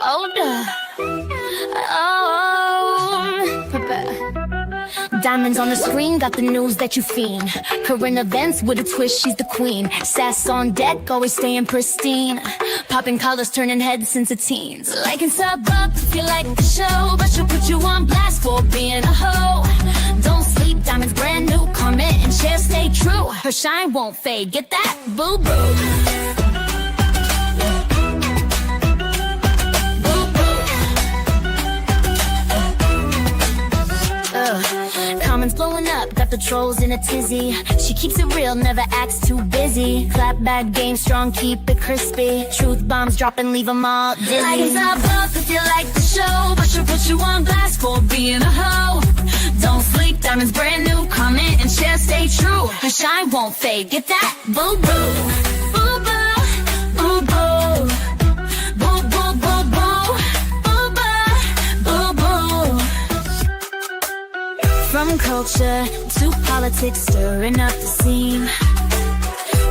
older. Prepare. Diamonds on the screen, got the news that you fiend. Current events with a twist, she's the queen. Sass on deck, always staying pristine. Popping collars, turning heads since the teens. Like and sub up if you like the show, but she'll put you on blast for being a hoe. Don't sleep, diamonds brand new. Comment and share, stay true. Her shine won't fade, get that? Boo boo. Comments blowing up, got the trolls in a tizzy. She keeps it real, never acts too busy. Clap back game strong, keep it crispy. Truth bombs drop and leave them all dizzy. Like it's up if you like the show, but she'll put you on blast for being a hoe. Don't sleep, diamonds brand new. Comment and share, stay true. Her shine won't fade, get that? Boo boo. Boo boo. Boo boo. Boo boo boo boo. Boo boo. Boo boo. From culture to politics, stirring up the scene.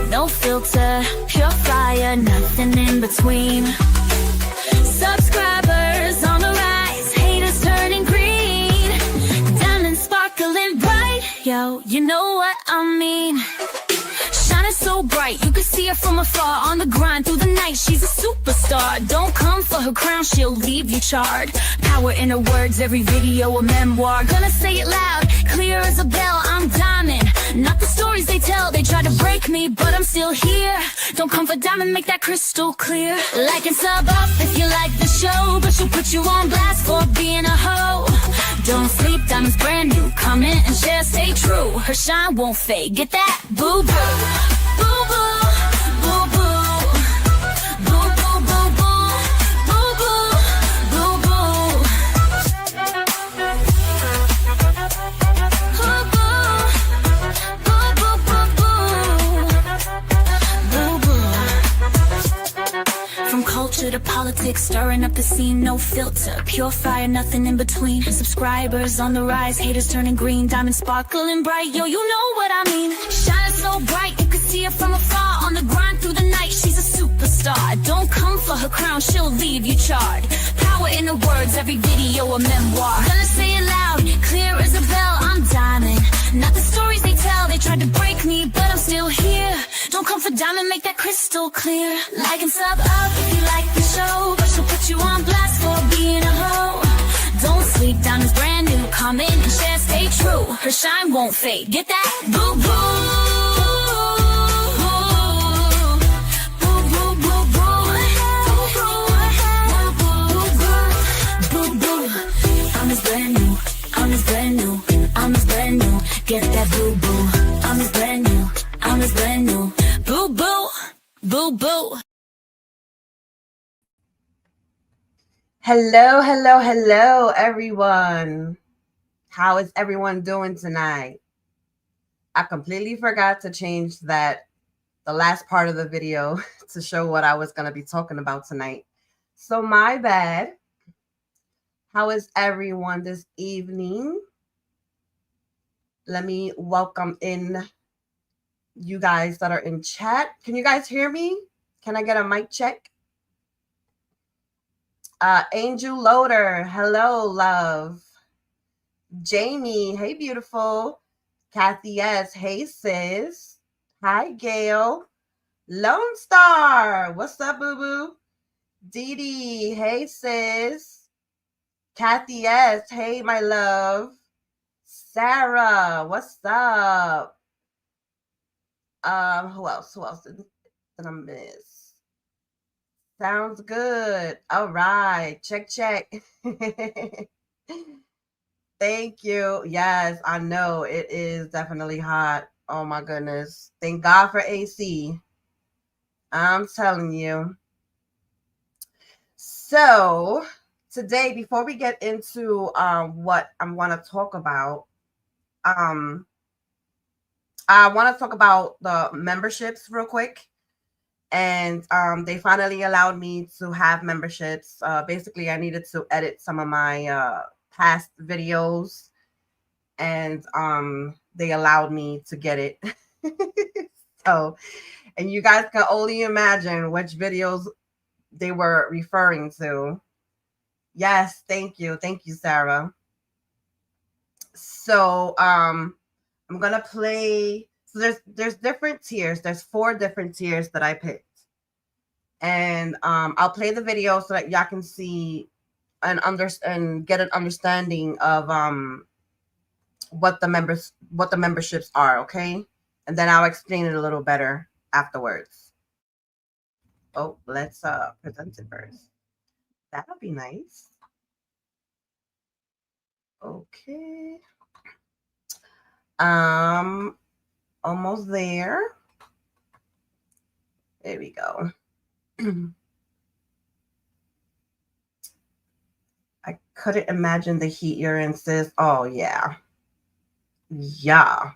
No filter, pure fire, nothing in between. Subscribers on the rise, haters turning green. Diamonds sparkling bright, yo, you know what I mean. Shining so bright, you can see her from afar. On the grind through the night, she's a superstar. Don't come for her crown, she'll leave you charred. Power in her words, every video a memoir. Gonna say it loud, clear as a bell, I'm diamond. Not the stories they tell, they try to break me, but I'm still here. Don't come for diamond, make that crystal clear. Like and sub up if you like the show, but she'll put you on blast for being a hoe. Don't sleep, diamond's brand new. Comment and share, stay true. Her shine won't fade, get that? Boo boo. Boo boo. Boo boo. Boo boo boo boo. Boo boo. Boo boo. Boo boo. Boo boo. Boo boo. From culture to politics, stirring up the scene, no filter. Pure fire, nothing in between. Subscribers on the rise, haters turning green. Diamonds sparkling bright, yo, you know what I mean. Shining so bright, you can see her from afar. On the grind through the night, she's a superstar. Don't come for her crown, she'll leave you charred. Power in her words, every video a memoir. Gonna say it loud, clear as a bell, I'm diamond. Not the stories they tell, they tried to break me, but I'm still here. Don't come for diamond, make that crystal clear. Like and sub up if you like the show, but she'll put you on blast for being a hoe. Don't sleep, diamond's brand new. Comment and share, stay true. Her shine won't fade, get that? Boo boo. Get that boo boo. I'm as brand new. I'm as brand new. Boo boo. Boo boo. Hello, hello, hello, everyone. How is everyone doing tonight? I completely forgot to change the last part of the video to show what I was going to be talking about tonight. So my bad. How is everyone this evening? Let me welcome in you guys that are in chat. Can you guys hear me? Can I get a mic check? Angel Loader, hello, love. Jamie, hey, beautiful. Kathy S, hey, sis. Hi, Gail. Lone Star, what's up, boo-boo? Dee Dee, hey, sis. Kathy S, hey, my love. Sarah, what's up? Who else did I miss? Sounds good. All right. Check. Thank you. Yes, I know it is definitely hot. Oh my goodness. Thank God for AC. I'm telling you. So today, before we get into what I want to talk about, I want to talk about the memberships real quick. And they finally allowed me to have memberships. Basically, I needed to edit some of my past videos, and they allowed me to get it. So, and you guys can only imagine which videos they were referring to. Yes, thank you. Thank you, Sarah. So I'm gonna play. So there's different tiers. There's 4 different tiers that I picked. And I'll play the video so that y'all can see and get an understanding of what the memberships are, okay? And then I'll explain it a little better afterwards. Oh, let's present it first. That'll be nice. Okay. Almost there. There we go. I couldn't imagine the heat you're in, sis. Oh yeah. Yeah.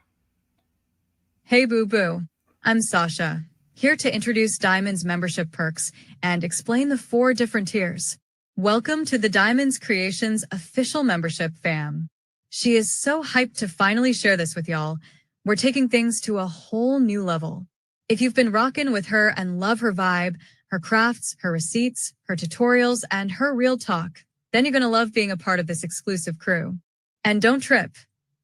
Hey boo boo, I'm Sasha, here to introduce Diamond's membership perks and explain the 4 different tiers. Welcome to the Diamond's Creations official membership fam. She is so hyped to finally share this with y'all. We're taking things to a whole new level. If you've been rockin' with her and love her vibe, her crafts, her receipts, her tutorials, and her real talk, then you're gonna love being a part of this exclusive crew. And don't trip,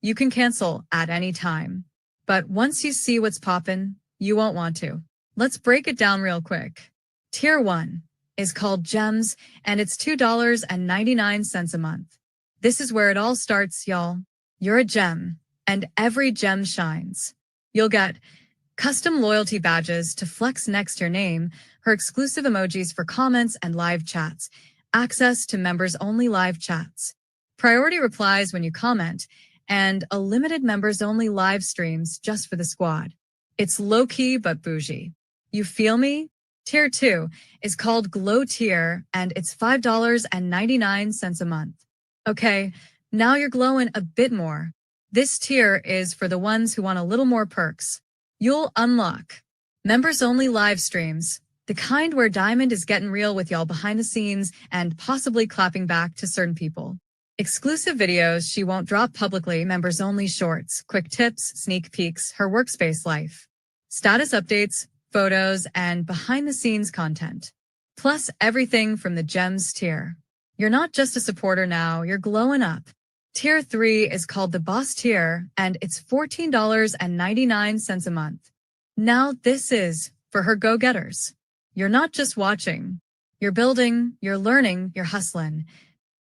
you can cancel at any time. But once you see what's poppin', you won't want to. Let's break it down real quick. Tier 1 is called Gems, and it's $2.99 a month. This is where it all starts, y'all. You're a gem, and every gem shines. You'll get custom loyalty badges to flex next to your name, her exclusive emojis for comments and live chats, access to members-only live chats, priority replies when you comment, and a limited members-only live streams just for the squad. It's low-key but bougie. You feel me? Tier 2 is called Glow Tier, and it's $5.99 a month. Okay, now you're glowing a bit more. This tier is for the ones who want a little more perks. You'll unlock members-only live streams, the kind where Diamond is getting real with y'all behind the scenes and possibly clapping back to certain people. Exclusive videos she won't drop publicly, members-only shorts, quick tips, sneak peeks, her workspace life, status updates, photos, and behind-the-scenes content. Plus everything from the Gems tier. You're not just a supporter now, you're glowing up. Tier 3 is called the Boss tier, and it's $14.99 a month. Now this is for her go-getters. You're not just watching. You're building, you're learning, you're hustling.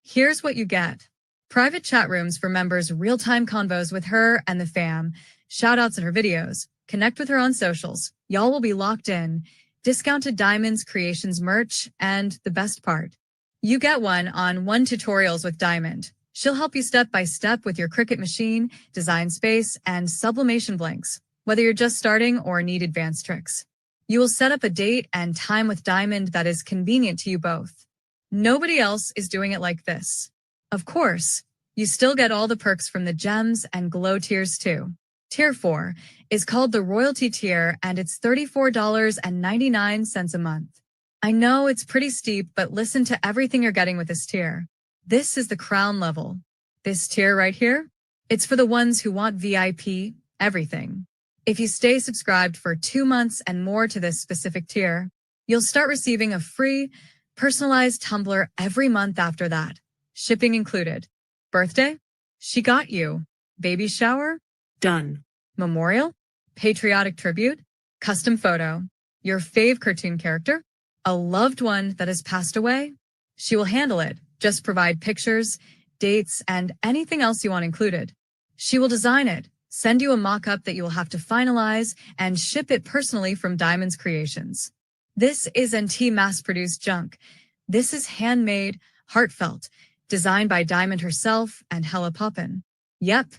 Here's what you get. Private chat rooms for members, real-time convos with her and the fam, shout-outs in her videos, connect with her on socials. Y'all will be locked in, discounted Diamond's Creations merch, and the best part, you get 1-on-1 tutorials with Diamond. She'll help you step by step with your Cricut machine, design space, and sublimation blanks, whether you're just starting or need advanced tricks. You will set up a date and time with Diamond that is convenient to you both. Nobody else is doing it like this. Of course, you still get all the perks from the Gems and Glow tiers too. Tier 4 is called the Royalty tier, and it's $34.99 a month. I know it's pretty steep, but listen to everything you're getting with this tier. This is the crown level. This tier right here, it's for the ones who want VIP everything. If you stay subscribed for 2 months and more to this specific tier, you'll start receiving a free, personalized tumbler every month after that. Shipping included. Birthday? She got you. Baby shower? Done. Memorial? Patriotic tribute? Custom photo? Your fave cartoon character? A loved one that has passed away? She will handle it. Just provide pictures, dates, and anything else you want included. She will design it, send you a mock-up that you will have to finalize, and ship it personally from Diamond's Creations. This isn't mass-produced junk. This is handmade, heartfelt, designed by Diamond herself and hella poppin'. Yep,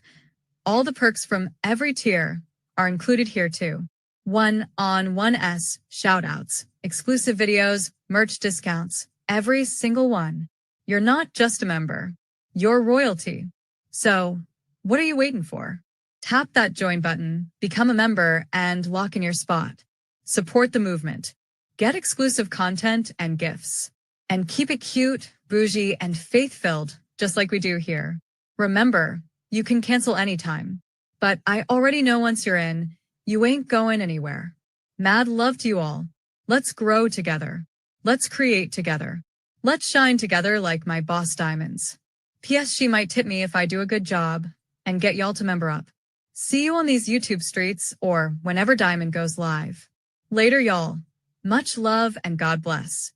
all the perks from every tier are included here too. 1-on-1s shoutouts, exclusive videos, merch discounts, every single one. You're not just a member, you're royalty. So, what are you waiting for? Tap that join button, become a member, and lock in your spot. Support the movement. Get exclusive content and gifts. And keep it cute, bougie, and faith-filled, just like we do here. Remember, you can cancel anytime. But I already know once you're in, you ain't going anywhere. Mad love to you all. Let's grow together. Let's create together. Let's shine together like my boss diamonds. P.S. She might tip me if I do a good job and get y'all to member up. See you on these YouTube streets or whenever Diamond goes live. Later, y'all. Much love and God bless.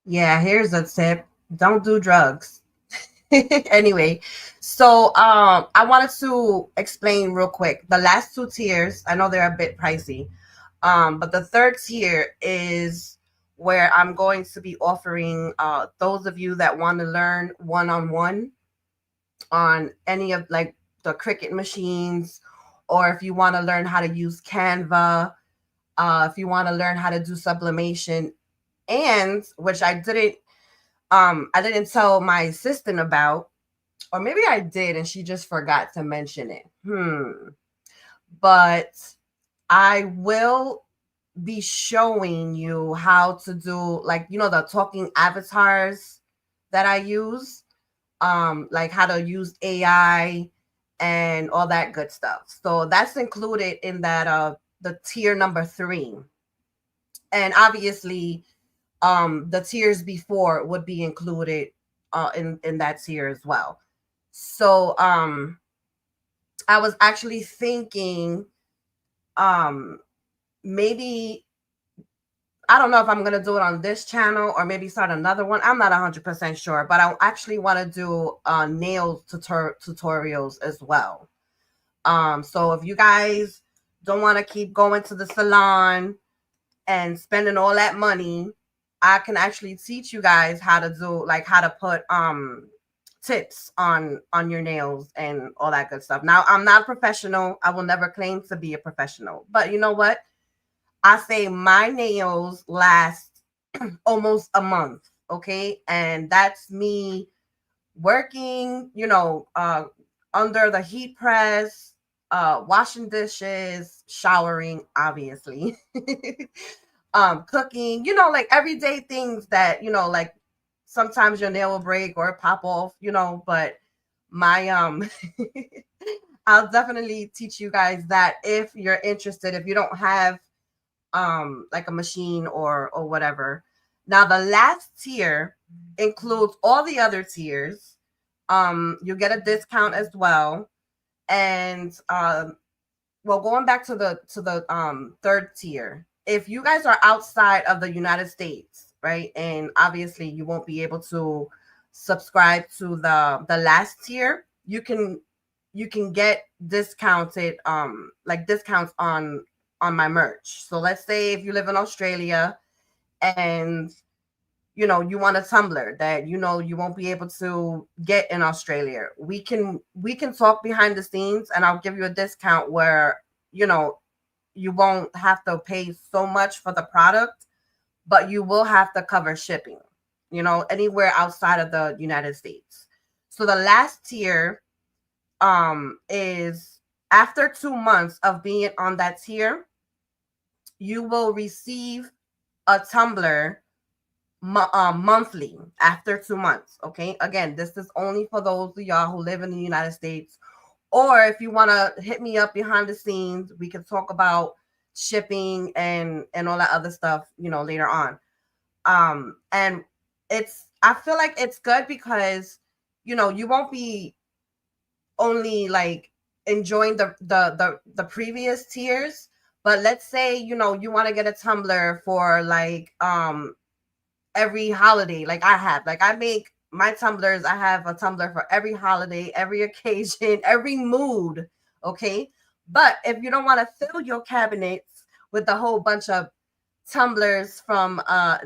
Yeah, here's a tip. Don't do drugs. Anyway, so I wanted to explain real quick. The last two tiers, I know they're a bit pricey. But the third tier is where I'm going to be offering those of you that want to learn one-on-one on any of like the Cricut machines, or if you want to learn how to use Canva, if you want to learn how to do sublimation, and which I didn't tell my assistant about, or maybe I did and she just forgot to mention it. But I will be showing you how to do, like, you know, the talking avatars that I use, like how to use AI and all that good stuff. So that's included in that the tier number 3. And obviously the tiers before would be included in that tier as well. So I was actually thinking maybe, I don't know if I'm going to do it on this channel or maybe start another one. I'm not 100% sure, but I actually want to do nail tutorials as well. So if you guys don't want to keep going to the salon and spending all that money, I can actually teach you guys how to do, like, how to put tips on your nails and all that good stuff. Now, I'm not a professional. I will never claim to be a professional, but you know what? I say my nails last almost a month, okay? And that's me working, you know, under the heat press, washing dishes, showering, obviously, cooking, you know, like everyday things that, you know, like sometimes your nail will break or pop off, you know, but my I'll definitely teach you guys that if you're interested, if you don't have like a machine or whatever. Now the last tier includes all the other tiers. You get a discount as well. And well, going back to the third tier, if you guys are outside of the United States, right, and obviously you won't be able to subscribe to the last tier, you can get discounted like discounts on my merch. So let's say if you live in Australia and you know you want a tumbler that you know you won't be able to get in Australia, we can talk behind the scenes and I'll give you a discount where you know you won't have to pay so much for the product, but you will have to cover shipping, you know, anywhere outside of the United States. So the last tier is after 2 months of being on that tier, you will receive a tumbler monthly after 2 months. Okay, again, this is only for those of y'all who live in the United States, or if you want to hit me up behind the scenes, we can talk about shipping and all that other stuff, you know, later on. And I feel like it's good because you know you won't be only like enjoying the previous tiers, but let's say you know you want to get a tumbler for like every holiday. Like I make my tumblers, I have a tumbler for every holiday, every occasion, every mood. Okay, but if you don't want to fill your cabinets with a whole bunch of tumblers from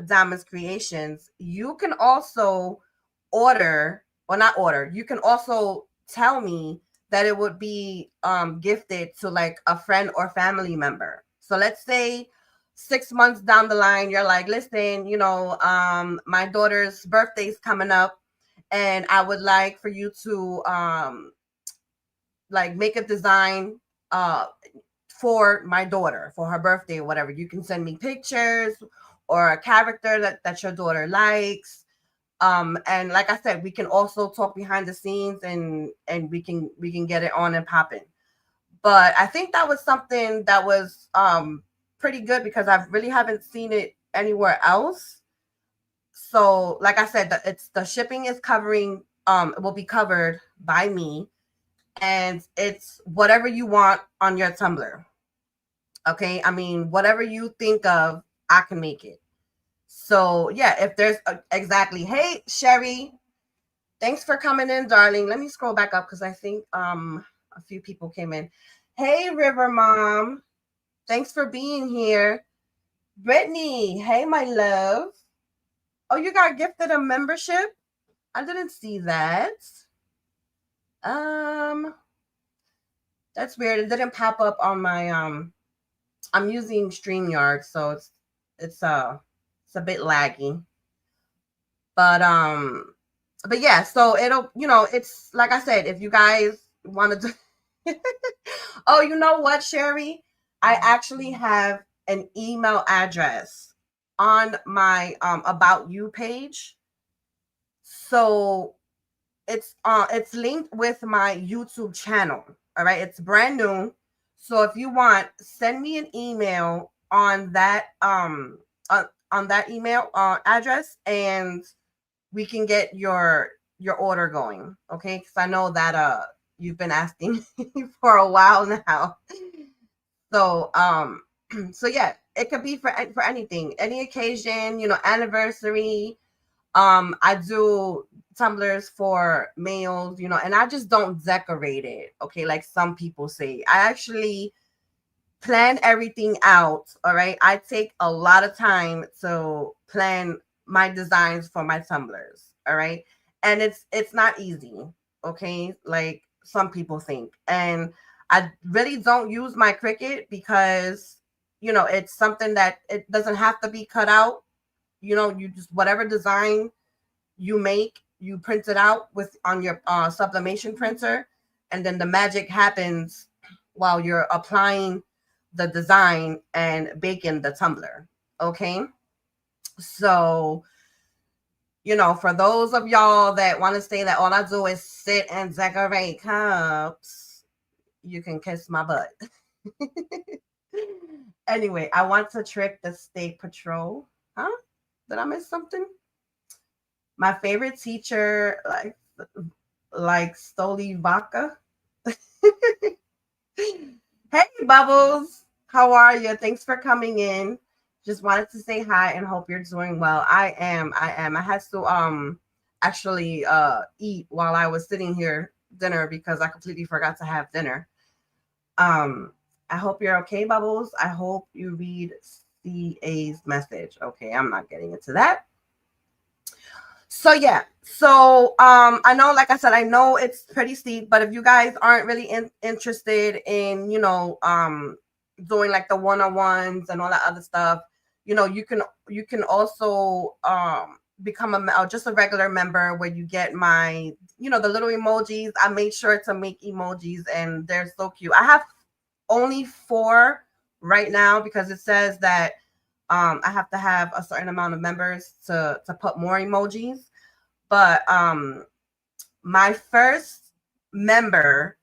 Diamonds Creations, you can also order, or not order, you can also tell me that it would be gifted to like a friend or family member. So let's say 6 months down the line, you're like, listen, you know, my daughter's birthday is coming up and I would like for you to like make a design for my daughter for her birthday or whatever. You can send me pictures or a character that your daughter likes. And like I said, we can also talk behind the scenes and we can get it on and popping. But I think that was something that was pretty good because I really haven't seen it anywhere else. So like I said, the shipping is covering, it will be covered by me, and it's whatever you want on your tumbler. Okay, I mean, whatever you think of, I can make it. So yeah, if there's exactly. Hey Sherry, thanks for coming in, darling. Let me scroll back up because I think a few people came in. Hey River Mom, thanks for being here. Brittany, hey my love. Oh, you got gifted a membership? I didn't see that. Um, that's weird. It didn't pop up on my I'm using StreamYard, so it's a bit laggy. But yeah, so it'll, it's like I said, if you guys wanted to oh, you know what, Sherry? I actually have an email address on my about you page. So it's linked with my YouTube channel. All right, it's brand new. So if you want, send me an email on that on that email address, and we can get your order going. Okay, because I know that you've been asking for a while now. So so yeah, it could be for anything, any occasion, anniversary. I do tumblers for males, and I just don't decorate it. Okay, like some people say. I actually plan everything out. All right. I take a lot of time to plan my designs for my tumblers. All right. And it's not easy. Okay. Like some people think. And I really don't use my Cricut because, it's something that it doesn't have to be cut out. You just, whatever design you make, you print it out with on your sublimation printer, and then the magic happens while you're applying the design and baking the tumbler. Okay, so for those of y'all that want to say that all I do is sit and decorate cups, you can kiss my butt. Anyway, I want to trick the state patrol. Huh? Did I miss something? My favorite teacher, like Stoli Vodka. Hey, Bubbles. How are you? Thanks for coming in. Just wanted to say hi and hope you're doing well. I am. I had to actually eat while I was sitting here dinner because I completely forgot to have dinner. I hope you're okay, Bubbles. I hope you read CA's message. Okay, I'm not getting into that. So yeah, so I know, like I said, I know it's pretty steep, but if you guys aren't really interested in doing like the one-on-ones and all that other stuff, you can also become just a regular member where you get my the little emojis. I made sure to make emojis and they're so cute. I have only 4 right now because it says that I have to have a certain amount of members to put more emojis. But my first member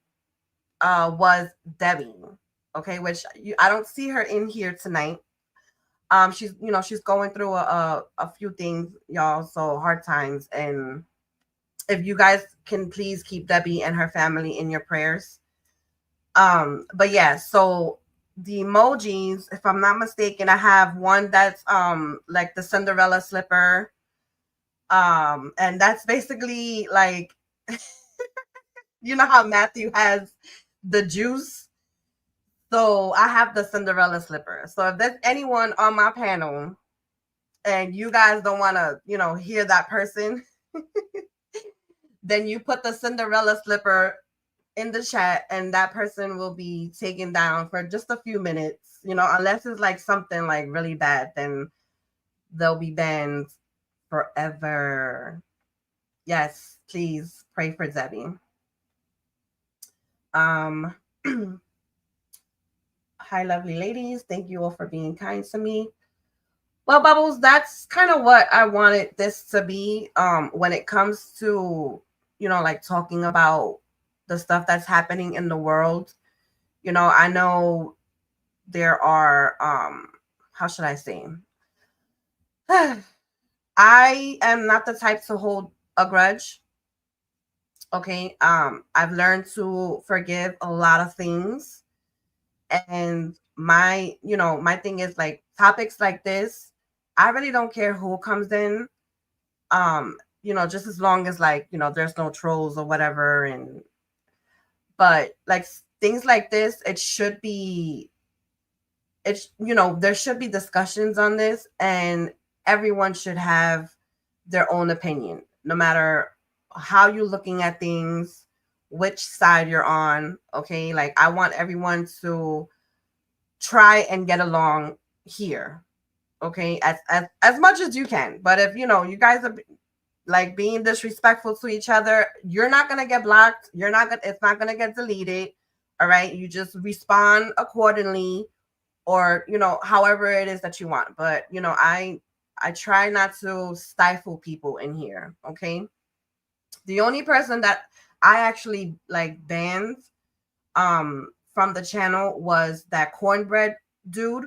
was Debbie. Okay, which I don't see her in here tonight. She's going through a few things, y'all, so hard times. And if you guys can please keep Debbie and her family in your prayers. But yeah, so the emojis, if I'm not mistaken, I have one that's like the Cinderella slipper. And that's basically like how Matthew has the juice. So I have the Cinderella slipper. So if there's anyone on my panel and you guys don't want to, hear that person, then you put the Cinderella slipper in the chat and that person will be taken down for just a few minutes, unless it's like something like really bad, then they'll be banned forever. Yes, please pray for Debbie. Hi, lovely ladies. Thank you all for being kind to me. Well, Bubbles, that's kind of what I wanted this to be. When it comes to, like talking about the stuff that's happening in the world, I know there are, how should I say? I am not the type to hold a grudge. Okay. I've learned to forgive a lot of things. And my thing is like topics like this, I really don't care who comes in. Just as long as like, there's no trolls or whatever. But like things like this, there should be discussions on this, and everyone should have their own opinion, no matter how you're looking at things, which side you're on. Okay. Like I want everyone to try and get along here. Okay. As much as you can. But if, you guys are like being disrespectful to each other, you're not going to get blocked. It's not going to get deleted. All right. You just respond accordingly, or, however it is that you want. But, I try not to stifle people in here. Okay. The only person that I actually like banned from the channel was that cornbread dude,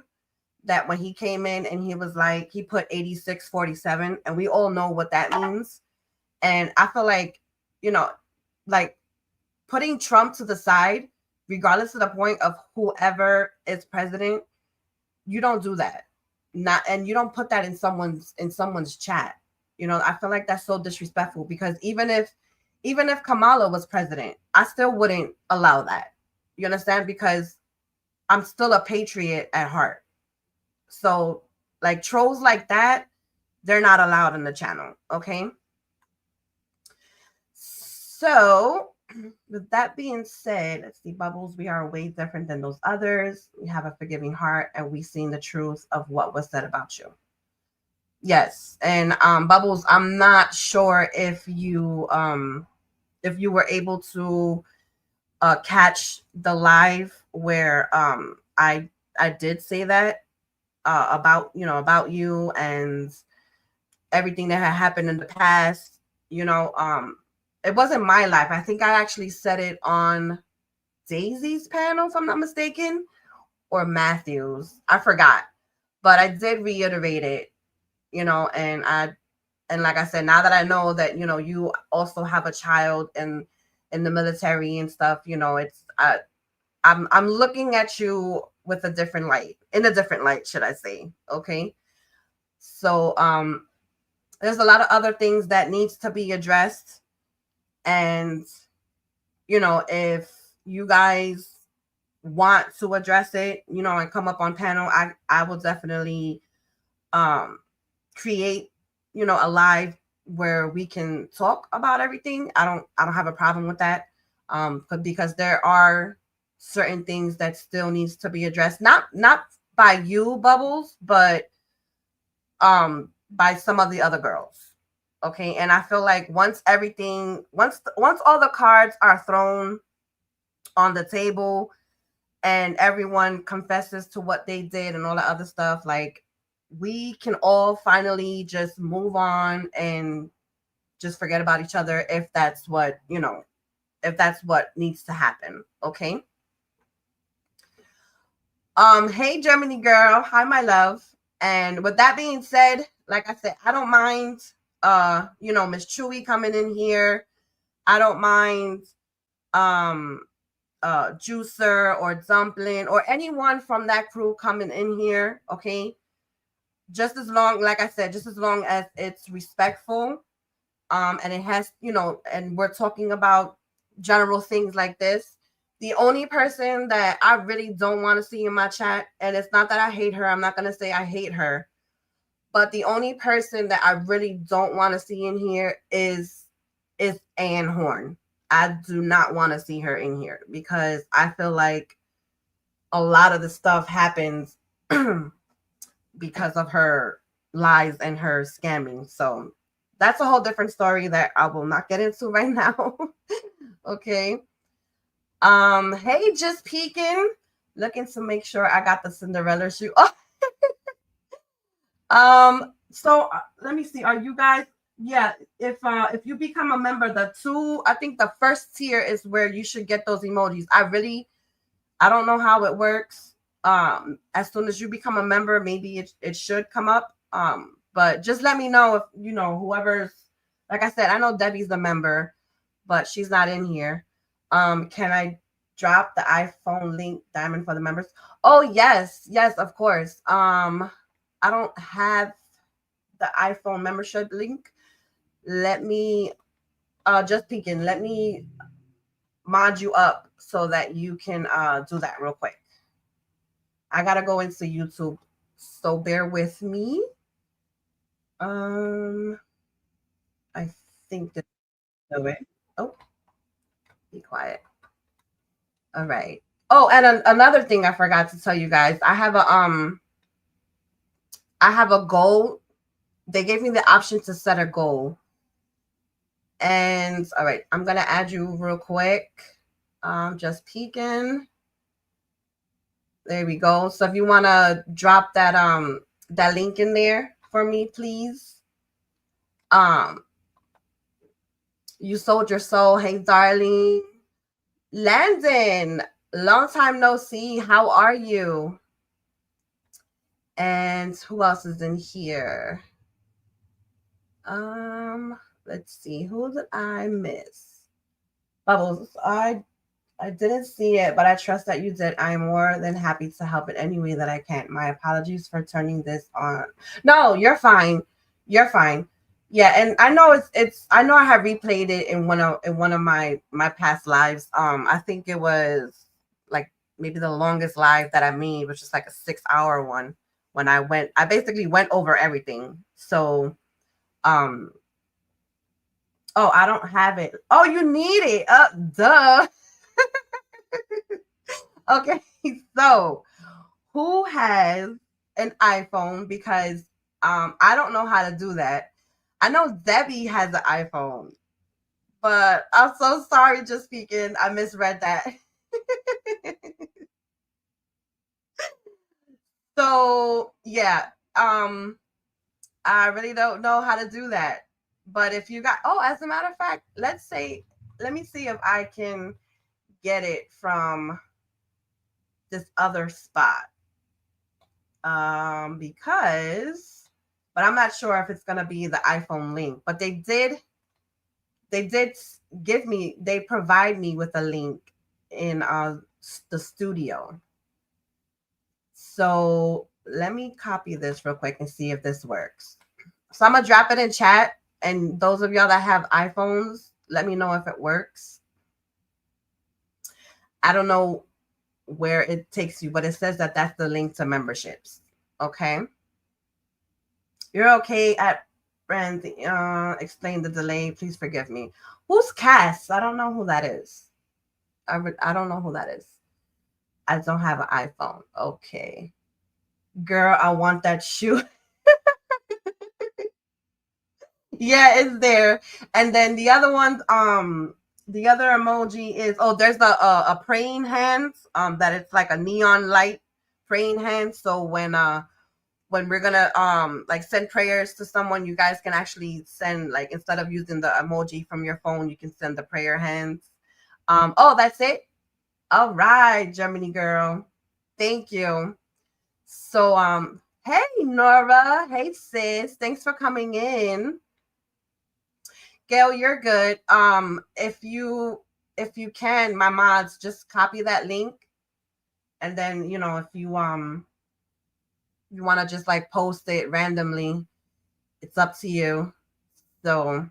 that when he came in and he was like, he put 8647, and we all know what that means. And I feel like, like putting Trump to the side, regardless of the point of whoever is president, you don't do that. And you don't put that in someone's chat. I feel like that's so disrespectful, because even if Kamala was president, I still wouldn't allow that. You understand? Because I'm still a patriot at heart. So like trolls like that, they're not allowed in the channel. Okay. So with that being said, let's see, Bubbles, we are way different than those others. We have a forgiving heart, and we've seen the truth of what was said about you. Yes. And Bubbles, I'm not sure if you were able to catch the live where I did say that about you and everything that had happened in the past. It wasn't my life. I think I actually said it on Daisy's panel, if I'm not mistaken, or Matthew's. I forgot, but I did reiterate it. And like I said, now that I know that you also have a child in the military and stuff, I'm looking at you with a different light, should I say? Okay. So there's a lot of other things that needs to be addressed. And, if you guys want to address it, and come up on panel, I will definitely create, a live where we can talk about everything. I don't have a problem with that. Because there are certain things that still needs to be addressed, not by you, Bubbles, but by some of the other girls. Okay. And I feel like once all the cards are thrown on the table and everyone confesses to what they did and all the other stuff, like we can all finally just move on and just forget about each other, if that's what needs to happen. Okay. Hey Germany girl, hi my love. And with that being said, like I said, I don't mind Miss Chewy coming in here. I don't mind Juicer or Dumpling or anyone from that crew coming in here. Okay. Just as long, like I said, just as long as it's respectful. And it has, and we're talking about general things like this. The only person that I really don't want to see in my chat, and it's not that I hate her, I'm not going to say I hate her, but the only person that I really don't want to see in here is Ann Horn. I do not want to see her in here, because I feel like a lot of the stuff happens because of her lies and her scamming. So that's a whole different story that I will not get into right now. Okay. Hey, just peeking, looking to make sure I got the Cinderella shoe. Oh. So let me see. Are you guys? Yeah. If you become a member, I think the first tier is where you should get those emojis. I don't know how it works. As soon as you become a member, maybe it should come up. But just let me know if, you know, whoever's, like I said, I know Debbie's a member, but she's not in here. Can I drop the iPhone link, Diamond, for the members? Oh, yes, of course. I don't have the iPhone membership link. Let me, just peeking, let me mod you up so that you can do that real quick. I gotta go into YouTube, so bear with me. I think this is the way. Oh, be quiet. All right. Oh, and another thing I forgot to tell you guys, I have a goal. They gave me the option to set a goal. And all right, I'm gonna add you real quick. Just peeking. There we go. So if you want to drop that that link in there for me, please. You sold your soul. Hey, darling. Landon, long time no see. How are you? And who else is in here? Let's see. Who did I miss? Bubbles, I didn't see it, but I trust that you did. I'm more than happy to help in any way that I can. My apologies for turning this on. No, you're fine. You're fine. Yeah, and I know it's I know I have replayed it in one of my past lives. I think it was like maybe the longest live that I made, which is like a 6-hour one, when I basically went over everything. So oh, I don't have it. Oh, you need it. Duh. Okay, so who has an iPhone? Because I don't know how to do that. I know Debbie has an iPhone, but I'm so sorry, just speaking. I misread that. So yeah, I really don't know how to do that. But if you got, oh, as a matter of fact, let me see if I can get it from this other spot. Because, but I'm not sure if it's gonna be the iPhone link. But they did provide me with a link in the studio. So let me copy this real quick and see if this works. So I'm gonna drop it in chat, and those of y'all that have iPhones, let me know if it works. I don't know where it takes you, but it says that that's the link to memberships. Okay. You're okay at friends. Explain the delay. Please forgive me. Who's Cass? I don't know who that is. I don't know who that is. I don't have an iPhone. Okay. Girl, I want that shoe. Yeah, it's there. And then the other one, the other emoji is, oh, there's a praying hands, that it's like a neon light praying hands. So when we're gonna like send prayers to someone, you guys can actually send, like, instead of using the emoji from your phone, you can send the prayer hands. Oh, that's it. All right, Germany girl. Thank you. So hey Nora, hey sis, thanks for coming in. Gail, you're good. If you can, my mods, just copy that link, and then, you know, if you want to just like post it randomly, it's up to you. So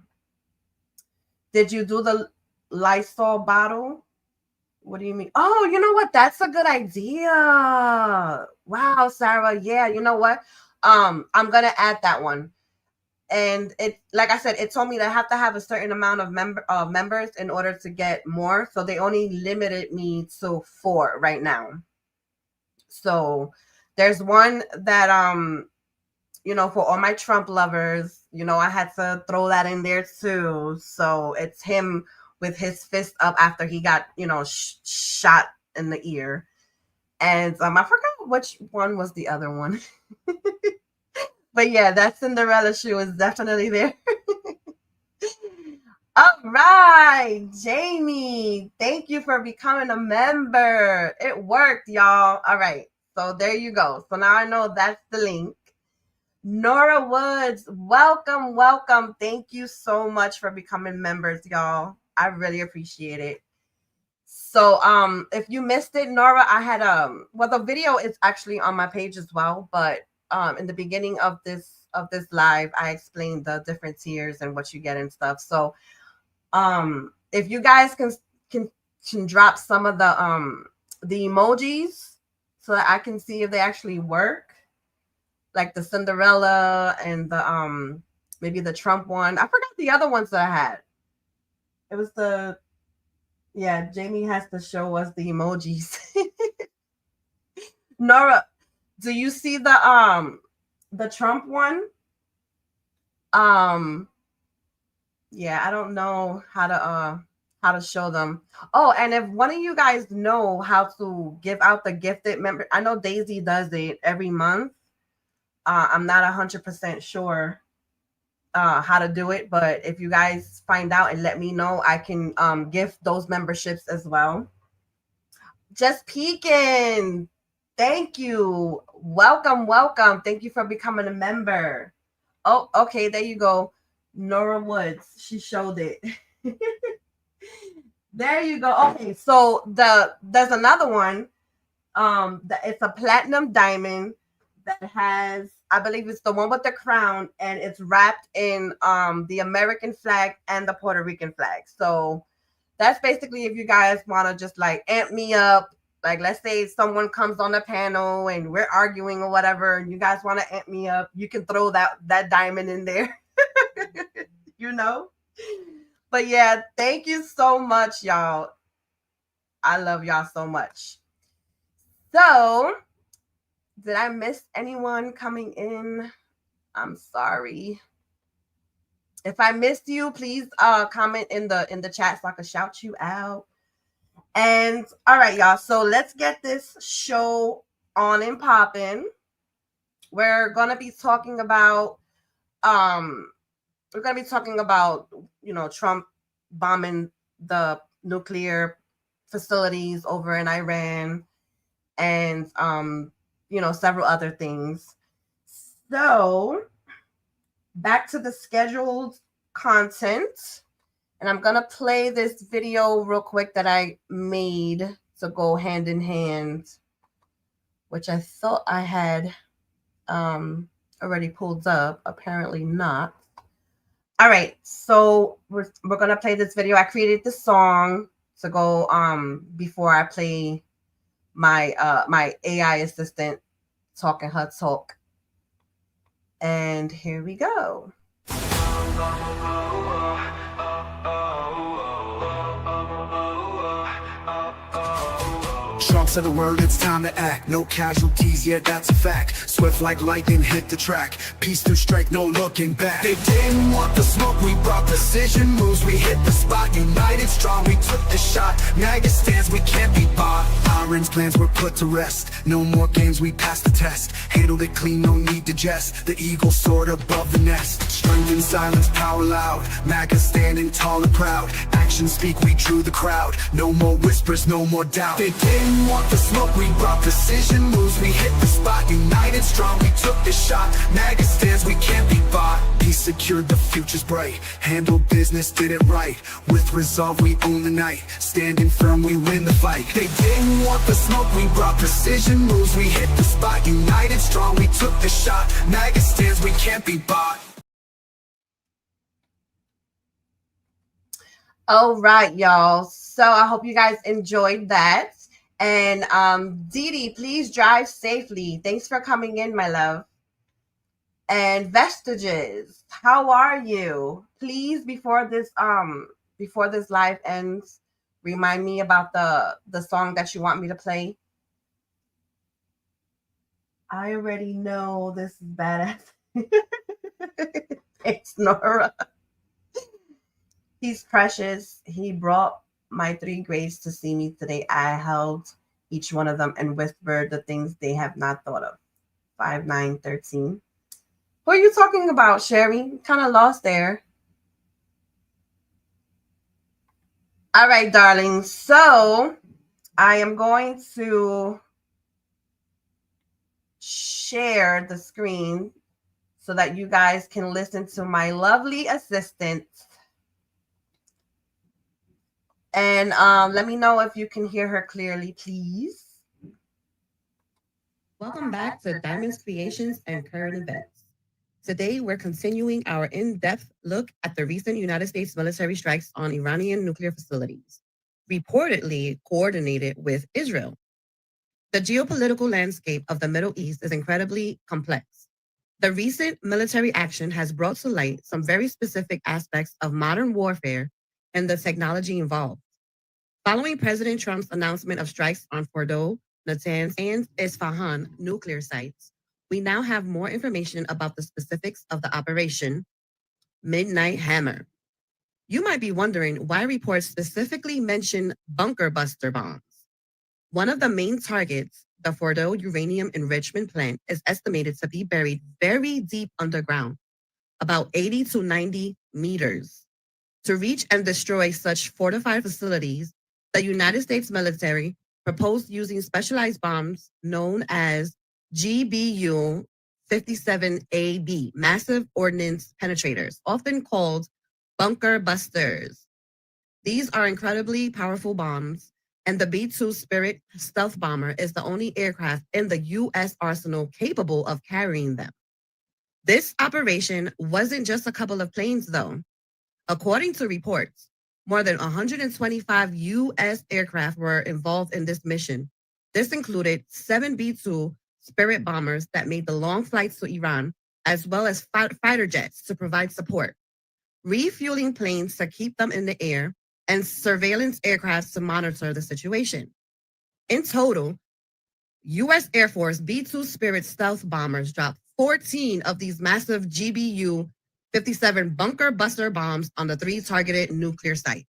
did you do the Lysol bottle? What do you mean? Oh, you know what? That's a good idea. Wow, Sarah. Yeah, you know what? I'm gonna add that one. And it, like I said, it told me that I have to have a certain amount of members in order to get more. So they only limited me to 4 right now. So there's one that you know, for all my Trump lovers, you know, I had to throw that in there too. So it's him with his fist up after he got, you know, shot in the ear. And I forgot which one was the other one. But yeah, that Cinderella shoe is definitely there. All right, Jamie, thank you for becoming a member. It worked, y'all. All right, so there you go. So now I know that's the link. Nora Woods, welcome, welcome. Thank you so much for becoming members, y'all. I really appreciate it. So if you missed it, Nora, I had well, the video is actually on my page as well, but in the beginning of this live, I explained the different tiers and what you get and stuff. So if you guys can drop some of the emojis so that I can see if they actually work, like the Cinderella and the maybe the Trump one. I forgot the other ones that I had. It was the, yeah, Jamie has to show us the emojis. Nora, do you see the Trump one? Yeah, I don't know how to show them. Oh, and if one of you guys know how to give out the gifted member, I know Daisy does it every month. I'm not 100% sure how to do it, but if you guys find out and let me know, I can gift those memberships as well. Just peeking. Thank you. Welcome, welcome. Thank you for becoming a member. Oh, okay, there you go. Nora Woods, she showed it. There you go. Okay, so there's another one. It's a platinum diamond that has, I believe it's the one with the crown, and it's wrapped in the American flag and the Puerto Rican flag. So that's basically if you guys want to just like amp me up. Like, let's say someone comes on the panel and we're arguing or whatever, and you guys want to amp me up, you can throw that diamond in there. You know? But yeah, thank you so much, y'all. I love y'all so much. So, did I miss anyone coming in? I'm sorry. If I missed you, please comment in the chat so I can shout you out. And all right, y'all. So let's get this show on and popping. We're gonna be talking about Trump bombing the nuclear facilities over in Iran and several other things. So back to the scheduled content. And I'm going to play this video real quick that I made to go hand in hand, which I thought I had already pulled up. Apparently not. All right. So we're going to play this video. I created the song to go before I play my AI assistant talking her talk. And here we go. Trump said the word, it's time to act. No casualties, yeah, that's a fact. Swift like lightning, hit the track. Peace through strike, no looking back. They didn't want the smoke, we brought precision moves. We hit the spot, united strong, we took the shot. MAGA stands, we can't be bought. Iron's plans were put to rest. No more games, we passed the test. Handled it clean, no need to jest. The eagle soared above the nest. Strength in silence, power loud. MAGA standing tall and proud. Actions speak, we drew the crowd. No more whispers, no more doubt. They didn't want the smoke, we brought precision moves. We hit the spot, united strong, we took the shot. MAGA stands, we can't be bought. Peace secured, the future's bright. Handled business, did it right. With resolve, we own the night. Standing firm, we win the fight. They didn't want the smoke, we brought precision moves. We hit the spot, united strong, we took the shot. MAGA stands, we can't be bought. All right, y'all. So I hope you guys enjoyed that. And Dee Dee, please drive safely. Thanks for coming in, my love. And Vestiges, how are you? Please, before this live ends, remind me about the song that you want me to play. I already know this is badass. Thanks, Nora. He's precious. He brought my 3 grades to see me today. I held each one of them and whispered the things they have not thought of. 5, 9, 13. Who are you talking about, Sherry? Kind of lost there. All right, darling. So I am going to share the screen so that you guys can listen to my lovely assistant. And let me know if you can hear her clearly, please. Welcome back to Diamonds Creations and Current Events. Today, we're continuing our in-depth look at the recent United States military strikes on Iranian nuclear facilities, reportedly coordinated with Israel. The geopolitical landscape of the Middle East is incredibly complex. The recent military action has brought to light some very specific aspects of modern warfare and the technology involved. Following President Trump's announcement of strikes on Fordow, Natanz, and Isfahan nuclear sites, we now have more information about the specifics of the operation Midnight Hammer. You might be wondering why reports specifically mention bunker buster bombs. One of the main targets, the Fordow uranium enrichment plant, is estimated to be buried very deep underground, about 80 to 90 meters. To reach and destroy such fortified facilities, the United States military proposed using specialized bombs known as GBU 57AB, massive ordnance penetrators, often called bunker busters. These are incredibly powerful bombs, and the B-2 Spirit stealth bomber is the only aircraft in the U.S. arsenal capable of carrying them. This operation wasn't just a couple of planes, though. According to reports, more than 125 U.S. aircraft were involved in this mission. This included 7 B-2 Spirit bombers that made the long flights to Iran, as well as fighter jets to provide support, refueling planes to keep them in the air, and surveillance aircraft to monitor the situation. In total, U.S. Air Force B-2 Spirit stealth bombers dropped 14 of these massive GBU 57 bunker buster bombs on the 3 targeted nuclear sites.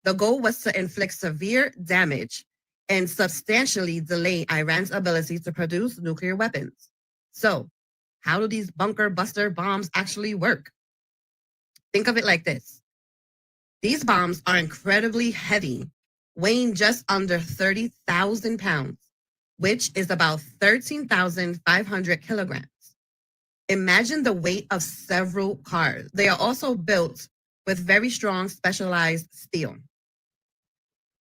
The goal was to inflict severe damage and substantially delay Iran's ability to produce nuclear weapons. So, how do these bunker buster bombs actually work? Think of it like this. These bombs are incredibly heavy, weighing just under 30,000 pounds, which is about 13,500 kilograms. Imagine the weight of several cars. They are also built with very strong specialized steel.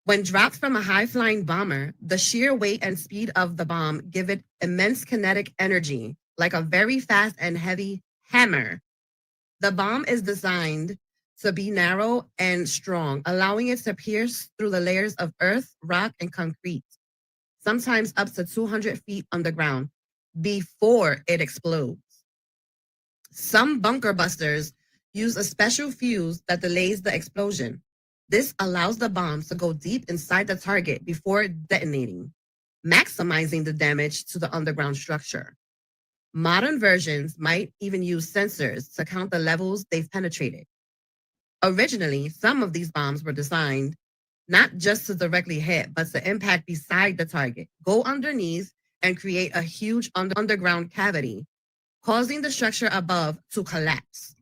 When dropped from a high-flying bomber, the sheer weight and speed of the bomb give it immense kinetic energy, like a very fast and heavy hammer. The bomb is designed to be narrow and strong, allowing it to pierce through the layers of earth, rock, and concrete, sometimes up to 200 feet underground, before it explodes. Some bunker busters use a special fuse that delays the explosion. This allows the bombs to go deep inside the target before detonating, maximizing the damage to the underground structure. Modern versions might even use sensors to count the levels they've penetrated. Originally, some of these bombs were designed not just to directly hit, but to impact beside the target, go underneath, and create a huge underground cavity, causing the structure above to collapse.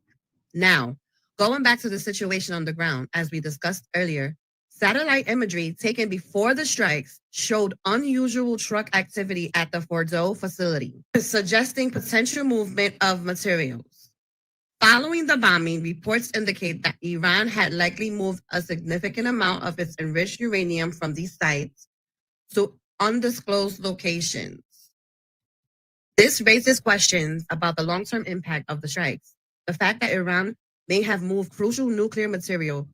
Now, going back to the situation on the ground, as we discussed earlier, satellite imagery taken before the strikes showed unusual truck activity at the Fordow facility, suggesting potential movement of materials. Following the bombing, reports indicate that Iran had likely moved a significant amount of its enriched uranium from these sites to undisclosed locations. This raises questions about the long-term impact of the strikes. The fact that Iran may have moved crucial nuclear material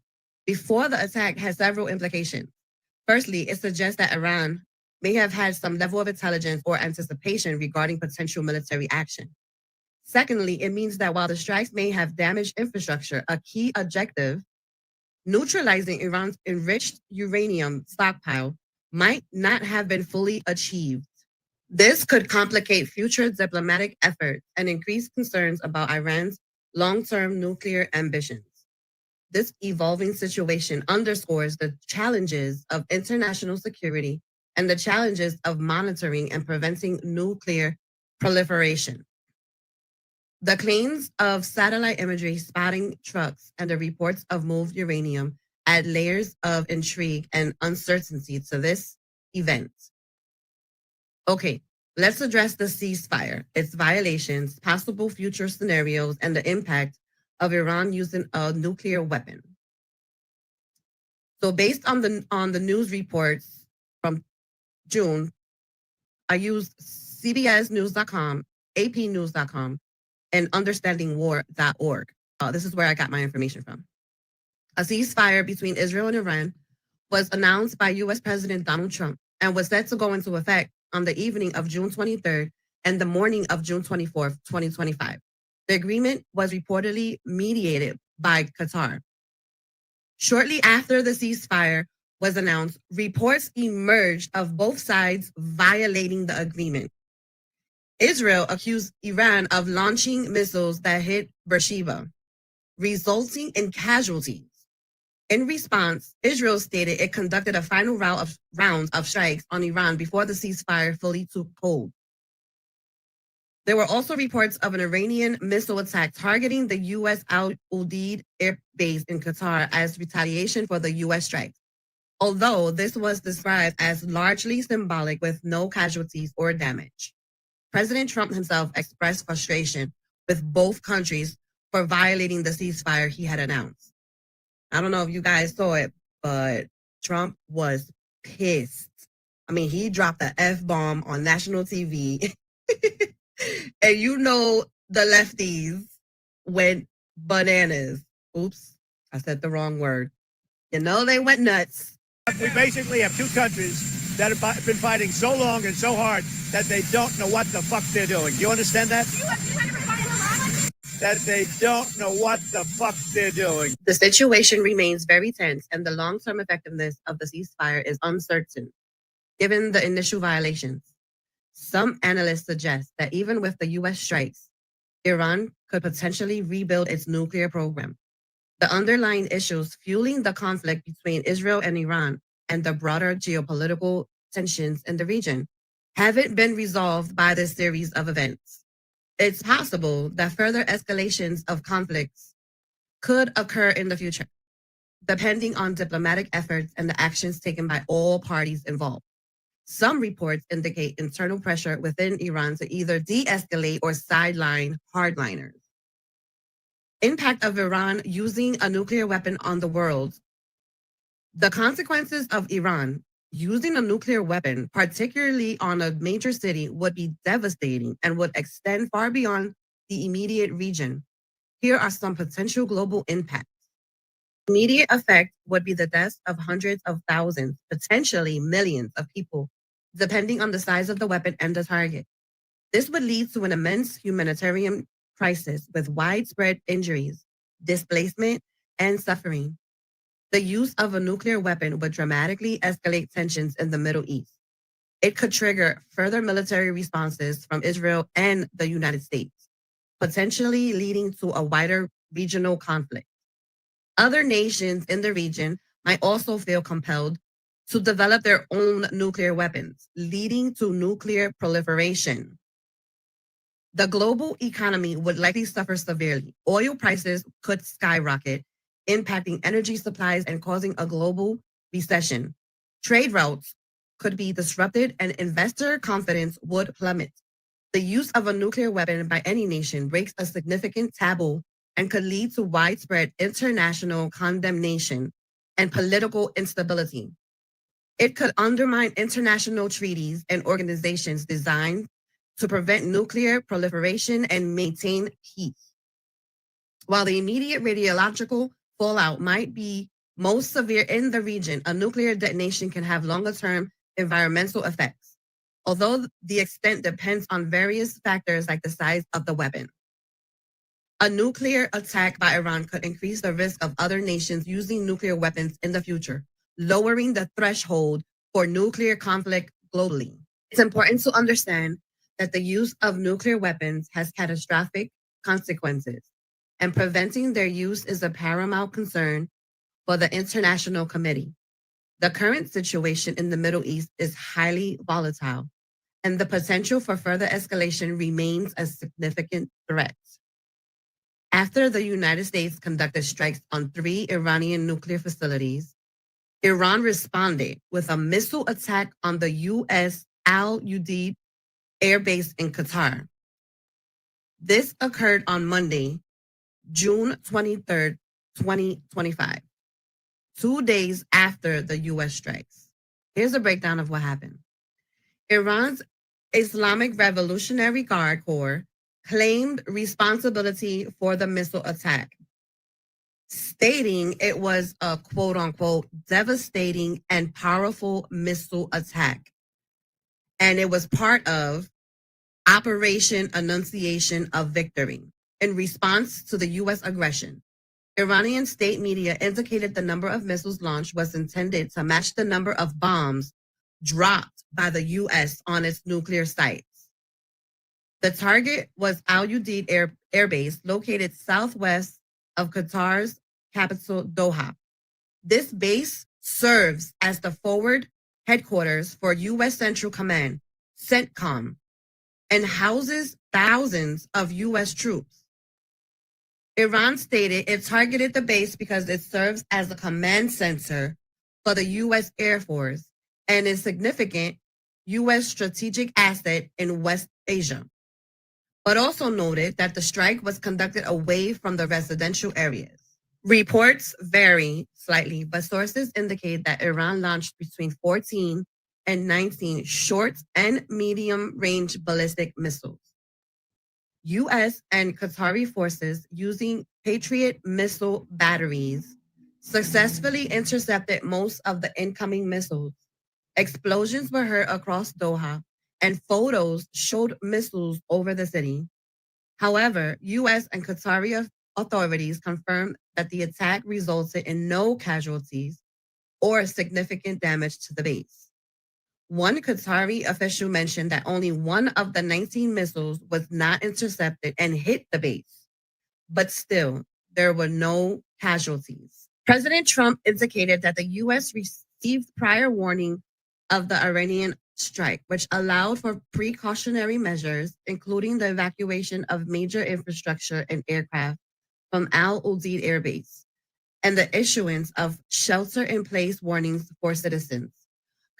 before the attack has several implications. Firstly, it suggests that Iran may have had some level of intelligence or anticipation regarding potential military action. Secondly, it means that while the strikes may have damaged infrastructure, a key objective, neutralizing Iran's enriched uranium stockpile, might not have been fully achieved. This could complicate future diplomatic efforts and increase concerns about Iran's long-term nuclear ambitions. This evolving situation underscores the challenges of international security and the challenges of monitoring and preventing nuclear proliferation. The claims of satellite imagery spotting trucks and the reports of moved uranium add layers of intrigue and uncertainty to this event. Okay, Let's address the ceasefire, its violations, possible future scenarios, and the impact of Iran using a nuclear weapon. So based on the news reports from June, I used CBSnews.com, APnews.com, and understandingwar.org. This is where I got my information from. A ceasefire between Israel and Iran was announced by U.S. President Donald Trump and was set to go into effect on the evening of June 23rd and the morning of June 24th, 2025. The agreement was reportedly mediated by Qatar. Shortly after the ceasefire was announced, reports emerged of both sides violating the agreement. Israel accused Iran of launching missiles that hit Beersheba, resulting in casualties. In response, Israel stated it conducted a final round of strikes on Iran before the ceasefire fully took hold. There were also reports of an Iranian missile attack targeting the U.S. Al-Udeid air base in Qatar as retaliation for the U.S. strikes, although this was described as largely symbolic with no casualties or damage. President Trump himself expressed frustration with both countries for violating the ceasefire he had announced. I don't know if you guys saw it, but Trump was pissed. I mean, he dropped the F-bomb on national TV. And you know the lefties went bananas. Oops, I said the wrong word. You know they went nuts. We basically have two countries that have been fighting so long and so hard that they don't know what the fuck they're doing. Do you understand that? That they don't know what the fuck they're doing. The situation remains very tense, and the long-term effectiveness of the ceasefire is uncertain, given the initial violations. Some analysts suggest that even with the U.S. strikes, Iran could potentially rebuild its nuclear program. The underlying issues fueling the conflict between Israel and Iran and the broader geopolitical tensions in the region haven't been resolved by this series of events. It's possible that further escalations of conflicts could occur in the future, depending on diplomatic efforts and the actions taken by all parties involved. Some reports indicate internal pressure within Iran to either de-escalate or sideline hardliners. Impact of Iran using a nuclear weapon on the world. The consequences of Iran using a nuclear weapon, particularly on a major city, would be devastating and would extend far beyond the immediate region. Here are some potential global impacts. Immediate effect would be the deaths of hundreds of thousands, potentially millions of people, depending on the size of the weapon and the target. This would lead to an immense humanitarian crisis with widespread injuries, displacement, and suffering. The use of a nuclear weapon would dramatically escalate tensions in the Middle East. It could trigger further military responses from Israel and the United States, potentially leading to a wider regional conflict. Other nations in the region might also feel compelled to develop their own nuclear weapons, leading to nuclear proliferation. The global economy would likely suffer severely. Oil prices could skyrocket, impacting energy supplies and causing a global recession. Trade routes could be disrupted and investor confidence would plummet. The use of a nuclear weapon by any nation breaks a significant taboo and could lead to widespread international condemnation and political instability. It could undermine international treaties and organizations designed to prevent nuclear proliferation and maintain peace. While the immediate radiological fallout might be most severe in the region, a nuclear detonation can have longer-term environmental effects, although the extent depends on various factors like the size of the weapon. A nuclear attack by Iran could increase the risk of other nations using nuclear weapons in the future, lowering the threshold for nuclear conflict globally. It's important to understand that the use of nuclear weapons has catastrophic consequences, and preventing their use is a paramount concern for the International Committee. The current situation in the Middle East is highly volatile, and the potential for further escalation remains a significant threat. After the United States conducted strikes on 3 Iranian nuclear facilities, Iran responded with a missile attack on the U.S. Al-Udeid air base in Qatar. This occurred on Monday, June 23rd, 2025, 2 days after the U.S. strikes. Here's a breakdown of what happened. Iran's Islamic Revolutionary Guard Corps claimed responsibility for the missile attack, stating it was a quote-unquote devastating and powerful missile attack, and it was part of Operation Annunciation of Victory in response to the U.S. aggression. Iranian state media indicated the number of missiles launched was intended to match the number of bombs dropped by the U.S. on its nuclear sites. The target was Al Udeid Air Base, located southwest of Qatar's capital, Doha. This base serves as the forward headquarters for U.S. Central Command, CENTCOM, and houses thousands of U.S. troops. Iran stated it targeted the base because it serves as a command center for the U.S. Air Force and is a significant U.S. strategic asset in West Asia, but also noted that the strike was conducted away from the residential areas. Reports vary slightly, but sources indicate that Iran launched between 14 and 19 short and medium-range ballistic missiles. U.S. and Qatari forces using Patriot missile batteries successfully intercepted most of the incoming missiles. Explosions were heard across Doha, and photos showed missiles over the city. However, U.S. and Qatari authorities confirmed that the attack resulted in no casualties or significant damage to the base. One Qatari official mentioned that only one of the 19 missiles was not intercepted and hit the base, but still, there were no casualties. President Trump indicated that the U.S. received prior warning of the Iranian strike, which allowed for precautionary measures, including the evacuation of major infrastructure and aircraft from Al Udeid Air Base, and the issuance of shelter-in-place warnings for citizens.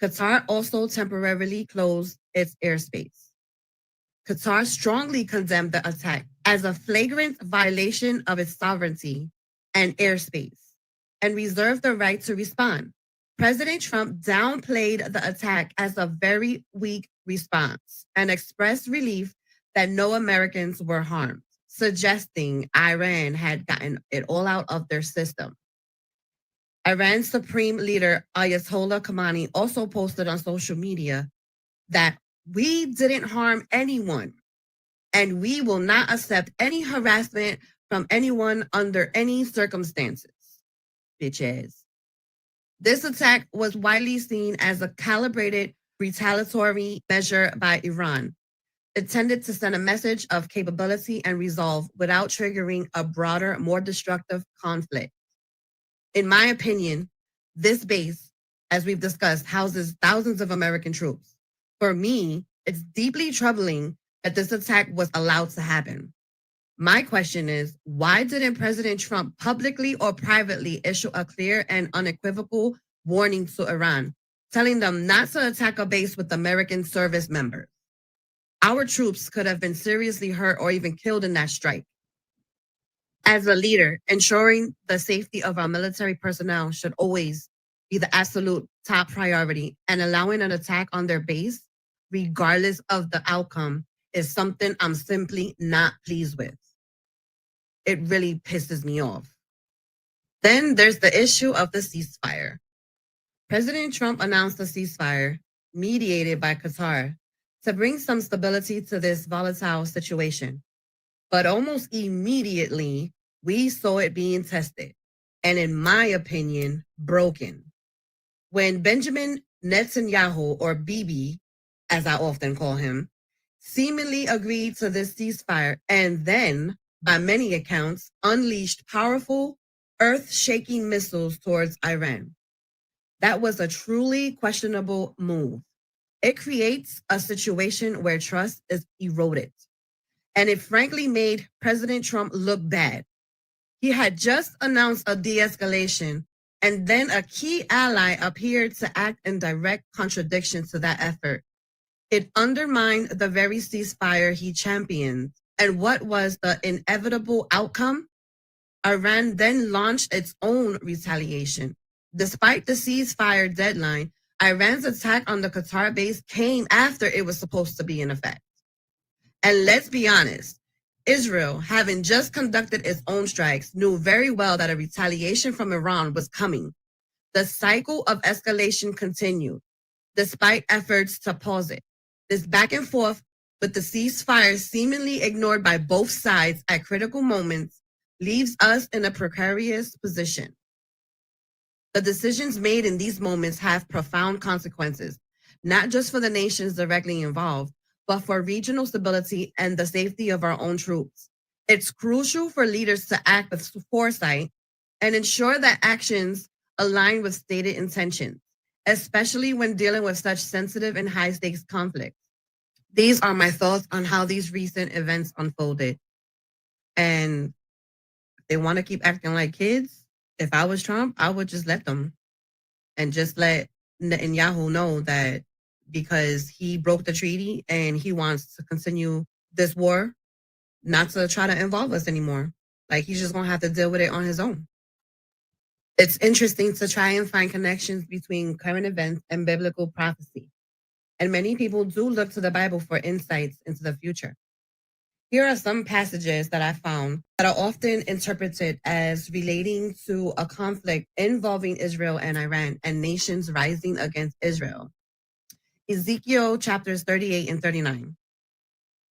Qatar also temporarily closed its airspace. Qatar strongly condemned the attack as a flagrant violation of its sovereignty and airspace, and reserved the right to respond. President Trump downplayed the attack as a very weak response and expressed relief that no Americans were harmed, suggesting Iran had gotten it all out of their system. Iran's Supreme Leader Ayatollah Khamenei also posted on social media that we didn't harm anyone, and we will not accept any harassment from anyone under any circumstances. Bitches. This attack was widely seen as a calibrated retaliatory measure by Iran, intended to send a message of capability and resolve without triggering a broader, more destructive conflict. In my opinion, this base, as we've discussed, houses thousands of American troops. For me, it's deeply troubling that this attack was allowed to happen. My question is, why didn't President Trump publicly or privately issue a clear and unequivocal warning to Iran, telling them not to attack a base with American service members? Our troops could have been seriously hurt or even killed in that strike. As a leader, ensuring the safety of our military personnel should always be the absolute top priority, and allowing an attack on their base, regardless of the outcome, is something I'm simply not pleased with. It really pisses me off. Then there's the issue of the ceasefire. President Trump announced a ceasefire mediated by Qatar to bring some stability to this volatile situation. But almost immediately, we saw it being tested, and in my opinion, broken. When Benjamin Netanyahu, or Bibi, as I often call him, seemingly agreed to this ceasefire and then, by many accounts, unleashed powerful, earth-shaking missiles towards Iran. That was a truly questionable move. It creates a situation where trust is eroded, and it frankly made President Trump look bad. He had just announced a de-escalation, and then a key ally appeared to act in direct contradiction to that effort. It undermined the very ceasefire he championed. And what was the inevitable outcome? Iran then launched its own retaliation. Despite the ceasefire deadline, Iran's attack on the Qatar base came after it was supposed to be in effect. And let's be honest, Israel, having just conducted its own strikes, knew very well that a retaliation from Iran was coming. The cycle of escalation continued, despite efforts to pause it. This back and forth with the ceasefire seemingly ignored by both sides at critical moments leaves us in a precarious position. The decisions made in these moments have profound consequences, not just for the nations directly involved, but for regional stability and the safety of our own troops. It's crucial for leaders to act with foresight and ensure that actions align with stated intentions, especially when dealing with such sensitive and high-stakes conflicts. These are my thoughts on how these recent events unfolded. And they want to keep acting like kids. If I was Trump, I would just let them and just let Netanyahu know that because he broke the treaty and he wants to continue this war, not to try to involve us anymore. Like, he's just going to have to deal with it on his own. It's interesting to try and find connections between current events and biblical prophecy. And many people do look to the Bible for insights into the future. Here are some passages that I found that are often interpreted as relating to a conflict involving Israel and Iran and nations rising against Israel. Ezekiel chapters 38 and 39.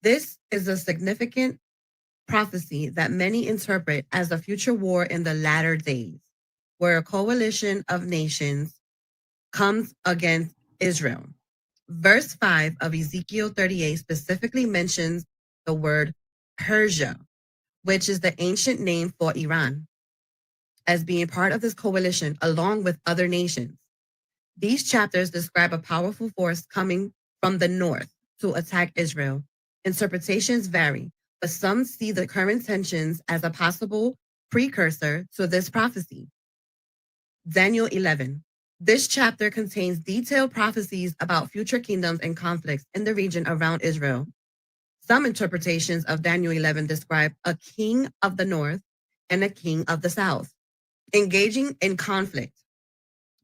This is a significant prophecy that many interpret as a future war in the latter days, where a coalition of nations comes against Israel. Verse 5 of Ezekiel 38 specifically mentions the word Persia, which is the ancient name for Iran, as being part of this coalition along with other nations. These chapters describe a powerful force coming from the north to attack Israel. Interpretations vary, but some see the current tensions as a possible precursor to this prophecy. Daniel 11. This chapter contains detailed prophecies about future kingdoms and conflicts in the region around Israel. Some interpretations of Daniel 11 describe a king of the north and a king of the south engaging in conflict,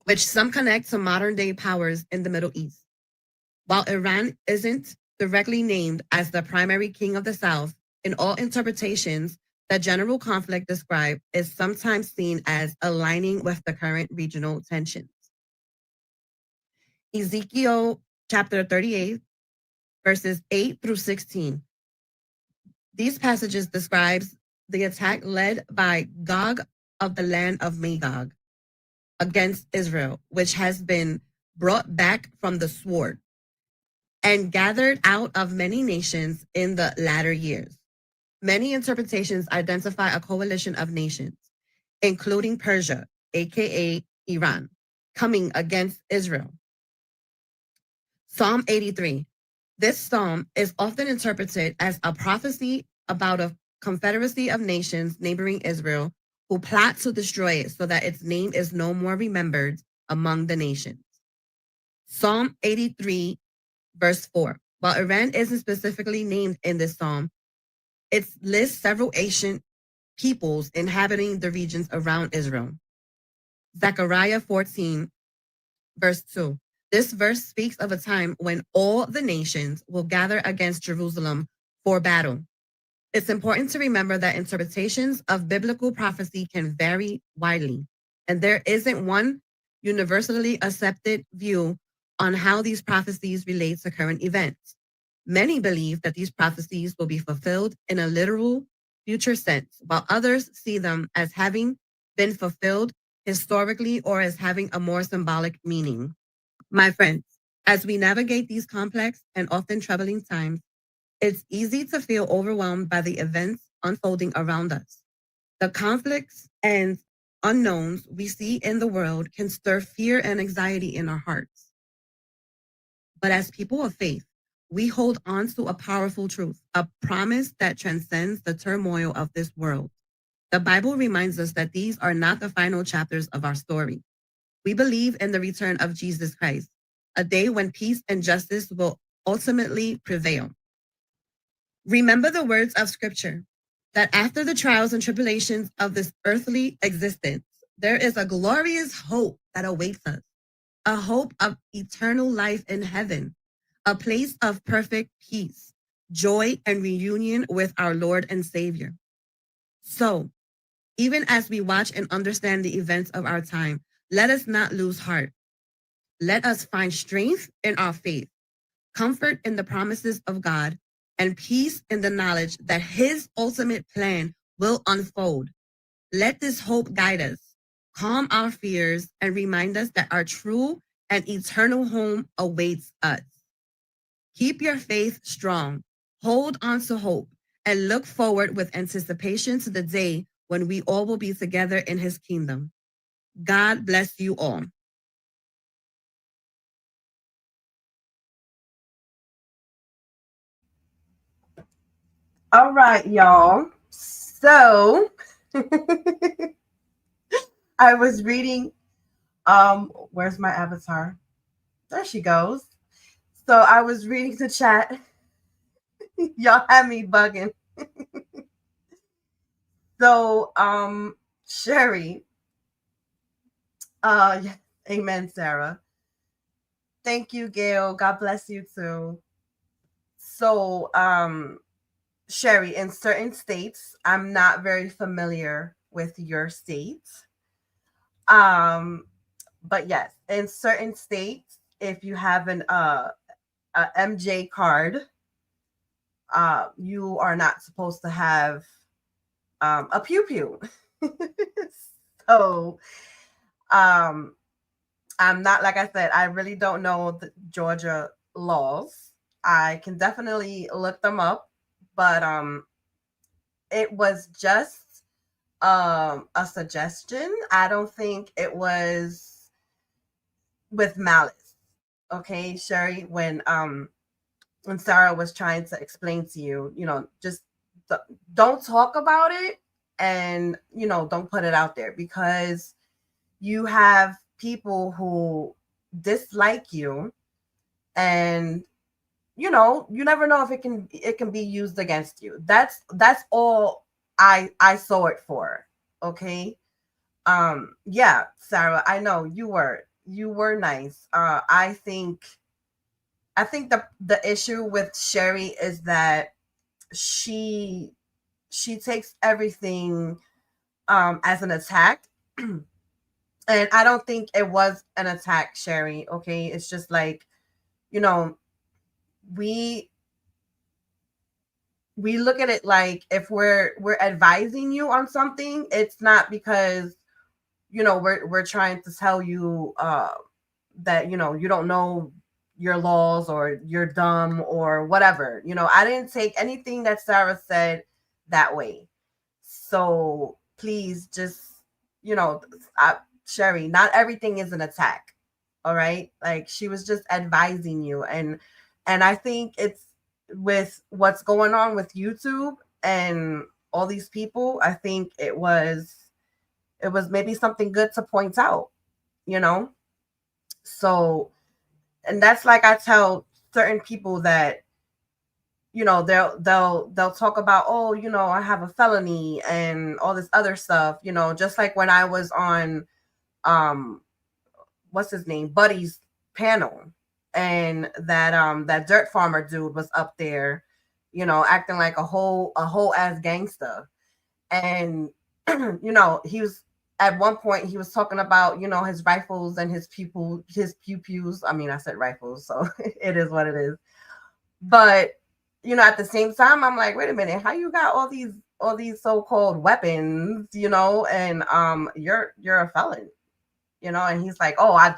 which some connect to modern-day powers in the Middle East. While Iran isn't directly named as the primary king of the south, in all interpretations, the general conflict described is sometimes seen as aligning with the current regional tensions. Ezekiel chapter 38, verses 8 through 16. These passages describes the attack led by Gog of the land of Magog against Israel, which has been brought back from the sword and gathered out of many nations in the latter years. Many interpretations identify a coalition of nations, including Persia, aka Iran, coming against Israel. Psalm 83. This psalm is often interpreted as a prophecy about a confederacy of nations neighboring Israel who plot to destroy it so that its name is no more remembered among the nations. Psalm 83, verse 4. While Iran isn't specifically named in this psalm, it lists several ancient peoples inhabiting the regions around Israel. Zechariah 14, verse 2. This verse speaks of a time when all the nations will gather against Jerusalem for battle. It's important to remember that interpretations of biblical prophecy can vary widely, and there isn't one universally accepted view on how these prophecies relate to current events. Many believe that these prophecies will be fulfilled in a literal future sense, while others see them as having been fulfilled historically or as having a more symbolic meaning. My friends, as we navigate these complex and often troubling times, it's easy to feel overwhelmed by the events unfolding around us. The conflicts and unknowns we see in the world can stir fear and anxiety in our hearts. But as people of faith, we hold on to a powerful truth, a promise that transcends the turmoil of this world. The Bible reminds us that these are not the final chapters of our story. We believe in the return of Jesus Christ, a day when peace and justice will ultimately prevail. Remember the words of scripture that after the trials and tribulations of this earthly existence, there is a glorious hope that awaits us, a hope of eternal life in heaven, a place of perfect peace, joy, and reunion with our Lord and Savior. So, even as we watch and understand the events of our time, let us not lose heart. Let us find strength in our faith, comfort in the promises of God, and peace in the knowledge that His ultimate plan will unfold. Let this hope guide us, calm our fears, and remind us that our true and eternal home awaits us. Keep your faith strong, hold on to hope, and look forward with anticipation to the day when we all will be together in His kingdom. God bless you all. All right, y'all. So I was reading, where's my avatar? There she goes. So I was reading the chat. Y'all had me bugging. So, Sherry, yeah, amen, Sarah. Thank you, Gail. God bless you too. So, Sherry, in certain states, I'm not very familiar with your state. But yes, in certain states, if you have a MJ card, you are not supposed to have a pew pew. So, um, I'm not, like I said, I really don't know the Georgia laws. I can definitely look them up, but it was just a suggestion. I don't think it was with malice. Okay, Sherry, when Sarah was trying to explain to you, just don't talk about it, and don't put it out there, because you have people who dislike you, and you never know if it can be used against you. That's all I saw it for. Okay. Yeah, Sarah, I know you were nice. I think the issue with Sherry is that she takes everything as an attack. And I don't think it was an attack, Sherry. Okay. It's just like, you know, we look at it like, if we're advising you on something, it's not because we're trying to tell you that you don't know your laws, or you're dumb, or whatever. I didn't take anything that Sarah said that way. So please, just Sherry, not everything is an attack. All right, like, she was just advising you, and I think it's, with what's going on with YouTube and all these people, I think it was maybe something good to point out, you know? So, and that's, like, I tell certain people that, they'll talk about, oh, I have a felony and all this other stuff, just like when I was on, what's his name, Buddy's panel, and that dirt farmer dude was up there, acting like a whole ass gangster. And he was, at one point, he was talking about, his rifles and his pew pews. I mean, I said rifles, so it is what it is. But at the same time, I'm like, wait a minute, how you got all these so-called weapons, and you're a felon, and he's like, oh, I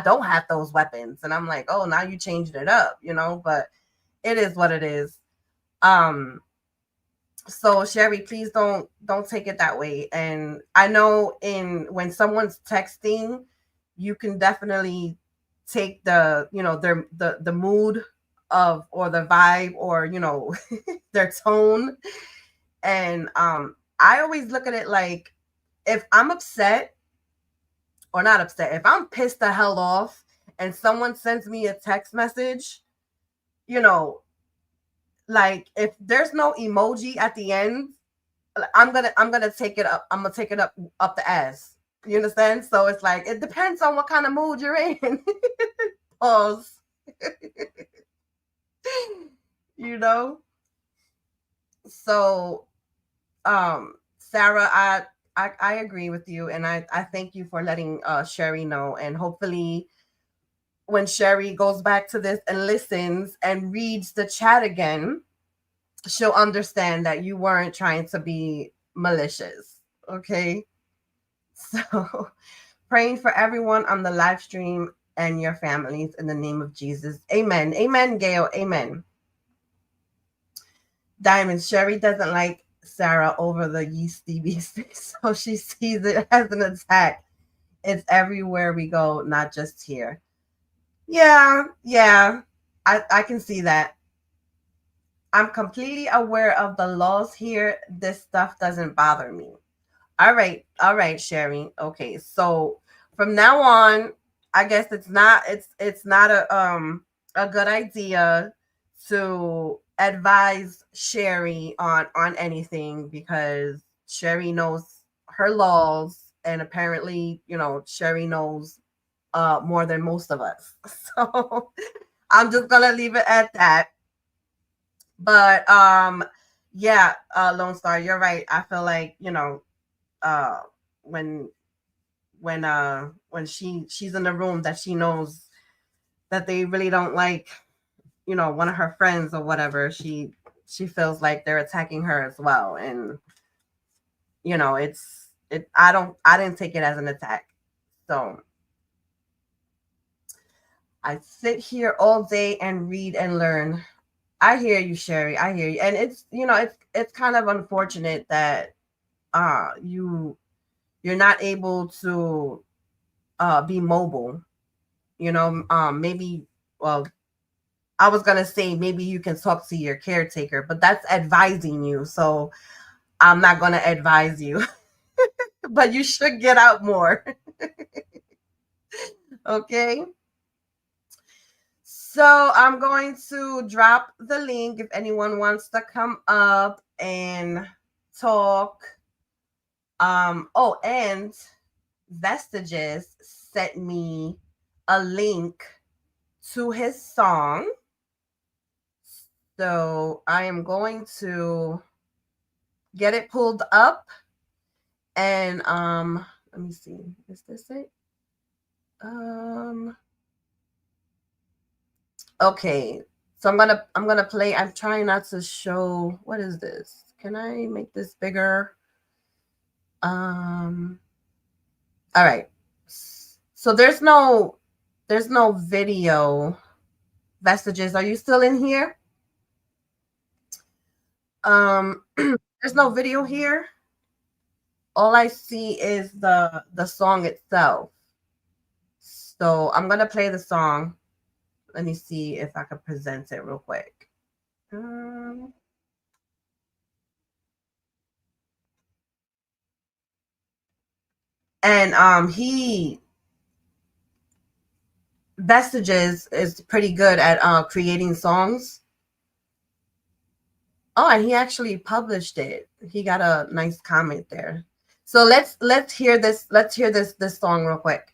don't have those weapons. And I'm like, oh, now you changed it up, but it is what it is. So Sherry, please don't take it that way. And I know, when someone's texting, you can definitely take the the mood of, or the vibe, or their tone. And I always look at it like, if I'm upset, or not upset, if I'm pissed the hell off, and someone sends me a text message, you know, like if there's no emoji at the end, I'm gonna take it up. I'm gonna take it up the ass. You understand? So it's like it depends on what kind of mood you're in. Pause. You know. So, Sarah, I agree with you, and I thank you for letting Sherry know, and hopefully, when Sherry goes back to this and listens and reads the chat again, she'll understand that you weren't trying to be malicious. Okay. So, praying for everyone on the live stream and your families in the name of Jesus. Amen. Amen, Gail. Amen. Diamond, Sherry doesn't like Sarah over the yeasty beastie, so she sees it as an attack. It's everywhere we go, not just here. Yeah, I can see that. I'm completely aware of the laws here. This stuff doesn't bother me. All right, Sherry. Okay, so from now on, I guess it's not a good idea to advise Sherry on anything, because Sherry knows her laws, and apparently, Sherry knows more than most of us. So I'm just gonna leave it at that. But yeah, Lone Star, you're right. I feel like, when she's in the room that she knows that they really don't like, one of her friends or whatever, she feels like they're attacking her as well. And I didn't take it as an attack. So I sit here all day and read and learn. I hear you, Sherry. I hear you. And it's kind of unfortunate that you're not able to be mobile. Maybe, well, I was gonna say maybe you can talk to your caretaker, but that's advising you. So I'm not gonna advise you. But you should get out more. Okay. So I'm going to drop the link if anyone wants to come up and talk. Oh, and Vestiges sent me a link to his song. So I am going to get it pulled up, and let me see. Is this it? Okay. So I'm gonna play. I'm trying not to show. What is this? Can I make this bigger? All right. So there's no video. Vestiges, are you still in here? There's no video here. All I see is the song itself. So I'm gonna play the song. Let me see if I can present it real quick. And Vestiges is pretty good at creating songs. Oh, and he actually published it. He got a nice comment there. So let's hear this. Let's hear this song real quick.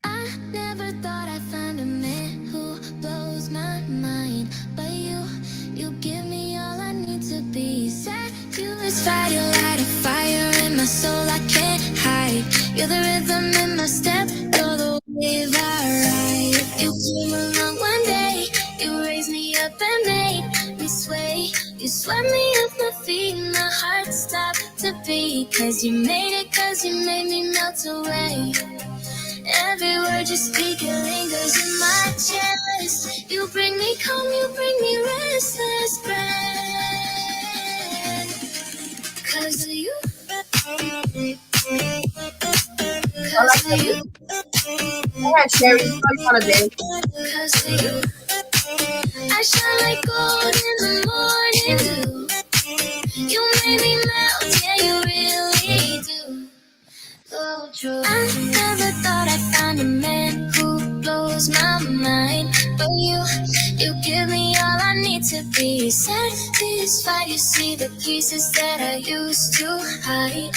I never thought I'd find a man who blows my mind, but you give me all I need to be satisfied. You light a fire in my soul I can't hide. You're the rhythm in my step. You're the wave I ride. You came along one day. You raised me up and made me sway. You swept me off my feet, my heart stopped to beat. Cause you made me melt away. Every word you speak, it lingers in my chest. You bring me calm, you bring me restless breath. Cause of you. Cause of you. Go ahead, Sherry. You want to dance? Cause of you. I shine like gold in the morning dew. You made me melt, yeah, you really do. So true. I never thought I'd find a man who blows my mind, but you give me all I need to be satisfied. You see the pieces that I used to hide.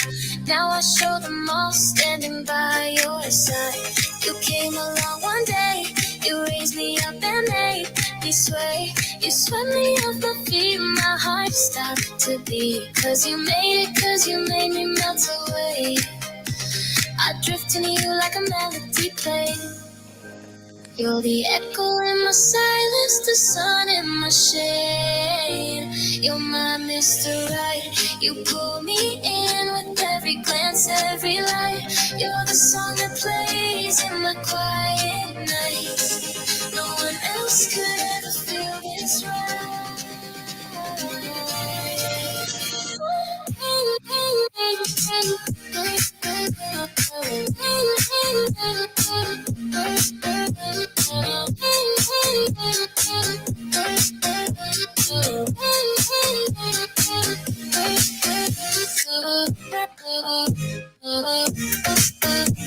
Now I show them all standing by your side. You came along one day, you raised me up and made me sway. You swept me off my feet, my heart stopped to beat. Cause you made it, cause you made me melt away. I drift into you like a melody played. You're the echo in my silence, the sun in my shade. You're my Mr. Right. You pull me in with every glance, every light. You're the song that plays in my quiet nights. No one else could ever feel this right.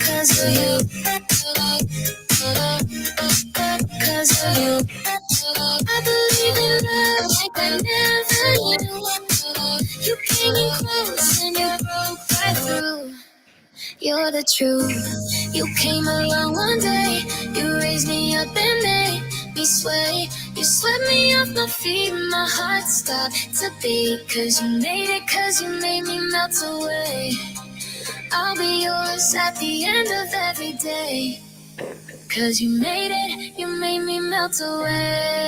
Cause of you, cause of you, I believe in love like I never knew. You came in close and you broke right through. You're the truth. You came along one day, you raised me up and made me sway. You swept me off my feet, my heart stopped to beat. Cause you made it, cause you made me melt away. I'll be yours at the end of every day. Cause you made it, you made me melt away.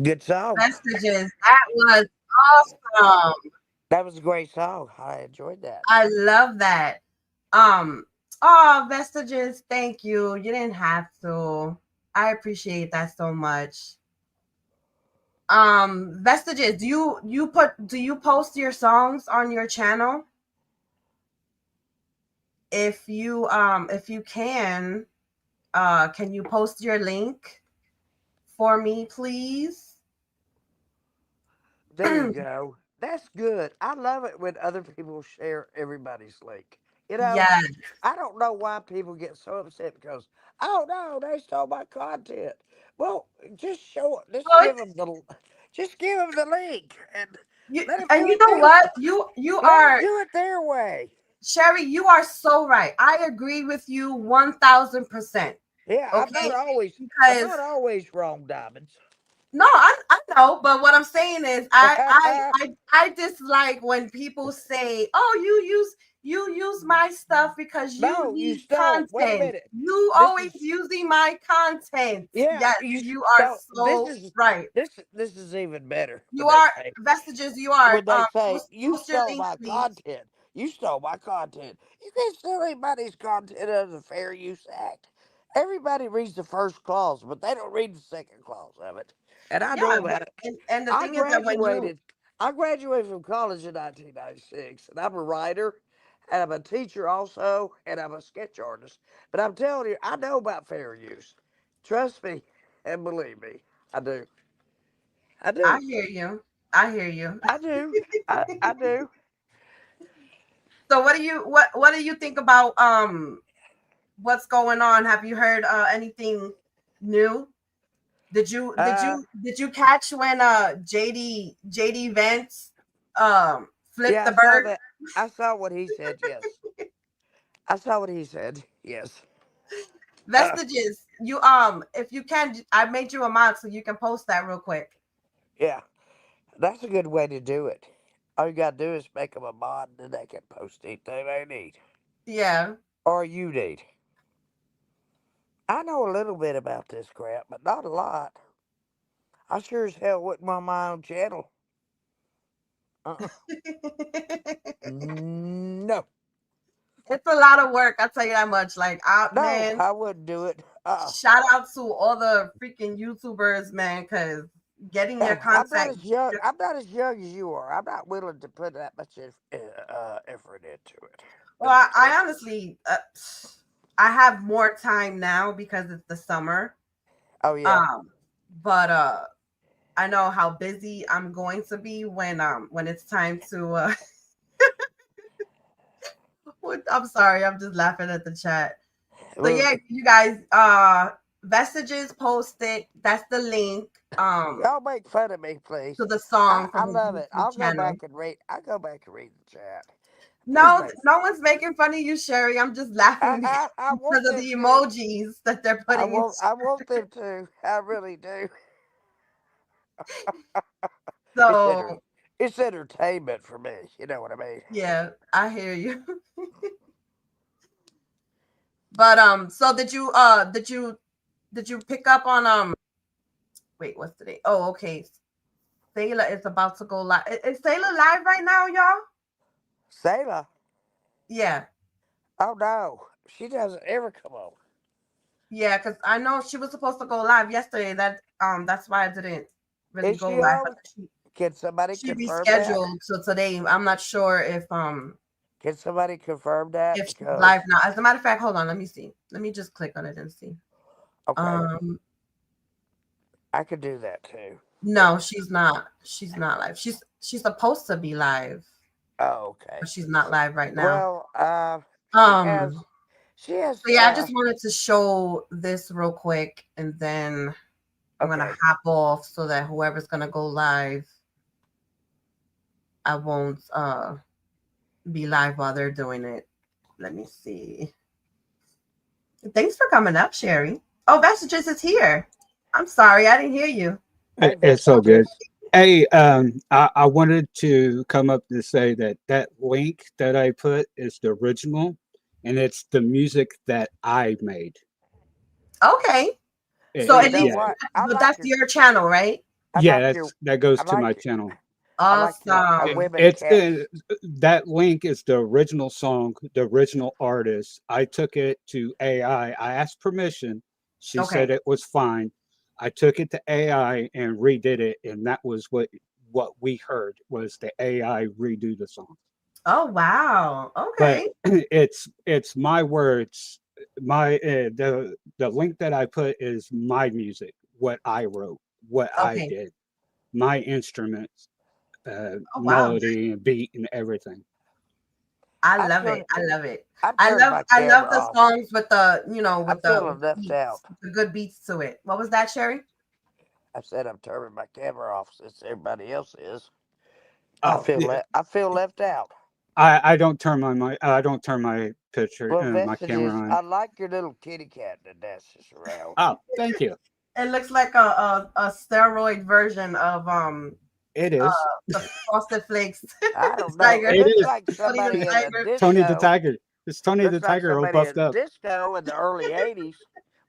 Good song. Vestiges, that was awesome. That was a great song. I enjoyed that. I love that. Oh, Vestiges, thank you. You didn't have to. I appreciate that so much. Vestiges, do you post your songs on your channel? If you can you post your link for me, please? There you go. That's good. I love it when other people share everybody's link. You know, Yes. I don't know why people get so upset because, oh no, they stole my content. Well, just Well, give them the link and let them and do you it know their what? You let them are, do it their way. Sherry, you are so right. I agree with you 1000%. Yeah, Okay? I'm Because not always wrong, Diamonds. no, I know, but what I'm saying is I dislike when people say, "Oh, you use my stuff because you No, you need stole. Wait a content. minute. You This always is using my content." Yeah, Yes, you you are stole. so right. This is even better You when they are say Vestiges. You are you post your stole link, my please. content. You stole my content. You can't steal anybody's content under the Fair Use Act. Everybody reads the first clause, but they don't read the second clause of it. And I Yeah, know that. and the I thing is that when you graduated. I graduated from college in 1996, and I'm a writer, and I'm a teacher also, and I'm a sketch artist. But I'm telling you, I know about fair use. Trust me and believe me, I do. I I do. hear you. I hear you. I do. I do. So what do you think about what's going on? Have you heard anything new? Uh, Did you catch when JD Vance flipped yeah, the I saw bird? that. I saw what he said. Yes, I saw what he said. Yes. Uh, Vestiges, you if you can, I made you a mod so you can post that real quick. yeah, that's a good way to do it. All you gotta do is make them a mod, and then they can post anything they need Yeah. or you need. I know a little bit about this crap, but not a lot. I sure as hell wouldn't run my own channel. Uh-uh. No, It's a lot of work, I'll tell you that much. Like, no, man, I wouldn't do it. shout out to all the freaking YouTubers, man, because getting your I'm not content. as young. I'm not as young as you are. I'm not willing to put that much effort into it. Well, Let me tell I honestly, I have more time now because it's the summer. you. Oh yeah. Um, but I know how busy I'm going to be when it's time to. I'm sorry, I'm just laughing at the chat. So yeah, you guys, Vestiges posted. That's the link. Y'all make fun of me, please. To the song I from his love it. YouTube I'll go channel. back and read. I'll go back and read the chat. No, no one's making fun of you, Sherry. I'm just laughing I want because of them the to. emojis that they're putting in. I want them to. I really do. So It's entertainment for me. You know what I mean? yeah, I hear you. But so did you pick up on wait, what's today? Oh, okay. Sailor is about to go live. Is Sailor live right now, y'all? Sailor. Yeah. Oh no, she doesn't ever come on. Yeah, because I know she was supposed to go live yesterday. That's why I didn't really Is go she live. on? But Can somebody she confirm that? rescheduled to today. I'm not sure if Can somebody confirm that? if she's Because live now. As a matter of fact, hold on, let me see. Let me just click on it and see. okay, I could do that too. No, she's not. She's not live. She's supposed to be live, Oh, okay. but she's not live right now. Well, Um, she has. So yeah, I just wanted to show this real quick, and then I'm gonna hop off so that whoever's gonna go live, I won't be live while they're doing it. Let me see. Thanks for coming up, Sherry. Oh, Vestiges is here. I'm sorry, I didn't hear you. It's so good. Hey, I wanted to come up to say that link that I put is the original, and it's the music that I made. Okay. So at least, but that's your channel, right? Yeah, that goes to my channel. Awesome. It's that link is the original song, the original artist. I took it to AI. I asked permission. She said it was fine. I took it to AI and redid it, and that was what we heard was the AI redo the song. Oh wow! Okay. But it's my words. My the link that I put is my music, what I wrote, what I did, my instruments, melody and beat and everything. I love it. I love it. I love the songs with the with the good beats to it. What was that, Sherry? I said I'm turning my camera off since everybody else is. Oh, I feel left out. I don't turn my picture my camera on. I like your little kitty cat that dances around. Oh, thank you. It looks like a steroid version of It is the Frosted Flakes. I don't know. It is like somebody in a disco. Tony the Tiger. It's Tony the Looks like Tiger all somebody buffed in up. disco in the early '80s,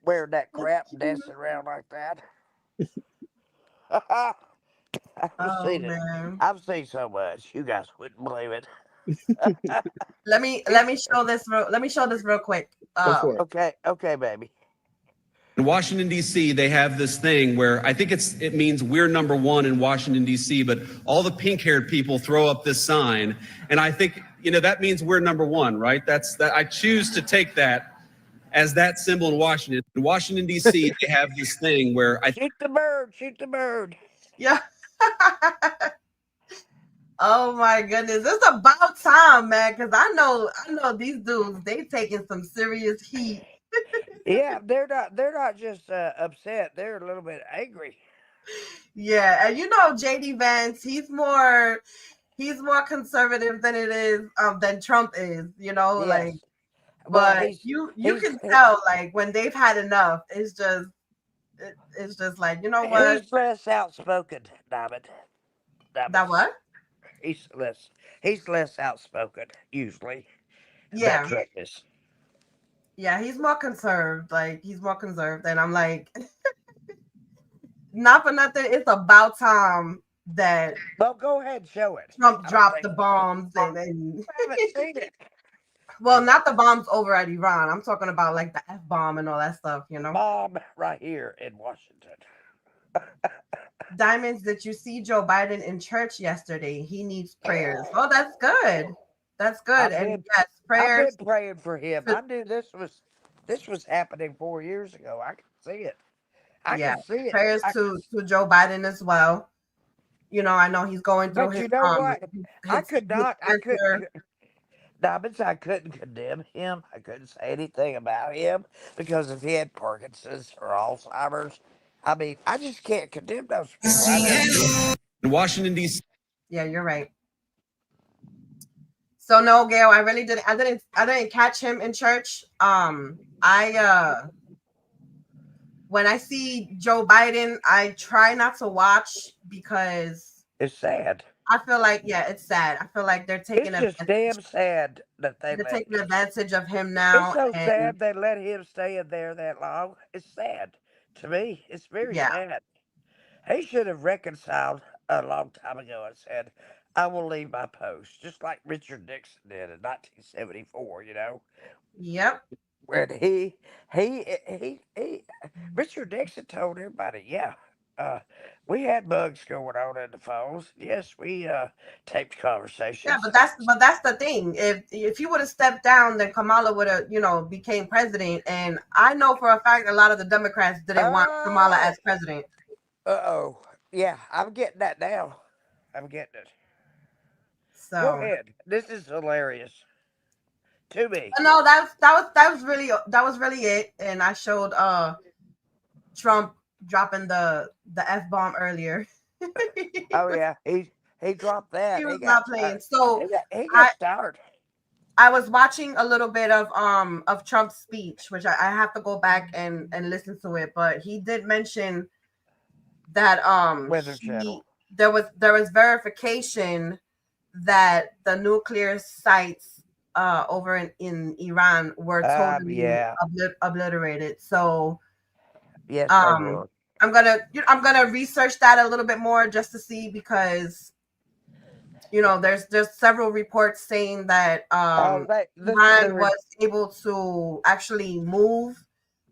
wearing that crap, dancing around like that. I've seen so much. You guys wouldn't believe it. Let me show this real quick. Okay, baby. In Washington, D.C., they have this thing where I think it means we're number one in Washington, D.C., but all the pink-haired people throw up this sign. And I think, that means we're number one, right? I choose to take that as that symbol in Washington. In Washington, D.C., they have this thing where shoot the bird. Yeah. Oh my goodness. It's about time, man, because I know these dudes, they taking some serious heat. Yeah, they're not just upset, they're a little bit angry. Yeah, and JD Vance, he's more conservative than Trump is, like, but you can tell, like, when they've had enough, it's just like, what? He's less outspoken, Diamond. That what? He's less outspoken usually. Yeah. Yeah, he's more conserved. Like, he's more conserved, and I'm like, not for nothing. It's about time that. Well, go ahead and show it. Trump dropped the bombs, and I haven't seen it. Well, not the bombs over at Iran. I'm talking about like the F-bomb and all that stuff. Bomb right here in Washington. Diamonds, did you see Joe Biden in church yesterday? He needs prayers. Oh, that's good. That's good. And yes, prayers. I've been praying for him. I knew this was happening 4 years ago. I can see it. I can see it. Prayers to Joe Biden as well. I know he's going through his. But you know what? Dobbins, I couldn't condemn him. I couldn't say anything about him because if he had Parkinson's or Alzheimer's, I mean, I just can't condemn those people. I just can't. In Washington, D.C. Yeah, you're right. So no, Gail, I really didn't. I didn't catch him in church. When I see Joe Biden, I try not to watch because It's sad. I feel like, yeah, it's sad. I feel like It's just damn sad that they they're let. taking advantage of him It's now, so and sad they let him stay in there that long. It's sad to me. It's very yeah, sad. He should have reconciled a long time ago and said, "I will leave my post," just like Richard Nixon did in 1974. You know, yep, when he Richard Nixon told everybody, yeah, uh, we had bugs going on in the phones. Yes, we taped yeah. conversations. But that's the thing. If he would have stepped down, then Kamala would have, became president. And I know for a fact a lot of the Democrats didn't want Kamala Oh, as president. uh-oh. Yeah, I'm getting that now. I'm getting it. Go So ahead. This is hilarious to me. no, that was really it. And I showed Trump dropping the F-bomb earlier. Oh yeah, he dropped that. He was not playing. So He got I started. I was watching a little bit of Trump's speech, which I have to go back and listen to it, but he did mention that Weather Channel. there was verification that the nuclear sites over in Iran were totally Yeah. obliterated. So Yes, they um were. I'm gonna research that a little bit more just to see, because there's several reports saying that Oh, Iran was able to actually move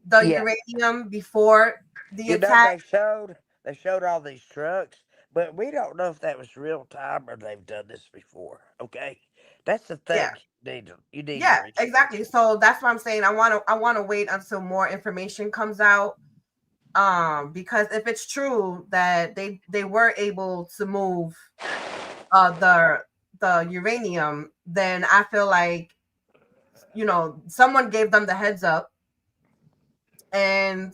the yeah. uranium before the You know attack. they showed all these trucks, but we don't know if that was real time or they've done this before. Okay, that's the Yeah, thing. You need to yeah, research exactly. it. So that's what I'm saying. I want to wait until more information comes out. Because if it's true that they were able to move the uranium, then I feel like someone gave them the heads up, and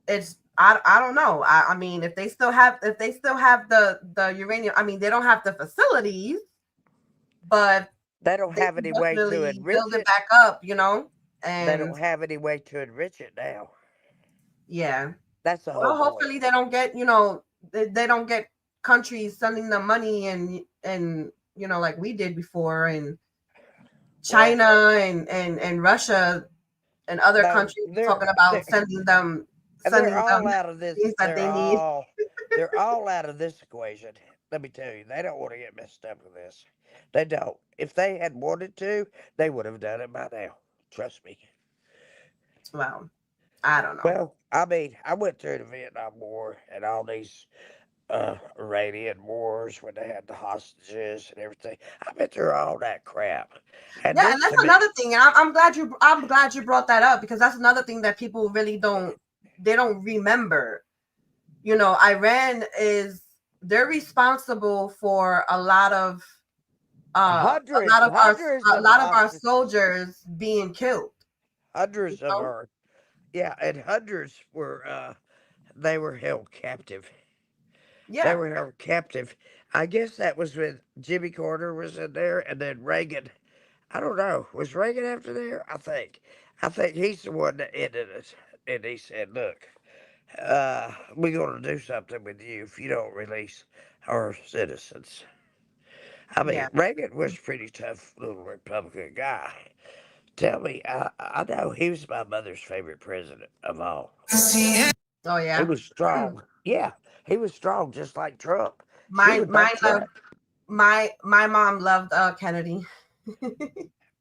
it's I don't know. I mean, if they still have the uranium, I mean, they don't have the facilities, but They don't they have can any way to definitely enrich build it it. back up, They and don't have any way to enrich it now. yeah. That's the whole Well, point. hopefully they don't get, they don't get countries sending them money, and like we did before, and Well, China and Russia and other no, countries talking about they're sending them all out of this. things that they need. They're all out of this equation. Let me tell you, they don't want to get messed up with this. They don't. If they had wanted to, they would have done it by now. Trust me. Well, I don't know. Well, I mean, I went through the Vietnam War and all these Iranian wars when they had the hostages and everything. I've been through all that crap, and Yeah, and this that's to me, another thing. And I'm glad you brought that up, because that's another thing that people really don't remember. Iran they're responsible for a lot of hundreds a of lot of our hostages, soldiers being killed. You hundreds of know? our, yeah, and hundreds were they were held captive. They Yeah, were held captive. I guess that was when Jimmy Carter was in there, and then Reagan. I don't know. Was Reagan after there? I think. I think he's the one that ended it. And he said, "Look, we're going to do something with you if you don't release our citizens." I mean, yeah, Reagan was a pretty tough little Republican guy. Tell me, I know he was my mother's favorite president of all. oh He yeah. was strong. Yeah, he was strong, just like Trump. She Mine would mine not loved Trump. my mom loved Kennedy.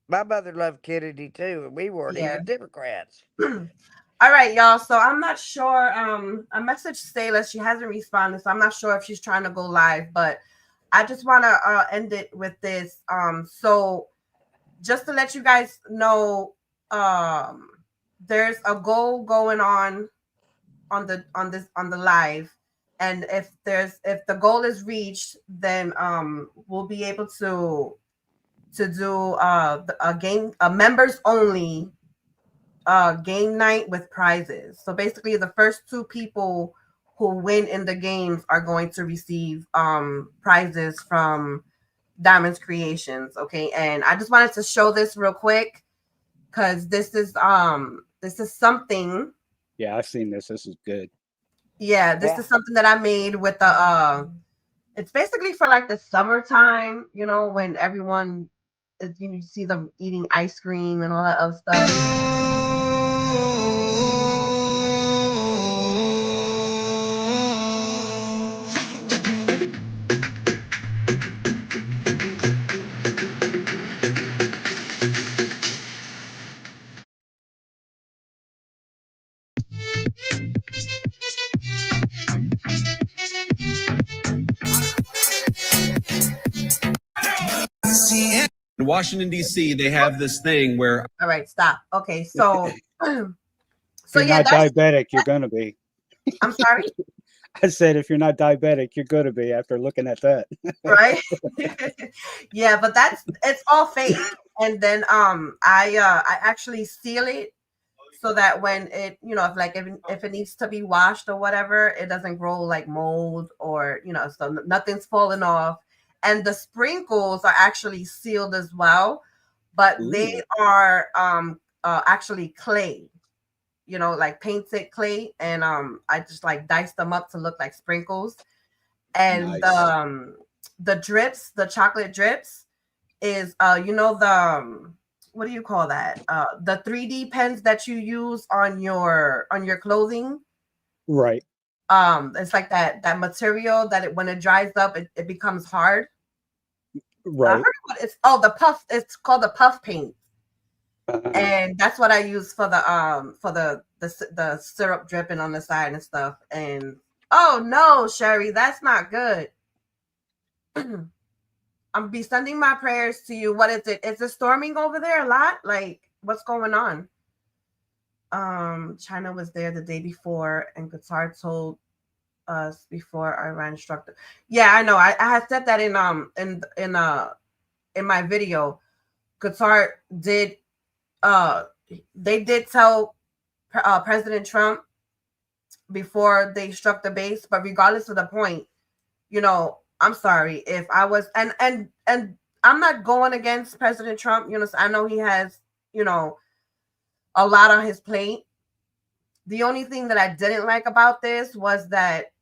My mother loved Kennedy too, and we weren't Yeah. even Democrats. All right, y'all. So I'm not sure. I messaged Sayla. She hasn't responded, so I'm not sure if she's trying to go live. But I just want to end it with this. So just to let you guys know, there's a goal going on the live, and if the goal is reached, then we'll be able to do a members only game night with prizes. So basically the first 2 people who win in the games are going to receive prizes from Diamonds Creations. Okay, and I just wanted to show this real quick because this is something. Yeah, I've seen this. This is good. Yeah, this is something that I made with the it's basically for like the summertime, you know, when everyone is, you see them eating ice cream and all that other stuff. In Washington, D.C., they have this thing where. All right, stop. Okay, so If so you're yeah, not diabetic, you're gonna be. I'm sorry. I said if you're not diabetic, you're gonna be after looking at that. Right. Yeah, but it's all fake. And then I actually seal it so that when it, you know, if it needs to be washed or whatever, it doesn't grow like mold or, you know, so nothing's falling off. And the sprinkles are actually sealed as well, but they are actually clay, you know, like painted clay, and I just like diced them up to look like sprinkles. And Nice. the drips, the chocolate drips is you know, the what do you call that? The 3D pens that you use on your clothing. Right. It's like that material that when it dries up, it becomes hard. I Right. forgot what the puff. It's called the puff paint, Uh-huh. and that's what I use for the syrup dripping on the side and stuff. And oh no, Sherry, that's not good. I'm be sending my prayers to you. What is it? Is it storming over there a lot? Like, what's going on? China was there the day before, and Qatar told us before Iran struck. Yeah, I know. I had said that in my video. Qatar did. They did tell President Trump before they struck the base, but regardless of the point, you know, I'm sorry if I was, and I'm not going against President Trump. You know, I know he has, you know, a lot on his plate. The only thing that I didn't like about this was that,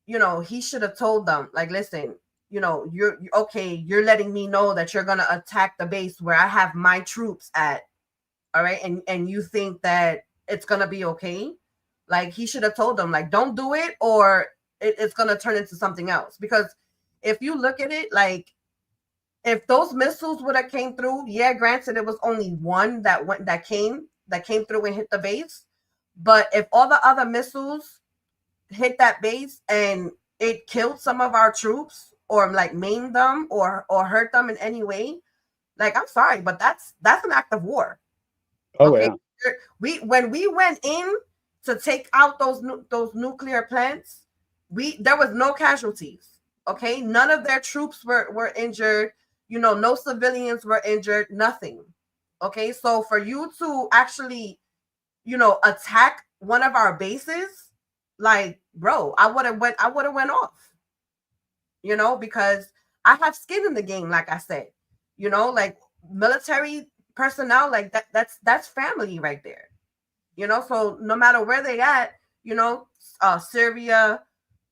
you know, he should have told them, like, listen, you know, you're okay. You're letting me know that you're gonna attack the base where I have my troops at. All right, and you think that it's gonna be okay? Like, he should have told them, like, don't do it, or it's gonna turn into something else. Because if you look at it, like, if those missiles would have came through, yeah, granted, it was only one that came through and hit the base. But if all the other missiles hit that base and it killed some of our troops, or like maimed them, or hurt them in any way, like, I'm sorry, but that's an act of war. Oh Okay, yeah. when we went in to take out those nuclear plants, there was no casualties. Okay, none of their troops were injured. You know, no civilians were injured. Nothing. Okay, so for you to actually, you know, attack one of our bases, like, bro, I would have went off. You know, because I have skin in the game, like I said. You know, like, military personnel, like that's family right there. You know, so no matter where they at, you know, Syria,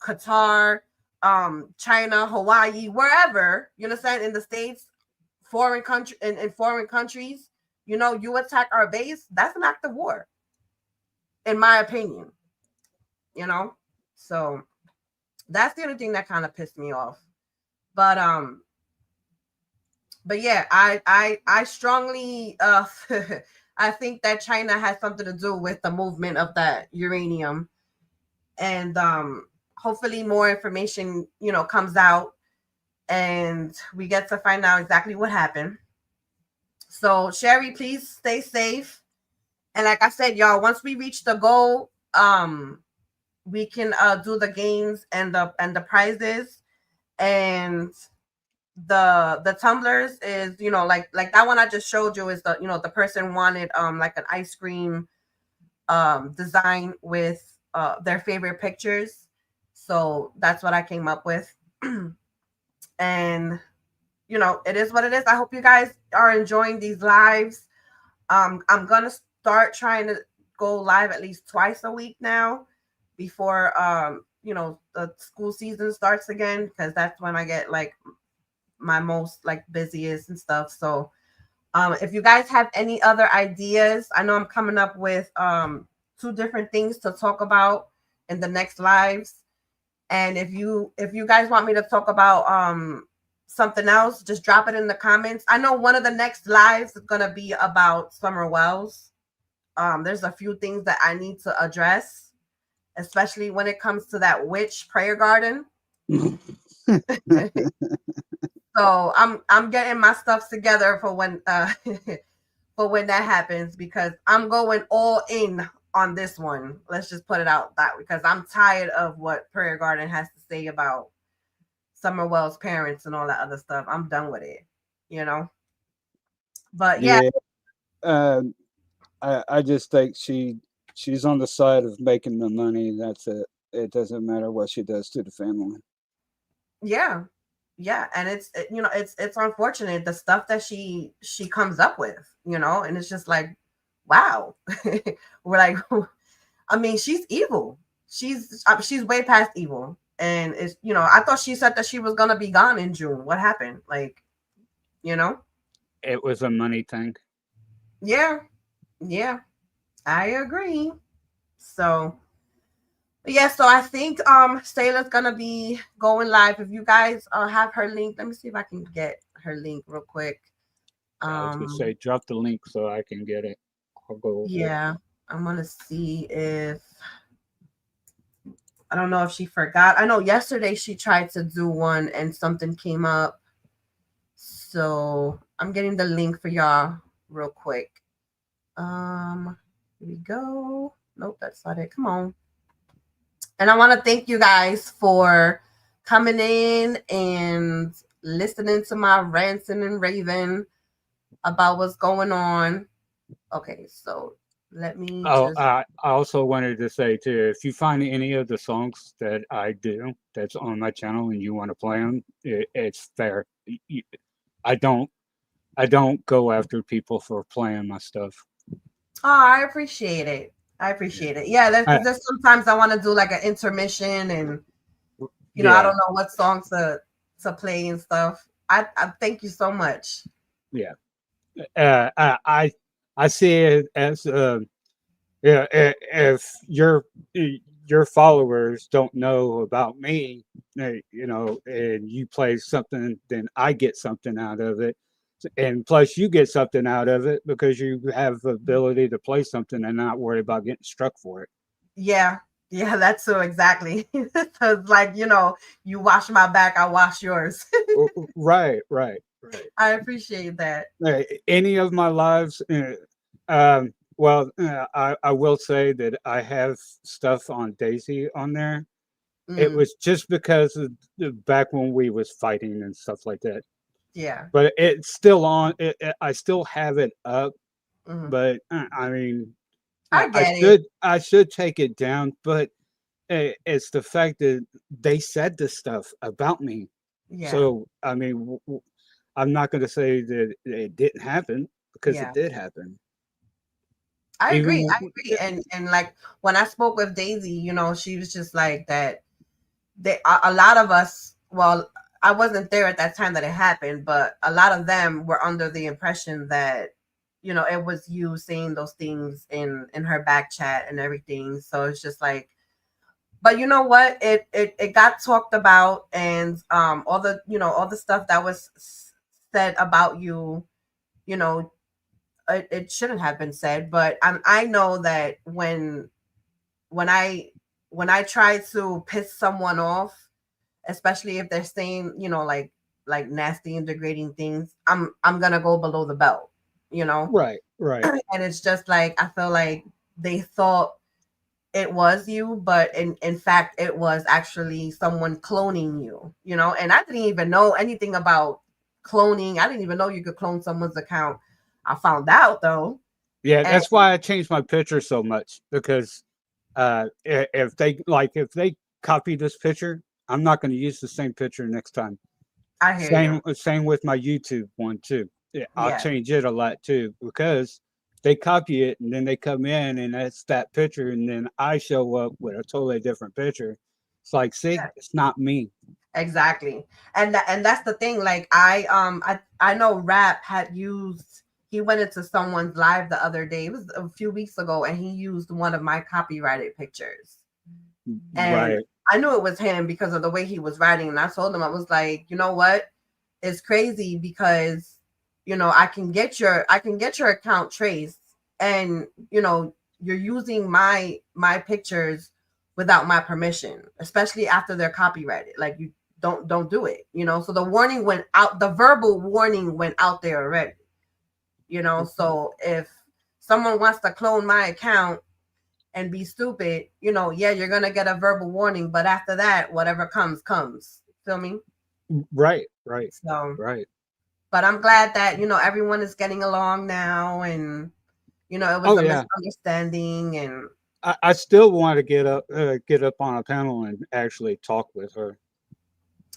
Qatar, China, Hawaii, wherever, you understand, in the States, foreign country, in foreign countries, you know, you attack our base, that's an act of war, in my opinion. You know, so that's the only thing that kind of pissed me off. But yeah, I strongly I think that China has something to do with the movement of that uranium. And hopefully more information, you know, comes out and we get to find out exactly what happened. So Sherry, please stay safe. And like I said, y'all, once we reach the goal, we can do the games and the prizes. And the tumblers is, you know, like that one I just showed you is the, you know, the person wanted like an ice cream design with their favorite pictures. So that's what I came up with. And you know, it is what it is. I hope you guys are enjoying these lives. I'm gonna start trying to go live at least twice a week now before you know, the school season starts again, because that's when I get like my most like busiest and stuff. So if you guys have any other ideas, I know I'm coming up with 2 different things to talk about in the next lives. And if you guys want me to talk about something else, just drop it in the comments. I know one of the next lives is gonna be about Summer Wells. There's a few things that I need to address, especially when it comes to that witch prayer garden. So I'm getting my stuff together for when for when that happens, because I'm going all in on this one. Let's just put it out that, because I'm tired of what Prayer Garden has to say about Summer Wells' parents and all that other stuff. I'm done with it, you know. But yeah, I just think she's on the side of making the money. That's it. It doesn't matter what she does to the family. yeah, yeah, and you know, it's unfortunate the stuff that she comes up with, you know, and it's just like, wow. We're like, I mean, she's evil. She's way past evil, and it's, you know, I thought she said that she was gonna be gone in June. What happened? Like, you know, It was a money thing. yeah, yeah, I agree. So yeah, so I think Sayla's gonna be going live. If you guys have her link, let me see if I can get her link real quick. I was gonna say, drop the link so I can get it. I'll go over it. Yeah, I'm gonna see if, I don't know if she forgot. I know yesterday she tried to do one and something came up. So I'm getting the link for y'all real quick. Here we go. Nope, that's not it. Come on. And I want to thank you guys for coming in and listening to my ranting and raving about what's going on. Okay, so let me just. I also wanted to say too, if you find any of the songs that I do that's on my channel and you want to play them, it's fair. I don't go after people for playing my stuff. Oh, I appreciate it. I appreciate it. Yeah, there's sometimes I want to do like an intermission, and you know, I don't know what songs to play and stuff. I thank you so much. Yeah. I see it as yeah, if your followers don't know about me, you know, and you play something, then I get something out of it, and plus you get something out of it because you have the ability to play something and not worry about getting struck for it. Yeah, yeah, that's so exactly. So it's like, you know, you wash my back, I wash yours. Right. I appreciate that. Any of my lives, well, I will say that I have stuff on Daisy on there. It was just because of back when we was fighting and stuff like that. Yeah. But it's still on. I still have it up. But I mean, I get it. I should take it down. But it's the fact that they said this stuff about me. Yeah. So I mean, I'm not going to say that it didn't happen, because Yeah. it did happen. I agree. And like when I spoke with Daisy, you know, she was just like that. A lot of us, well, I wasn't there at that time that it happened, but a lot of them were under the impression that, you know, it was you saying those things in her back chat and everything. So it's just like, but you know what? It got talked about, and all the, you know, all the stuff that was said about you, you know, it shouldn't have been said. But I know that when I try to piss someone off, especially if they're saying, you know, like nasty and degrading things, I'm gonna go below the belt, you know. Right. And it's just like, I feel like they thought it was you, but in fact it was actually someone cloning you, you know. And I didn't even know anything about cloning. I didn't even know you could clone someone's account. I found out though. Yeah, And that's why I changed my picture so much, because if they copy this picture, I'm not going to use the same picture next time. I hear you. Same with my YouTube one too. Yeah, I'll Yeah. change it a lot too, because they copy it and then they come in and that's that picture, and then I show up with a totally different picture. It's like, see, Yeah. it's not me. Exactly. And that's the thing. Like I know Rap had used, he went into someone's live the other day. It was a few weeks ago, and he used one of my copyrighted pictures. And Right. I knew it was him because of the way he was writing. And I told him, I was like, you know what? It's crazy because, I can get your account traced, and you're using my pictures without my permission, especially after they're copyrighted. Like, you don't do it, so the warning went out, the verbal warning went out there already, so if someone wants to clone my account and be stupid, yeah, you're gonna get a verbal warning, but after that, whatever comes. Feel me? Right. So, Right. but I'm glad that everyone is getting along now, and it was Oh a yeah. misunderstanding, and I still want to get up on a panel and actually talk with her,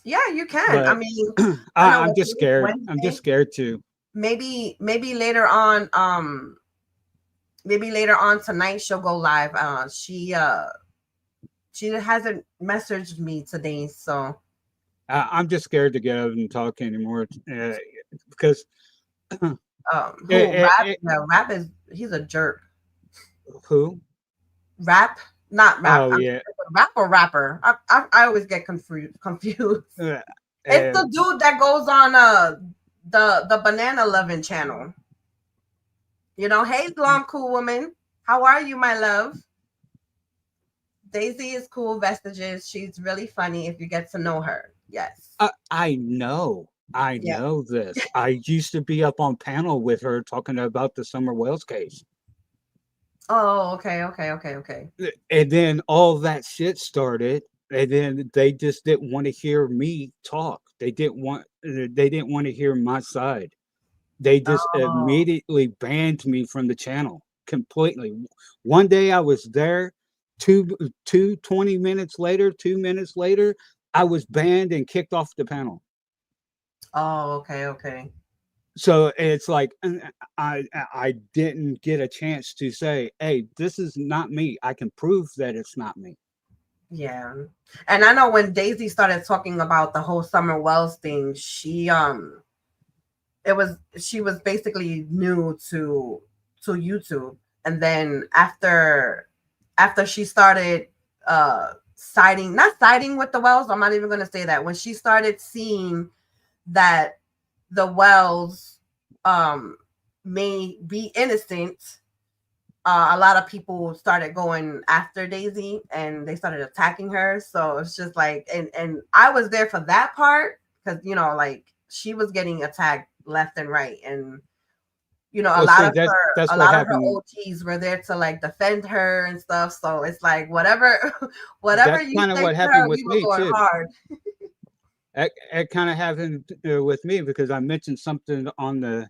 yeah, you can. I but mean, I know I'm what just today's scared. I'm just Wednesday. scared to. Maybe later on, maybe later on tonight she'll go live. She hasn't messaged me today, so I'm just scared to get up and talk anymore, because who it, Rap? it, Yeah, Rap is, he's a jerk. who? Rap, not Rap. Oh I'm yeah. Rap or rapper. I always get confused. Uh, It's uh, the dude that goes on the Banana Lovin' channel. Hey blonde cool woman, how are you, my love? Daisy is cool. Vestiges. She's really funny if you get to know her. Yes. I know. I Yeah. know this. I used to be up on panel with her talking about the Summer Wells case. Oh, okay. And then all that shit started, and then they just didn't want to hear me talk. They didn't want to hear my side. They just Oh, immediately banned me from the channel completely. One day I was there, 2 minutes later, 2 minutes later, I was banned and kicked off the panel. oh, okay. So it's like, I didn't get a chance to say, hey, this is not me. I can prove that it's not me. Yeah. And I know when Daisy started talking about the whole Summer Wells thing, she was basically new to YouTube. And then after she started not siding with the Wells, I'm not even going to say that. When she started seeing that the Wells may be innocent, a lot of people started going after Daisy and they started attacking her. So it's just like, and I was there for that part, because like she was getting attacked left and right, and a Well, lot see, of that's what her happened. OTs were there to like defend her and stuff. So it's like, whatever whatever That's you kind of say what to her, happened with we were me going too. hard. It kind of happened with me, because I mentioned something on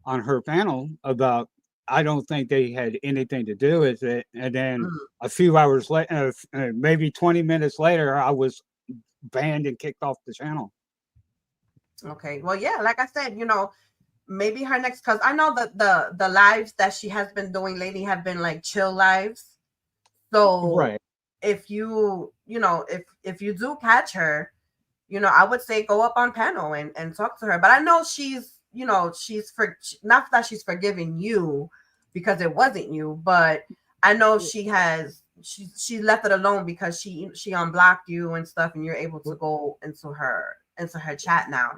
her panel about, I don't think they had anything to do with it, and then Mm, a few hours later, maybe 20 minutes later, I was banned and kicked off the channel. okay. Well, yeah, like I said, maybe her next, because I know that the lives that she has been doing lately have been like chill lives. So Right. if if you do catch her, I would say go up on panel and talk to her. But I know she's for, not that she's forgiving you because it wasn't you, but I know she left it alone because she unblocked you and stuff, and you're able to go into her chat now.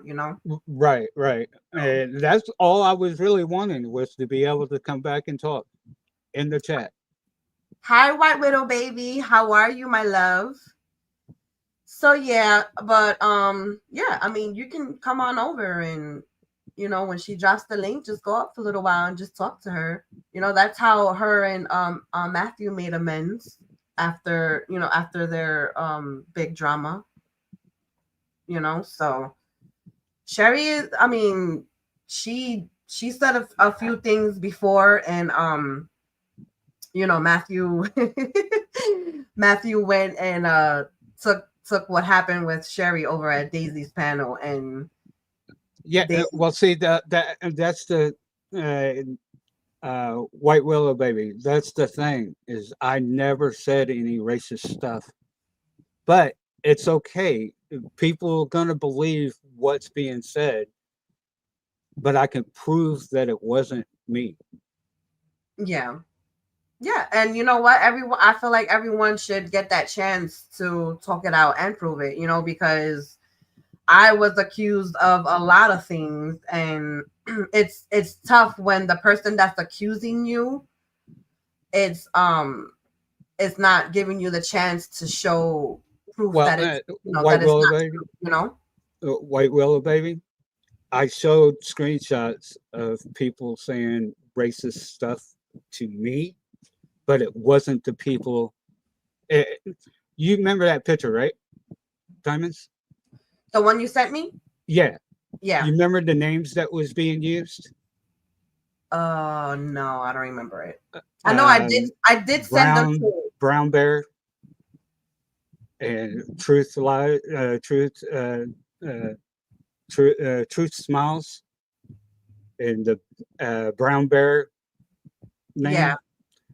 Right. So, And that's all I was really wanting, was to be able to come back and talk in the chat. hi, White Widow baby, how are you, my love? So yeah, but yeah, I mean, you can come on over, and when she drops the link, just go up for a little while and just talk to her. That's how her and Matthew made amends after their big drama. So Sherry is, I mean, she said a few things before, and Matthew Matthew went and took what happened with Sherry over at Daisy's panel, and Yeah, Daisy, well, see that's the White Willow baby. That's the thing, is I never said any racist stuff, but it's okay. People are gonna believe what's being said, but I can prove that it wasn't me. yeah. Yeah, and you know what? Everyone, I feel like everyone should get that chance to talk it out and prove it, because I was accused of a lot of things, and it's tough when the person that's accusing you, it's it's not giving you the chance to show proof Well, that it's White that it's Willow not baby, true. White Willow baby. I showed screenshots of people saying racist stuff to me, but it wasn't the people. It, you remember that picture, right? Diamonds? The one you sent me? Yeah. Yeah. You remember the names that was being used? No, I don't remember it. I know I did send them to Brown Bear and Truth Lie, Truth Smiles, and the Brown Bear name. yeah.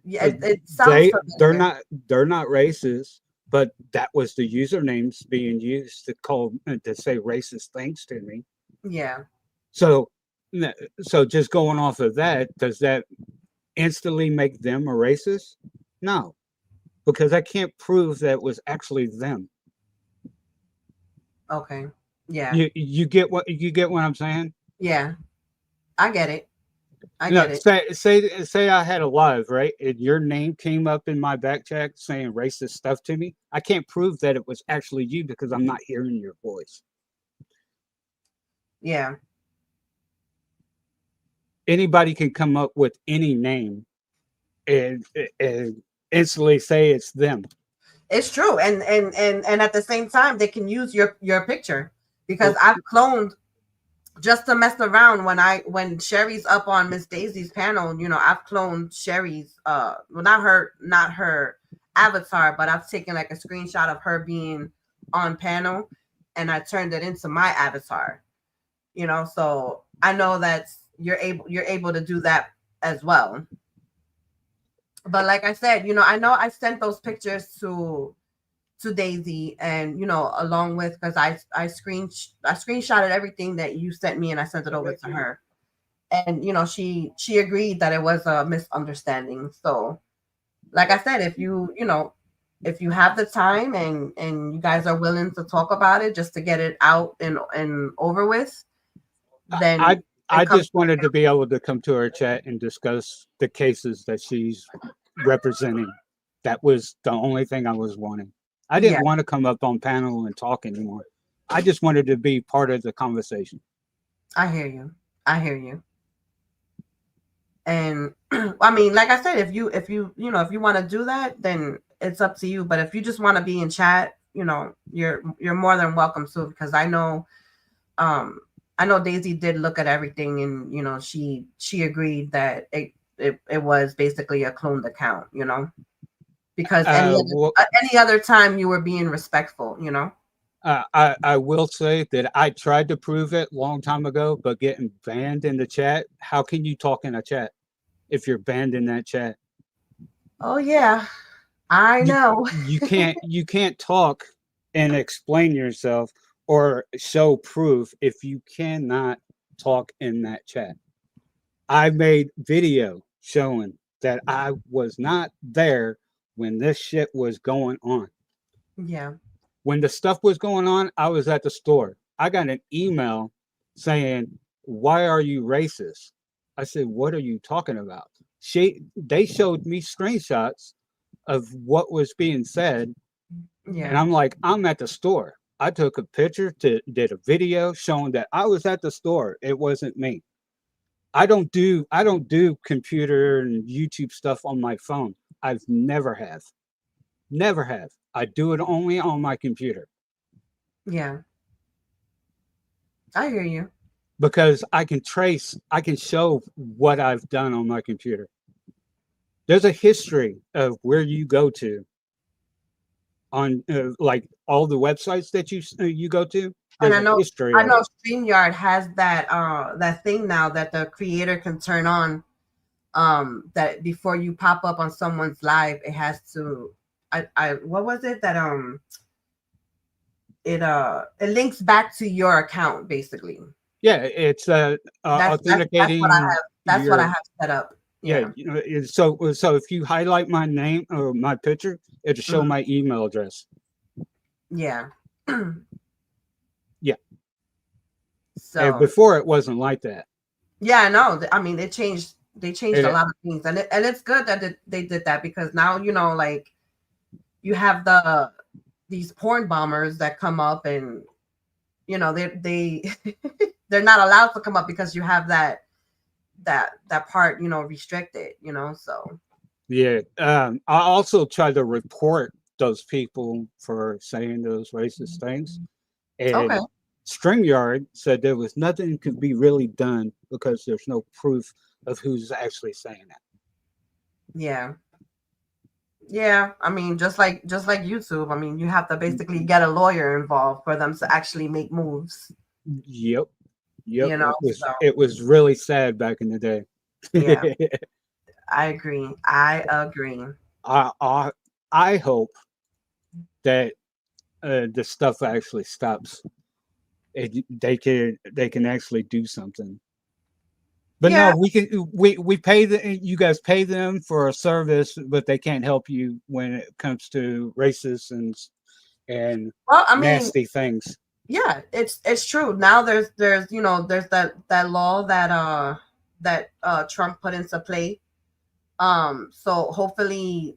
Yeah, it sounds familiar. They're not racist, but that was the usernames being used to say racist things to me. Yeah. So so just going off of that, does that instantly make them a racist? No, because I can't prove that it was actually them. Okay. Yeah. You get what I'm saying? Yeah. I get it. I No, get it. say I had a live, right, and your name came up in my back check saying racist stuff to me. I can't prove that it was actually you because I'm not hearing your voice. Yeah. Anybody can come up with any name and instantly say it's them. It's true. And at the same time they can use your picture, because Well, I've cloned just to mess around. When Sherry's up on Miss Daisy's panel, I've cloned Sherry's well, not her avatar, but I've taken like a screenshot of her being on panel, and I turned it into my avatar. So I know that you're able to do that as well. But like I said, I know I sent those pictures to Daisy, and along with, because I screenshotted everything that you sent me, and I sent it over to her, and she agreed that it was a misunderstanding. So like I said, if you have the time, and you guys are willing to talk about it just to get it out and over with, then I just wanted to be able to come to her chat and discuss the cases that she's representing. That was the only thing I was wanting. I didn't want to come up on panel and talk anymore. I just wanted to be part of the conversation. I hear you. I hear you. And I mean, like I said, if you want to do that, then it's up to you. But if you just want to be in chat, you're more than welcome to, because I know Daisy did look at everything, and she agreed that it was basically a cloned account, because any other time you were being respectful. I will say that I tried to prove it a long time ago, but getting banned in the chat. How can you talk in a chat if you're banned in that chat? Oh yeah, I know. You can't talk and explain yourself or show proof if you cannot talk in that chat. I made video showing that I was not there when this shit was going on. Yeah. When the stuff was going on, I was at the store. I got an email saying, "Why are you racist?" I said, "What are you talking about?" They showed me screenshots of what was being said. Yeah. And I'm like, I'm at the store. I took a picture, did a video showing that I was at the store. It wasn't me. I don't do computer and YouTube stuff on my phone. I've never have. Never have. I do it only on my computer. Yeah. I hear you. because I can show what I've done on my computer. There's a history of where you go to on like all the websites that you go to. And There's a history I of know it. StreamYard has that thing now that the creator can turn on, that before you pop up on someone's live, it has to, I what was it that it links back to your account basically. Yeah, it's That's what I authenticating have. That's what I your. have set up. Yeah, Yeah. so if you highlight my name or my picture, it'll show Mhm. my email address. Yeah. Yeah, and So before it wasn't like that. yeah, I know. I mean, they changed. They changed a It, lot of things, and it's good that they did that, because now like you have these porn bombers that come up, and they they're not allowed to come up because you have that part restricted. So yeah, I also tried to report those people for saying those racist things, okay. and StreamYard said there was nothing could be really done because there's no proof of who's actually saying that. Yeah. Yeah, I mean, just like YouTube, I mean, you have to basically get a lawyer involved for them to actually make moves. Yep, yep. So It was really sad back in the day. yeah, I agree. I agree. I, I I hope that the stuff actually stops. They can actually do something. But Yeah. no, we pay you guys pay them for a service, but they can't help you when it comes to racist and Well, I mean, nasty things. yeah, it's true. Now there's that law that Trump put into play. So hopefully,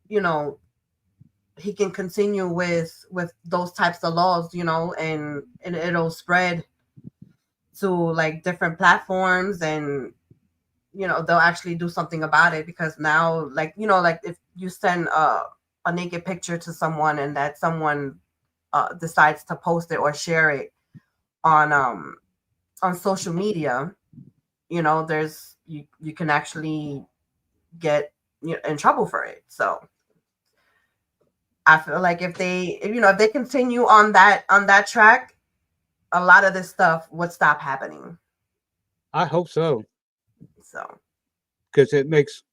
you know, he can continue with those types of laws, and it'll spread to like different platforms, and they'll actually do something about it, because now, like, like if you send a naked picture to someone, and that someone decides to post it or share it on social media, there's you can actually get in trouble for it. So I feel like if they continue on that track, a lot of this stuff would stop happening. I hope so, So because it makes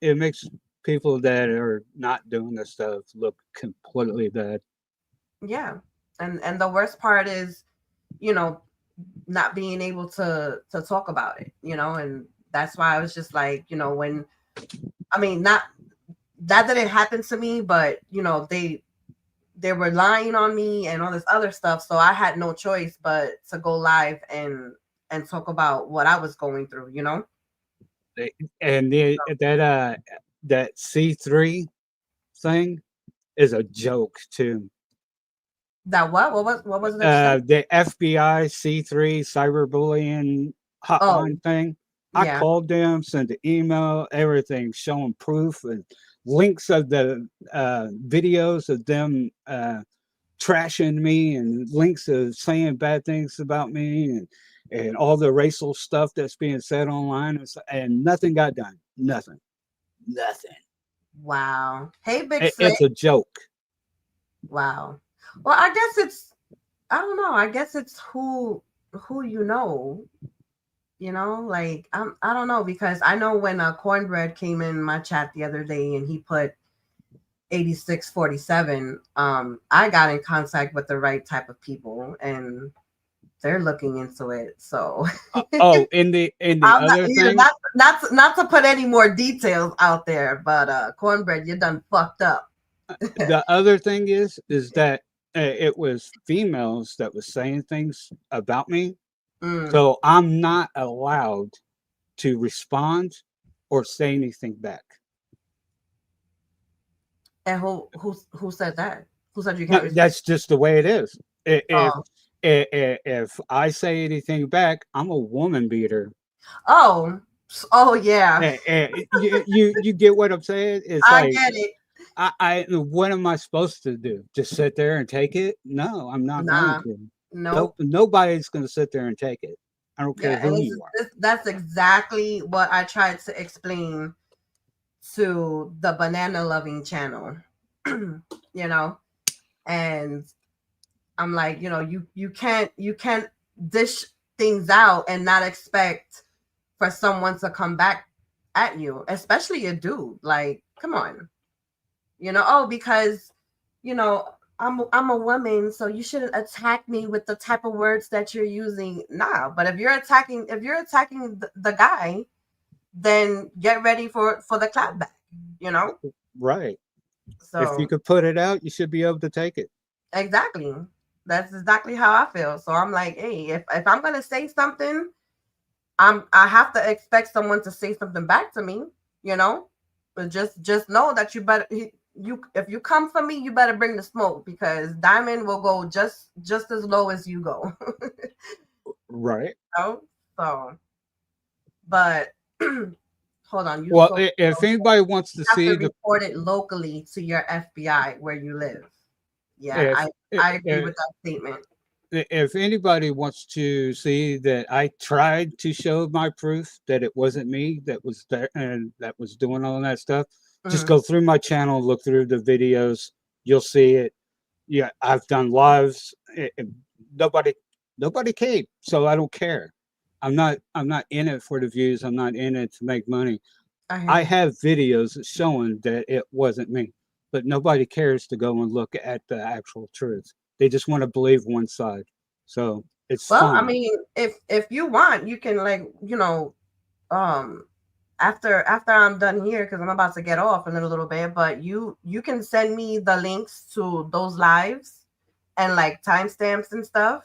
people that are not doing this stuff look completely bad. yeah, and the worst part is, you know, not being able to talk about it, and that's why I was just like, when I mean, not that didn't happen to me, but they were lying on me and all this other stuff, so I had no choice but to go live and talk about what I was going through. And that C3 thing is a joke too. That what was it that you said? The FBI C3 cyberbullying Oh, hotline thing. I yeah. called them, sent the email, everything, showing proof and links of the videos of them trashing me, and links of saying bad things about me, and all the racial stuff that's being said online, and nothing got done. Nothing. Wow. Hey, Big Slick. It's a joke. Wow. Well, I guess I don't know. I guess it's who like I don't know, because I know when Cornbread came in my chat the other day and he put 8647, I got in contact with the right type of people, and they're looking into it. So Oh, in the I'm not, other thing, not to put any more details out there, but Cornbread, you done fucked up. the other thing is that it was females that was saying things about me, Mm. so I'm not allowed to respond or say anything back. And who said that? Who said you No, can't respond? that's just the way it is. Oh. If I say anything back, I'm a woman beater. Oh yeah. You get what I'm saying? It's I like, get it. what am I supposed to do? Just sit there and take it? No, I'm not going Nah. to. Nope. Nobody's going to sit there and take it. I don't care Yeah, and who you are. that's exactly what I tried to explain to the banana loving channel. You know, and I'm like, you can't dish things out and not expect for someone to come back at you, especially a dude. Like, come on. Oh, because you know I'm a woman, so you shouldn't attack me with the type of words that you're using. Nah, but if you're attacking the guy, then get ready for the clapback. You know. Right. If you So could put it out, you should be able to take it. exactly, that's exactly how I feel. So I'm like, hey, if I'm gonna say something, I have to expect someone to say something back to me. You know, but just know that you better. If you come for me, you better bring the smoke, because Diamond will go just as low as you go. Right. So, but hold on, Well, if anybody wants to you have to see the report it locally to your FBI where you live. Yeah, if I agree with that statement. if anybody wants to see that I tried to show my proof that it wasn't me that was there and that was doing all that stuff, just Mhm. go through my channel, look through the videos, you'll see it. Yeah, I've done lives. Nobody nobody came, so I don't care. I'm not in it for the views. I'm not in it to make money. I hear I you. have videos showing that it wasn't me, but nobody cares to go and look at the actual truth. They just want to believe one side. So it's Well, I fine. mean, if you want, you can, like, um after I'm done here, because I'm about to get off in a little bit, but you can send me the links to those lives and like timestamps and stuff,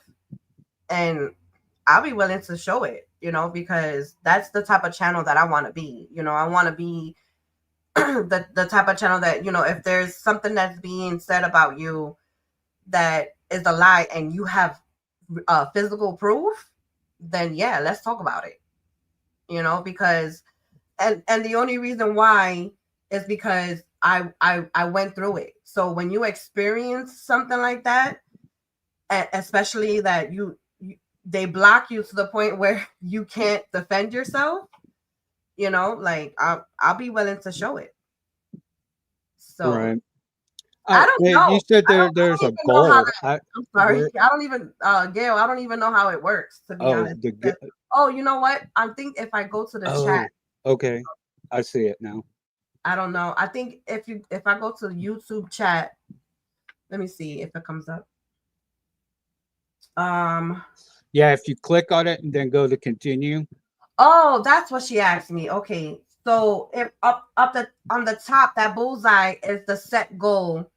and I'll be willing to show it, because that's the type of channel that I want to be. I want to be the type of channel that, if there's something that's being said about you that is a lie and you have physical proof, then yeah, let's talk about it. Because and the only reason why is because I went through it. So when you experience something like that, especially that they block you to the point where you can't defend yourself, like I'll be willing to show it. So Right. I don't You know. said I there's don't a even know how goal. that. I'm sorry. I don't even, Gail. I don't even know how it works, to be Oh, honest. Oh, you know what? I think if I go to the chat, oh, okay. I see it now. I don't know. I think if I go to YouTube chat, let me see if it comes up. Um. Yeah, if you click on it and then go to continue. Oh, that's what she asked me. Okay. So if up on the top, that bullseye is the set goal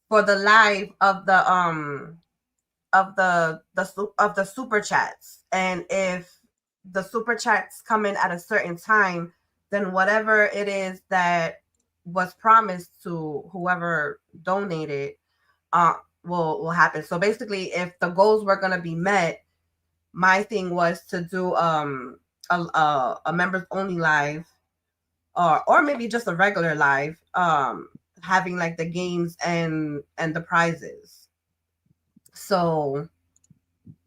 for the live of the super chats, and if the super chats come in at a certain time, then whatever it is that was promised to whoever donated uh will happen. So basically, if the goals were going to be met, my thing was to do a members only live, or maybe just a regular live, having like the games and the prizes. So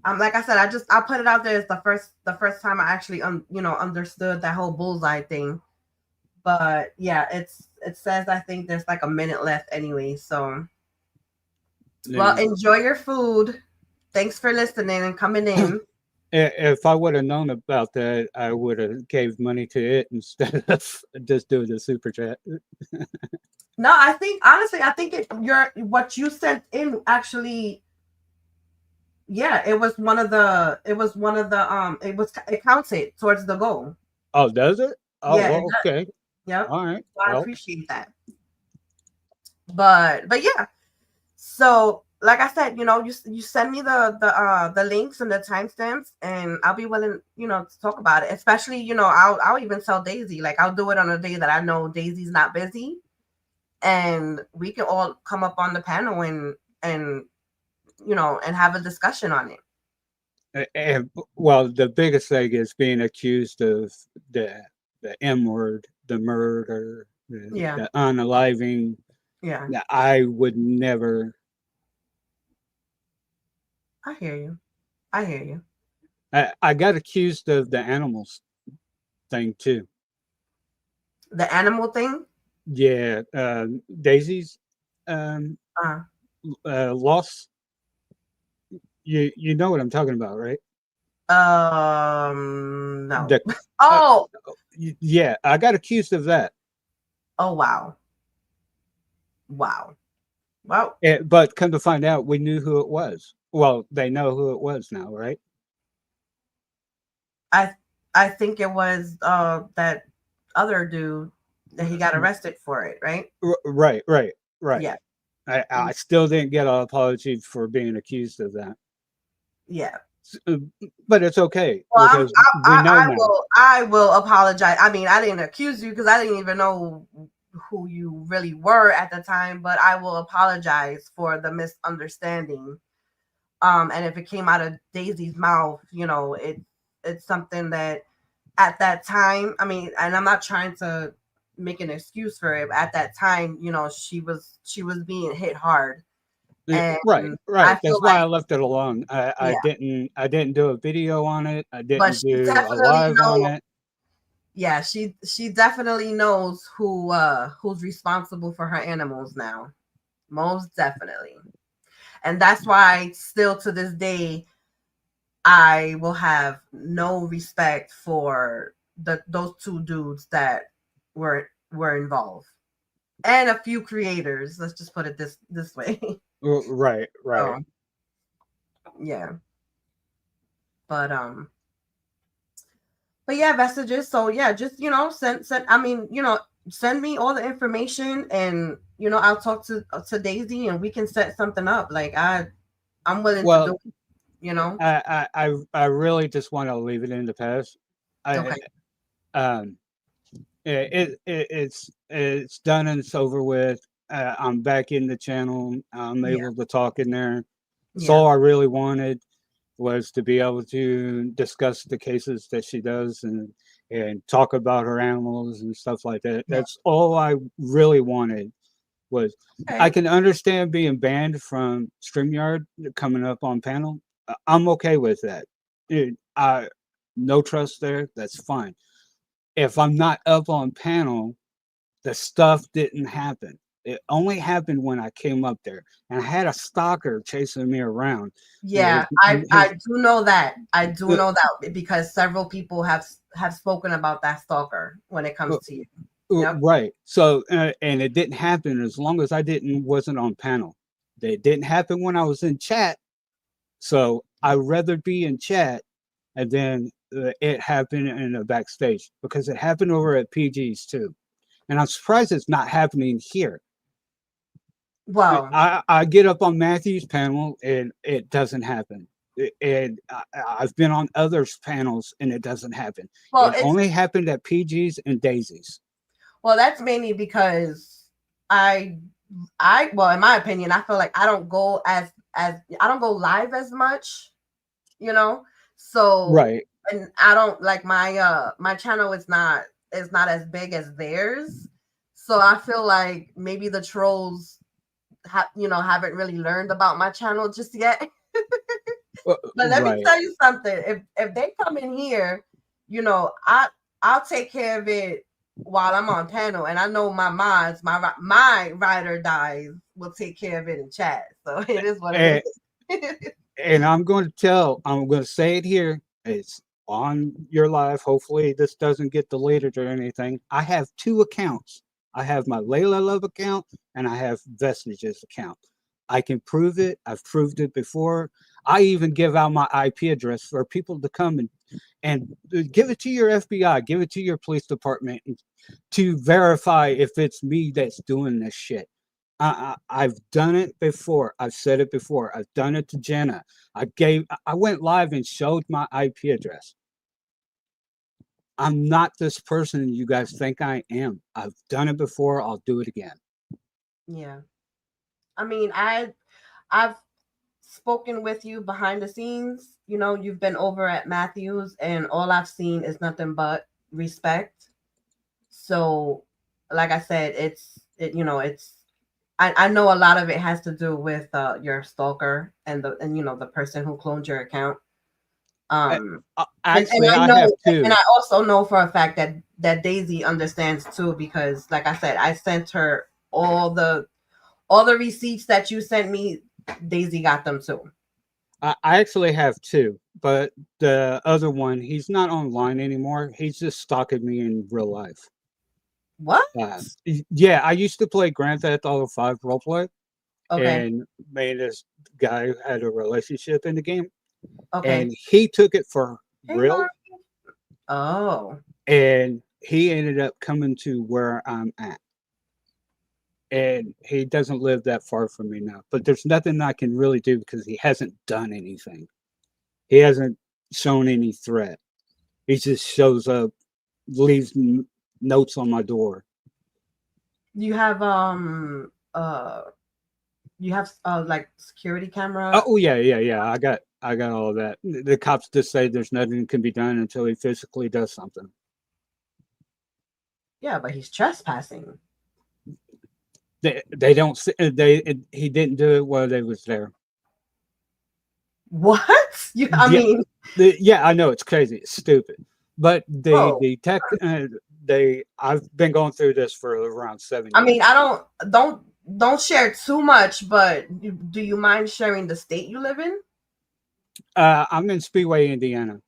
like I said, I put it out there. It's the first time I actually understood that whole bullseye thing. But yeah, it says, I think there's like a minute left anyway. So well, Yeah. enjoy your food. Thanks for listening and coming in. If I would have known about that, I would have gave money to it instead of just doing the super chat. No, I think honestly, I think what you sent in actually, yeah, it counted towards the goal. Oh, does it? Oh, Yeah, it well, does. okay. Yep. All right. So I Well, appreciate that. But yeah. So like I said, you send me the links and the timestamps, and I'll be willing, to talk about it. Especially, I'll even tell Daisy, like I'll do it on a day that I know Daisy's not busy, and we can all come up on the panel and have a discussion on it. and, well, the biggest thing is being accused of the M word, the murder, Yeah. the unaliving. Yeah. I would never. I hear you. I hear you. I got accused of the animals thing too. The animal thing. Yeah, Daisy's um, Uh, loss. You know what I'm talking about, right? no. The uh, Oh, yeah, I got accused of that. oh wow, wow. Well, But come to find out, we knew who it was. Well, they know who it was now, right? I I think it was that other dude that he got arrested for it, right? Right, right, right. Yeah, I still didn't get an apology for being accused of that. yeah. Uh, But it's okay Well, because we know now. I will apologize. I mean, I didn't accuse you because I didn't even know who you really were at the time, but I will apologize for the misunderstanding. And if it came out of Daisy's mouth, it's something that at that time, I mean, and I'm not trying to make an excuse for it, but at that time, she was being hit hard. Right, And I right. feel That's why I like, left it alone. yeah, I didn't do a video on it. I but didn't she do a definitely live on knows. it. Yeah, she definitely knows who's responsible for her animals now. Most definitely. And that's why still to this day I will have no respect for those two dudes that were involved. And a few creators, let's just put it this way. Right, right. So, yeah. But but yeah, messages. So yeah, just send. I mean, send me all the information, and I'll talk to Daisy, and we can set something up. Like I'm willing to do Well, it. You know. I really just want to leave it in the past. I Okay. um it's done and it's over with. I'm back in the channel. I'm Yeah. able to talk in there. It's Yeah. all I really wanted was to be able to discuss the cases that she does and talk about her animals and stuff like that. Yeah. That's all I really wanted was I Okay. can understand being banned from StreamYard coming up on panel. I'm okay with that. I no trust there, that's fine. If I'm not up on panel, the stuff didn't happen. It only happened when I came up there, and I had a stalker chasing me around. Yeah, I do know that. I do know that because several people have spoken about that stalker when it comes to you. Yep. Right. So, and it didn't happen as long as I wasn't on panel. It didn't happen when I was in chat. So I'd rather be in chat, and then it happened in the backstage because it happened over at PG's too. And I'm surprised it's not happening here. Well, I get up on Matthew's panel and it doesn't happen. And I've been on others panels and it doesn't happen. well, It it's only happened at PG's and Daisy's. well, that's mainly because well, in my opinion, I feel like I don't go as I don't go live as much, you know. So, Right. and I don't like my channel is not as big as theirs. So I feel like maybe the trolls haven't really learned about my channel just yet. But let me Right. tell you something. If they come in here, I'll take care of it while I'm on panel, and I know my mods, my ride or dies will take care of it in chat. So it is what And, it is. and I'm going to say it here. It's on your live. Hopefully, this doesn't get deleted or anything. I have two accounts. I have my Layla Love account and I have Vestiges account. I can prove it. I've proved it before. I even give out my IP address for people to come and give it to your FBI, give it to your police department to verify if it's me that's doing this shit. I've done it before. I've said it before. I've done it to Jenna. I went live and showed my IP address. I'm not this person you guys think I am. I've done it before. I'll do it again. Yeah. I mean, I've spoken with you behind the scenes. You've been over at Matthews, and all I've seen is nothing but respect. So, like I said, it's I know a lot of it has to do with your stalker and the person who cloned your account. Actually, I I know, have and two. I also know for a fact that Daisy understands too, because like I said, I sent her all the receipts that you sent me. Daisy got them too. I actually have two, but the other one, he's not online anymore. He's just stalking me in real life. What? Yeah, I used to play Grand Theft Auto 5 roleplay, Okay. and me and this guy had a relationship in the game, Okay. and he took it for Hey, Lauren. real, Oh. and he ended up coming to where I'm at. And he doesn't live that far from me now. But there's nothing I can really do because he hasn't done anything. He hasn't shown any threat. He just shows up, leaves notes on my door. You have like security camera. Oh yeah, yeah, yeah. I got all of that. The cops just say there's nothing can be done until he physically does something. Yeah, but he's trespassing. They don't he didn't do it while they was there. What? I Yeah, mean, yeah, I know it's crazy, it's stupid, but bro. I've been going through this for around 7 I years. mean, I don't share too much, but do you mind sharing the state you live in? I'm in Speedway, Indiana.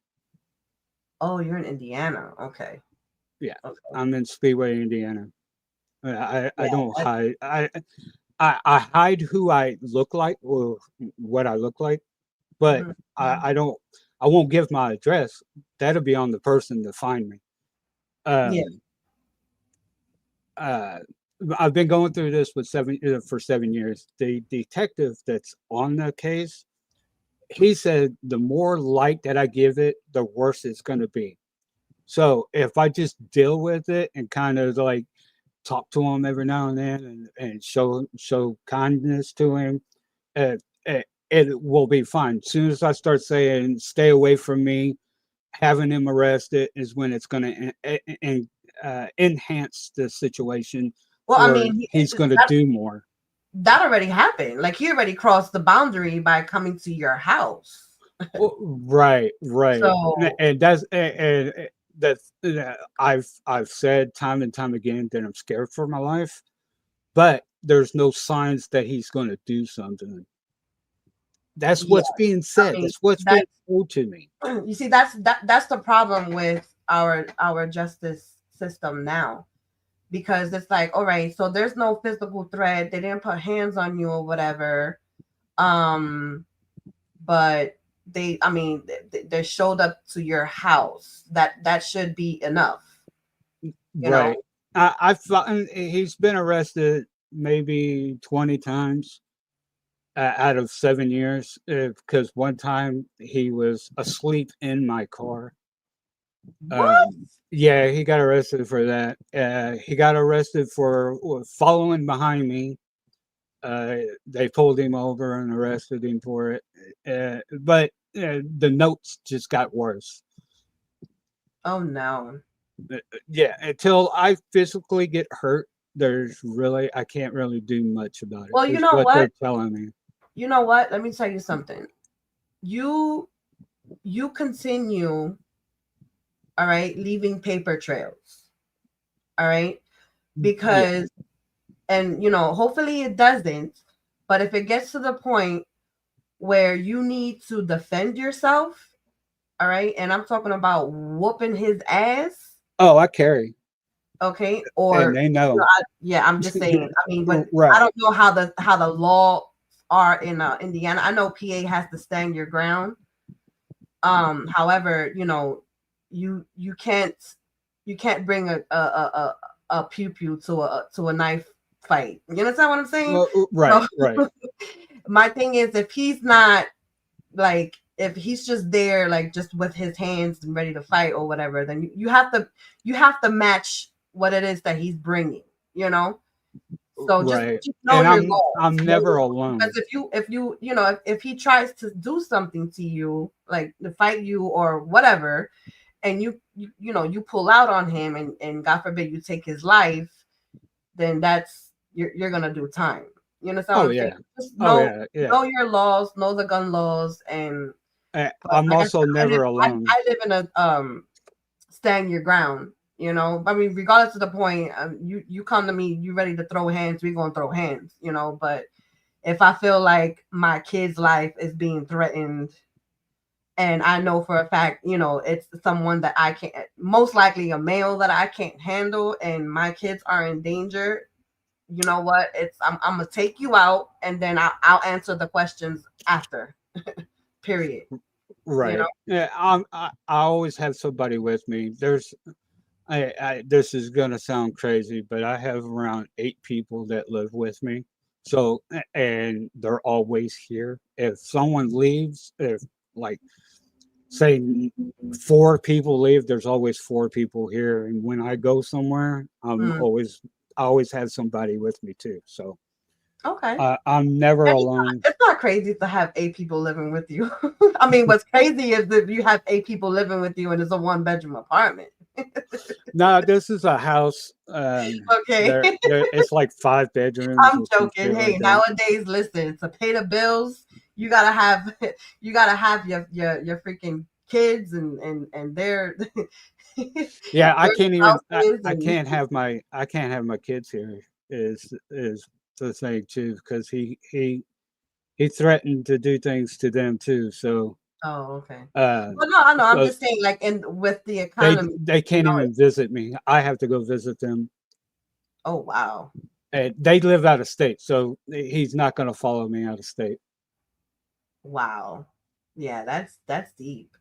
Oh, you're in Indiana. Okay. Yeah, Okay. I'm in Speedway, Indiana. I Yeah. don't hide. I hide who I look like or what I look like, but Mhm. I don't. I won't give my address. That'll be on the person to find me. Yeah. Um, uh, I've been going through this for 7 years. The detective that's on the case, he said the more light that I give it, the worse it's going to be. So if I just deal with it and kind of like talk to him every now and then and show kindness to him, uh, it will be fine. As soon as I start saying stay away from me, having him arrested is when it's going to enhance the situation Well, I where mean, he's going to do more. that already happened. Like he already crossed the boundary by coming to your house. Well, right, right, So, and that's I've said time and time again that I'm scared for my life, but there's no signs that he's going to do something. That's yeah, what's being I said. mean, That's what's being that told to me. you see, that's the problem with our justice system now, because it's like, all right, so there's no physical threat. They didn't put hands on you or whatever. But I mean, they showed up to your house. That should be enough, you know. Right. I've he's been arrested maybe 20 times out of 7 years because one time he was asleep in my car. What? Yeah, he got arrested for that. He got arrested for following behind me. They pulled him over and arrested him for it. But the notes just got worse. Oh no. Yeah, until I physically get hurt, I can't really do much about it. Well, you Is know what what? they're telling me. You know what? Let me tell you something. You you continue, all right, leaving paper trails. All right? Yeah. Because and hopefully it doesn't, but if it gets to the point where you need to defend yourself, all right, and I'm talking about whooping his ass, Oh, I carry, okay, and or they know. yeah, I'm just saying. I mean, but I Right. don't know how the law are in Indiana. I know PA has to stand your ground. However, you can't bring a pew pew to a knife fight. You understand what I'm saying? Right. So Right. my thing is, if he's not like, if he's just there like just with his hands and ready to fight or whatever, then you have to match what it is that he's bringing, you know. So Right. just know And your I'm laws. never Because alone. if he tries to do something to you, like to fight you or whatever, and you pull out on him, and God forbid you take his life, then you're gonna do time. You understand Oh what I'm saying? yeah. Just Oh yeah. Yeah. know your laws, know the gun laws, and but I'm like I also said, never alone. I live in a stand your ground. You know, I mean, regardless of the point, you come to me, you ready to throw hands, we gonna throw hands. You know, but if I feel like my kid's life is being threatened, and I know for a fact, you know, it's someone that I can't, most likely a male that I can't handle, and my kids are in danger, you know what? I'm gonna take you out, and then I'll answer the questions after. Period. You Right. know. Yeah. I always have somebody with me. This is gonna sound crazy, but I have around 8 people that live with me. So, and they're always here. If someone leaves, if like say 4 people leave, there's always 4 people here. And when I go somewhere, Mm, I always have somebody with me too. So okay. I'm never And alone. it's not crazy to have 8 people living with you. I mean, what's crazy is that you have 8 people living with you, and it's a 1 bedroom apartment. No, this is a house. Okay. It's like 5 bedrooms I'm or some joking. shit Hey, like that. nowadays, listen, to pay the bills, you gotta have you gotta have your freaking kids and their Yeah, I their can't even. spouses I and can't have my. I can't have my kids here. Is the thing too because he threatened to do things to them too. So oh, okay. uh, Well, no, I know. I'm so just saying, like, in with the economy, they you can't know. even visit me. I have to go visit them. Oh, wow, And they live out of state, so he's not going to follow me out of state. wow, yeah, that's deep.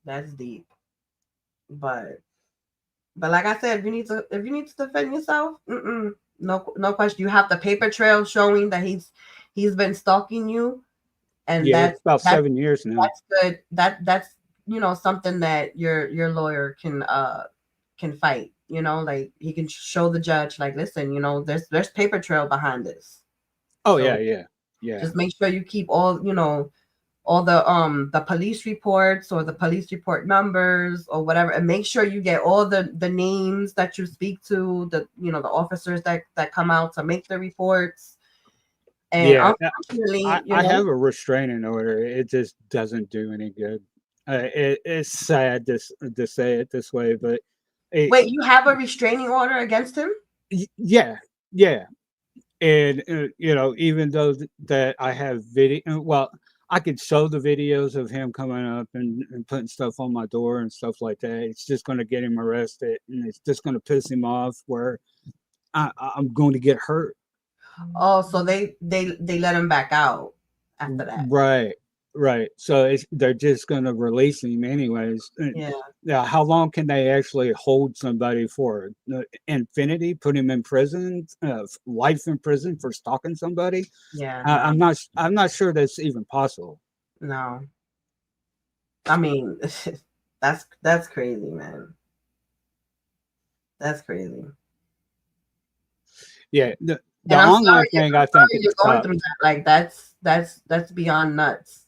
That's deep. But like I said, if you need to defend yourself, no question. You have the paper trail showing that he's been stalking you, and Yeah, it's about that's 7 years now. that's good. That's something that your lawyer can fight. You know, like he can show the judge, like, listen, there's paper trail behind this. Oh So yeah, yeah, yeah, just make sure you keep all the police reports or the police report numbers or whatever, and make sure you get all the names that you speak to, the officers that come out to make the reports. And yeah. unfortunately, I have a restraining order. It just doesn't do any good. It's sad to say it this way, but it, wait, you have a restraining order against him? yeah, yeah. And even though that I have video, well, I could show the videos of him coming up and putting stuff on my door and stuff like that. It's just going to get him arrested, and it's just going to piss him off. Where I'm going to get hurt. Oh, so they let him back out after that. Right, right. So they're just going to release him anyways. Yeah, Yeah, how long can they actually hold somebody for? Infinity? Put him in prison? Life in prison for stalking somebody? yeah, I'm no, not. I'm not sure that's even possible. no. I mean, that's crazy, man. That's crazy. Yeah, the And I'm online sorry, thing I I'm think sorry it you're going stopped. through that. Like, that's beyond nuts.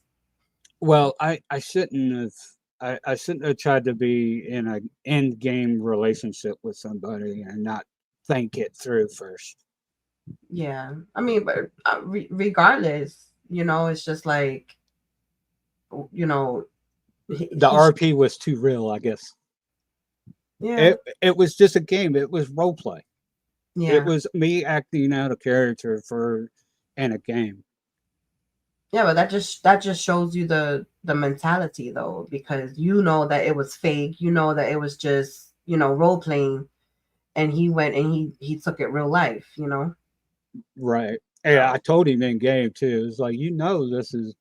Well, I shouldn't have. I shouldn't have tried to be in an end game relationship with somebody and not think it through first. Yeah, I mean, but regardless, it's just like, you know, The he should, RP was too real, I guess. yeah, It was just a game. It was role play. It yeah, was me acting out a character for in a game. yeah. But that just shows you the mentality, though, because you know that it was fake. You know that it was just role playing, and he went and he took it real life. Right. Yeah, I So told him in game too. It's like this is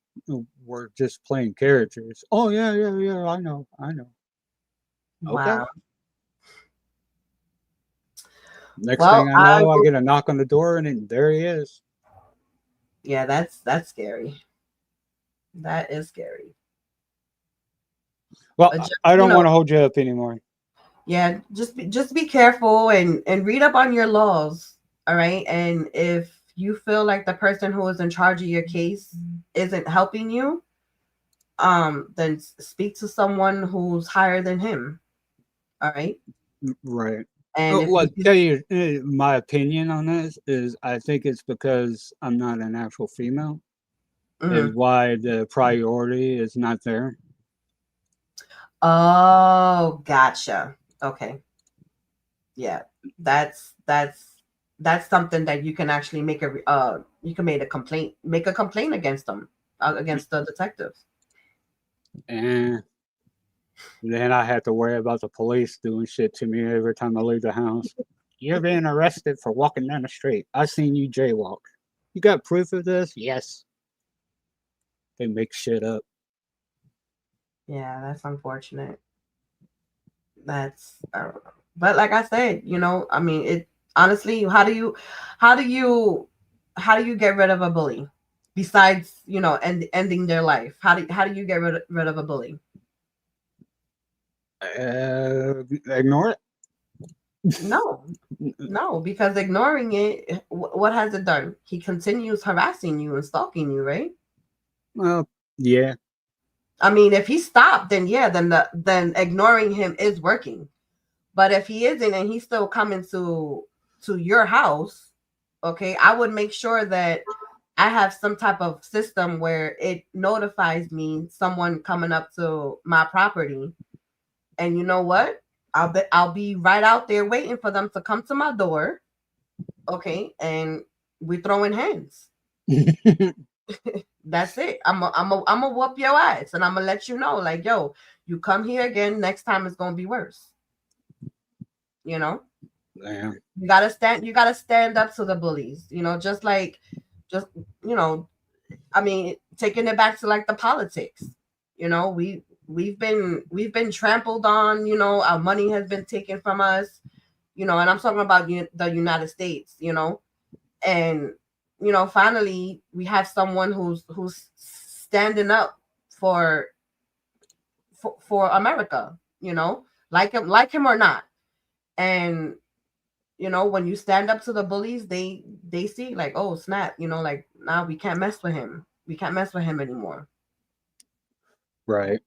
we're just playing characters. Oh yeah, yeah, yeah. I know. Okay. wow. Next Well, thing I I know, I will. get a knock on the door, and there he is. Yeah, that's scary. That is scary. Well, But just, I don't want to hold you up anymore. yeah, just be careful and read up on your laws. All right. And if you feel like the person who is in charge of your case isn't helping you, then speak to someone who's higher than him. All right. Right. And if Well, you tell you my opinion on this is I think it's because I'm not an actual female is Mhm. why the priority is not there. Oh, gotcha. Okay. Yeah. That's something that you can actually make you can make a complaint against them, against the detectives. And then I have to worry about the police doing shit to me every time I leave the house. You're being arrested for walking down the street. I seen you jaywalk. You got proof of this? Yes. They make shit up. Yeah, that's unfortunate. That's but like I said, I mean, it honestly, how do you how do you get rid of a bully besides, ending their life? How do you get rid of a bully? Ignore it. No. No, because ignoring it, what has it done? He continues harassing you and stalking you, right? Well, yeah. I mean, if he stopped, then yeah, then ignoring him is working. But if he isn't and he's still coming to your house, okay, I would make sure that I have some type of system where it notifies me someone coming up to my property. And you know what? I'll be right out there waiting for them to come to my door. Okay, and we throwing hands. That's it. I'm a whoop your ass, and I'm gonna let you know, like, yo, you come here again, next time it's gonna be worse. You know, Damn. you gotta stand up to the bullies. Just you know, I mean, taking it back to like the politics. We've been trampled on. Our money has been taken from us. And I'm talking about the United States. And finally we have someone who's standing up for America. Like him or not. And when you stand up to the bullies, they see like, oh snap, like now we can't mess with him. We can't mess with him anymore. Right.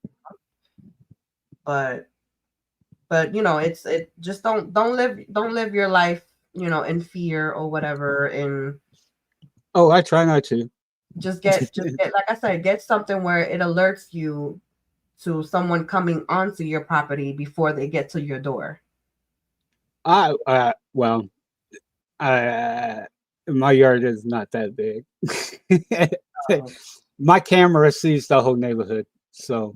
But it just don't live your life, in fear or whatever, and Oh, I try not to. just get like I said, get something where it alerts you to someone coming onto your property before they get to your door. Well, my yard is not that big. My camera sees the whole neighborhood, so.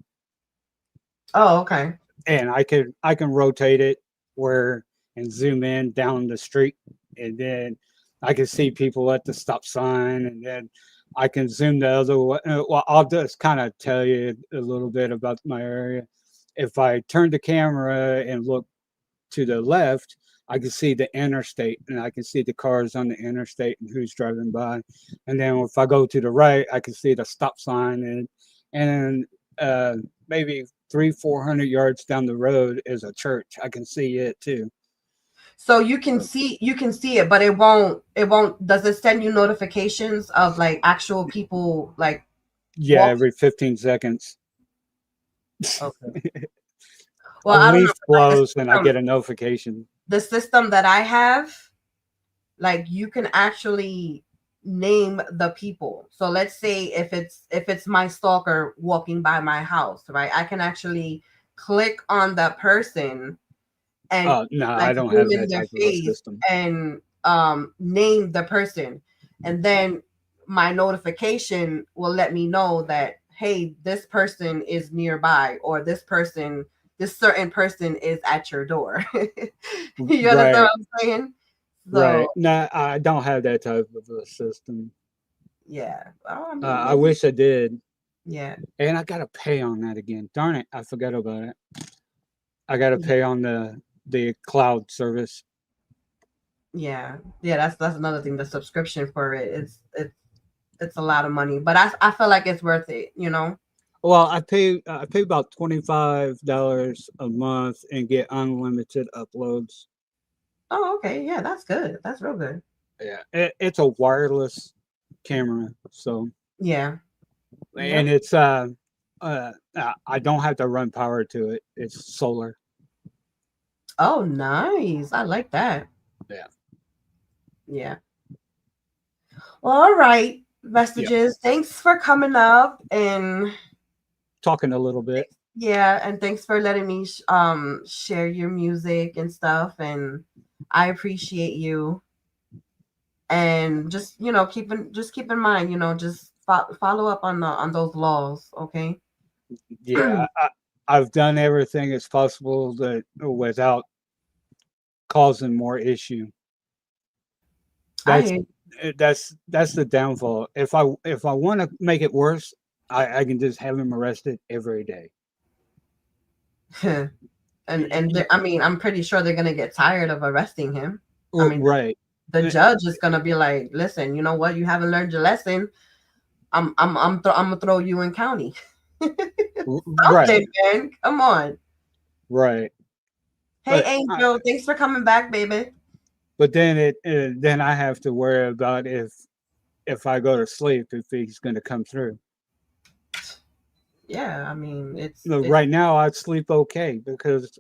Oh, okay. And I can rotate it and zoom in down the street, and then I can see people at the stop sign, and then I can zoom the other way. Well, I'll just kind of tell you a little bit about my area. If I turn the camera and look to the left, I can see the interstate, and I can see the cars on the interstate and who's driving by. And then if I go to the right, I can see the stop sign, and maybe 300-400 yards down the road is a church. I can see it too. So you can see it, but it won't. Does it send you notifications of like actual people like? Yeah, every 15 seconds. Okay. Well, A I don't leaf know. blows and I get a notification. The system that I have, like, you can actually name the people. So let's say if it's my stalker walking by my house, right? I can actually click on that person and No, like I don't zoom have in that their type of a face system. and name the person, and then my notification will let me know that, hey, this person is nearby, or this certain person is at your door. You understand what I'm saying? Right. So No, I don't have that type of a system. yeah. Well, I mean, I wish I did. yeah. And I gotta pay on that again. Darn it, I forgot about it. I gotta pay on the cloud service. Yeah. That's another thing. The subscription for it is it's a lot of money, but I feel like it's worth it. Well, I pay about $25 a month and get unlimited uploads. Oh, okay. Yeah, that's good. That's real good. Yeah, it's a wireless camera, so Yeah. and Yep. it's I don't have to run power to it. It's solar. Oh, nice. I like that. Yeah. Yeah. Well, all right, Yeah. Vestiges. Thanks for coming up and Talking a little bit. yeah, and thanks for letting me share your music and stuff. And I appreciate you. And just keep in mind, just follow up on those laws, okay? Yeah, I've done everything as possible that without causing more issue. I That's hear that's the downfall. If I want to make it worse, I can just have him arrested every day. you. I mean, I'm pretty sure they're gonna get tired of arresting him. I mean, Right. the judge is gonna be like, "Listen, you know what? You haven't learned your lesson. I'm gonna throw you in county." Right. Something, man. Come on. Right. Hey, But Angel, thanks for coming back, baby. then I have to worry about if I go to sleep if he's going to come through. Yeah, I mean, Look, it's right now I sleep okay because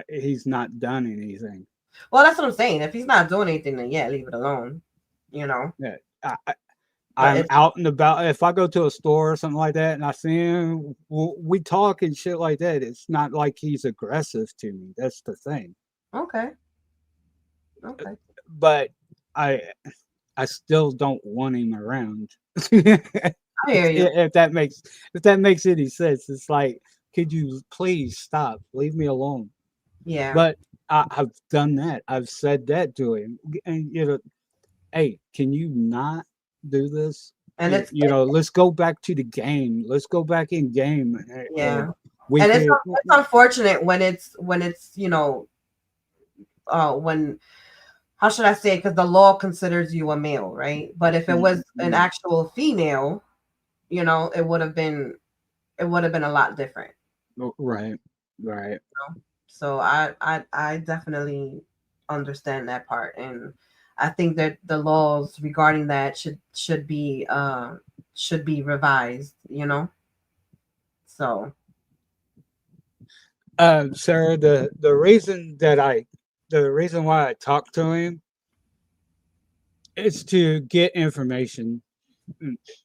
he's not done anything. well, that's what I'm saying. If he's not doing anything, then yeah, leave it alone. You know, Yeah, but I'm out and about. If I go to a store or something like that and I see him, we talk and shit like that. It's not like he's aggressive to me. That's the thing. okay, okay. But I I still don't want him around. I hear you. If that makes any sense, it's like, could you please stop? Leave me alone. Yeah, But I've done that. I've said that to him, and hey, can you not do this? and Let's go back to the game. Let's go back in game, and yeah, we and could. it's unfortunate when it's when how should I say? Because the law considers you a male, right? But if it was an actual female, it would have been a lot different. Right, right. So I definitely understand that part, and I think that the laws regarding that should be revised. So Sarah, the reason why I talked to him is to get information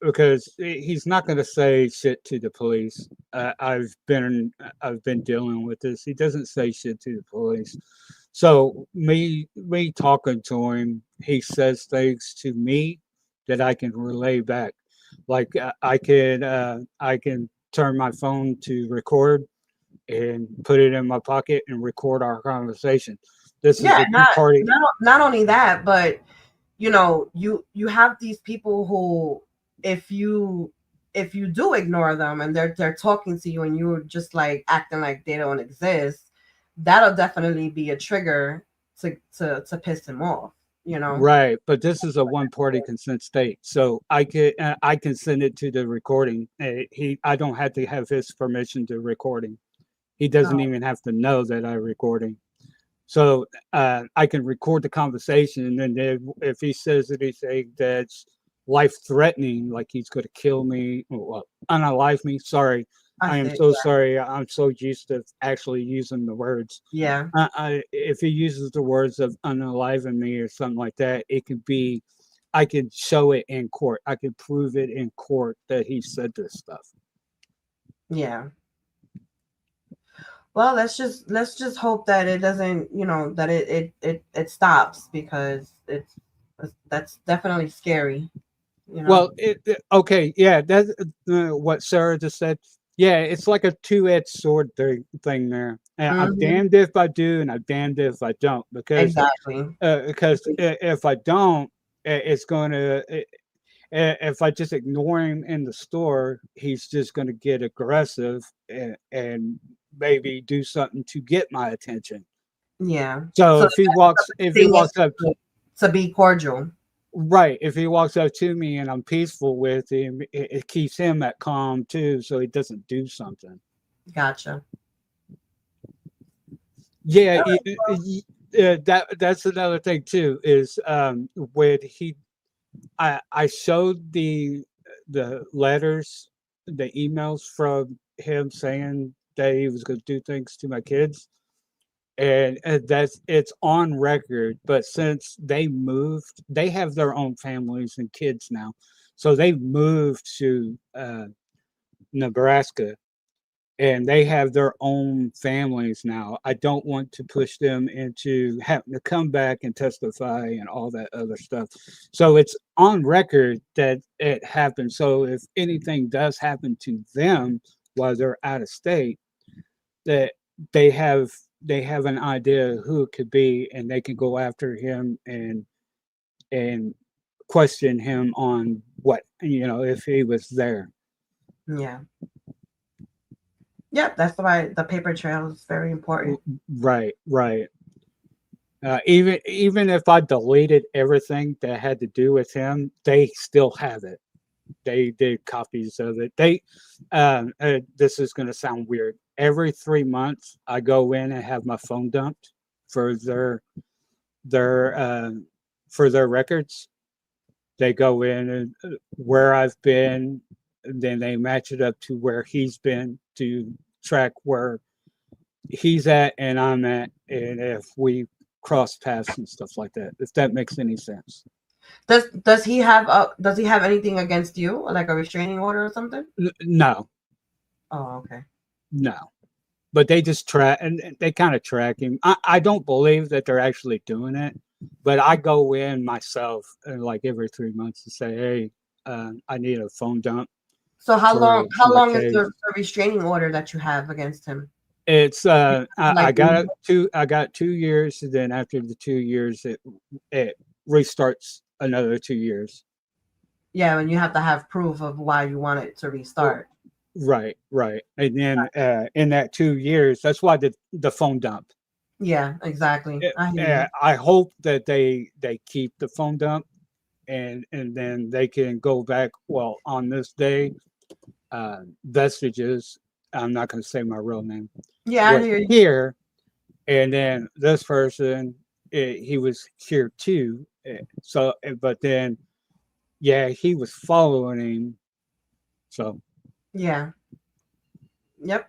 because he's not going to say shit to the police. I've been dealing with this. He doesn't say shit to the police. So me talking to him, he says things to me that I can relay back. Like I can turn my phone to record and put it in my pocket and record our conversation. This is yeah, a two party. not only that, but you have these people who if you do ignore them and they're talking to you and you're just like acting like they don't exist, that'll definitely be a trigger to piss him off. Right, but this is a one party consent state, so I can send it to the recording. I don't have to have his permission to recording. He doesn't Oh, even have to know that I'm recording. So I can record the conversation, and then if he says anything that's life threatening, like he's going to kill me, or unalive me. Sorry, I I am see. so sorry. I'm so used to actually using the words. Yeah, If he uses the words of unaliving me or something like that, it could be. I can show it in court. I can prove it in court that he said this stuff. yeah. Well, let's just hope that it doesn't, that it stops, because that's definitely scary. Well, okay, yeah, that's what Sarah just said. Yeah, it's like a two-edged sword thing there. And I'm Hmm. damned if I do, and I'm damned if I don't, Exactly. because if I don't, it's going to. If I just ignore him in the store, he's just going to get aggressive and maybe do something to get my attention. Yeah. So So the if he thing is walks up to be cordial. Right. If he walks up to me and I'm peaceful with him, it keeps him at calm too, so he doesn't do something. Gotcha. Yeah, that's another thing too. Is when I showed the letters, the emails from him saying that he was going to do things to my kids. and it's on record. But since they moved, they have their own families and kids now, so they've moved to Nebraska, and they have their own families now. I don't want to push them into having to come back and testify and all that other stuff. So it's on record that it happened. So if anything does happen to them while they're out of state, that they have an idea who it could be, and they can go after him and question him on what, if he was there. Yeah. Yep, that's why the paper trail is very important. Right. Even if I deleted everything that had to do with him, they still have it. They did copies of it. This is going to sound weird. Every 3 months, I go in and have my phone dumped for their records. They go in and where I've been, then they match it up to where he's been to track where he's at and I'm at, and if we cross paths and stuff like that, if that makes any sense. Does he have anything against you, like a restraining order or something? No. Oh, okay. No, but they just track, and they kind of track him. I don't believe that they're actually doing it, but I go in myself like every 3 months to say, hey, I need a phone dump. So how long is the restraining order that you have against him? It's I got 2 years, and then after the 2 years it restarts another 2 years. Yeah, and you have to have proof of why you want it to restart. Right. And then in that 2 years, that's why the phone dump. Yeah, exactly. I hope that they keep the phone dump, and then they can go back. Well, on this day, Vestiges. I'm not going to say my real name. Yeah, I hear you. Here, and then this person, he was here too. So, but then, yeah, he was following him. So. Yeah. Yep.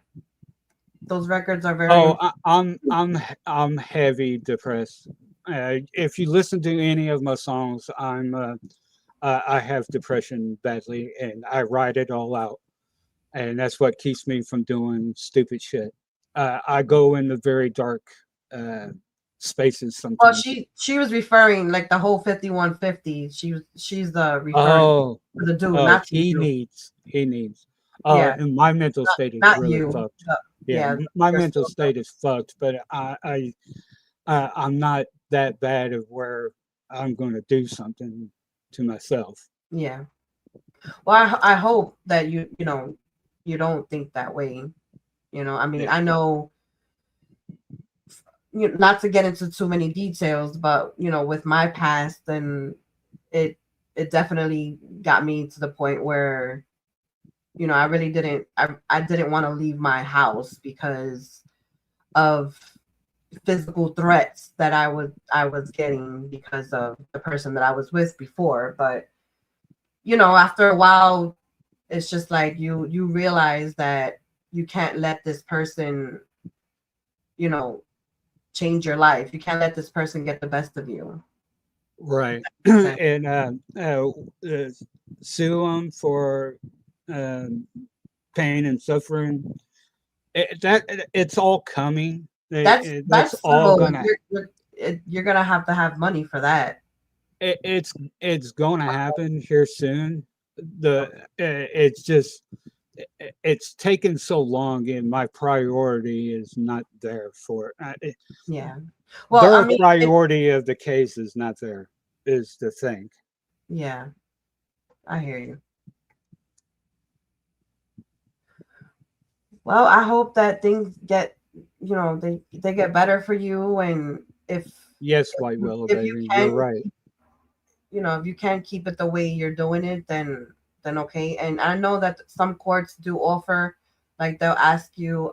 Those records are very. Oh, I'm heavy depressed. If you listen to any of my songs, I have depression badly, and I write it all out, and that's what keeps me from doing stupid shit. I go into very dark spaces sometimes. Well, she was referring like the whole 5150. She's referring to the dude. Not he needs. Yeah, and my mental state is not really you. fucked. Yeah, my mental state is fucked, but I'm not that bad of where I'm going to do something to myself. Yeah. Well, I hope that you don't think that way. I mean, yeah. I know, not to get into too many details, but with my past, and it definitely got me to the point where I really didn't want to leave my house because of physical threats that I was getting because of the person that I was with before. But after a while, it's just like you realize that you can't let this person change your life. You can't let this person get the best of you. Right. And sue them for pain and suffering. It's all coming. That's all gonna. You're gonna have to have money for that. It's going to happen here soon. It's just it's taken so long, and my priority is not there for it. Yeah. Well, their priority of the case is not there. Is the thing. Yeah, I hear you. Well, I hope that things get, they get better for you, and if White Willow, baby, you're right. If you can't keep it the way you're doing it, then okay. And I know that some courts do offer, like they'll ask you,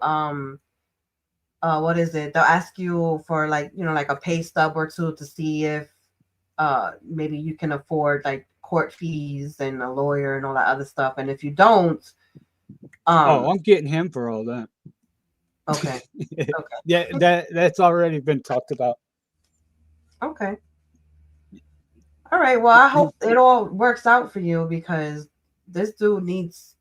what is it? They'll ask you for like a pay stub or two to see if maybe you can afford like court fees and a lawyer and all that other stuff. And if you don't, I'm getting him for all that. Okay. Okay. Yeah, that's already been talked about. Okay. All right. Well, I hope it all works out for you because this dude needs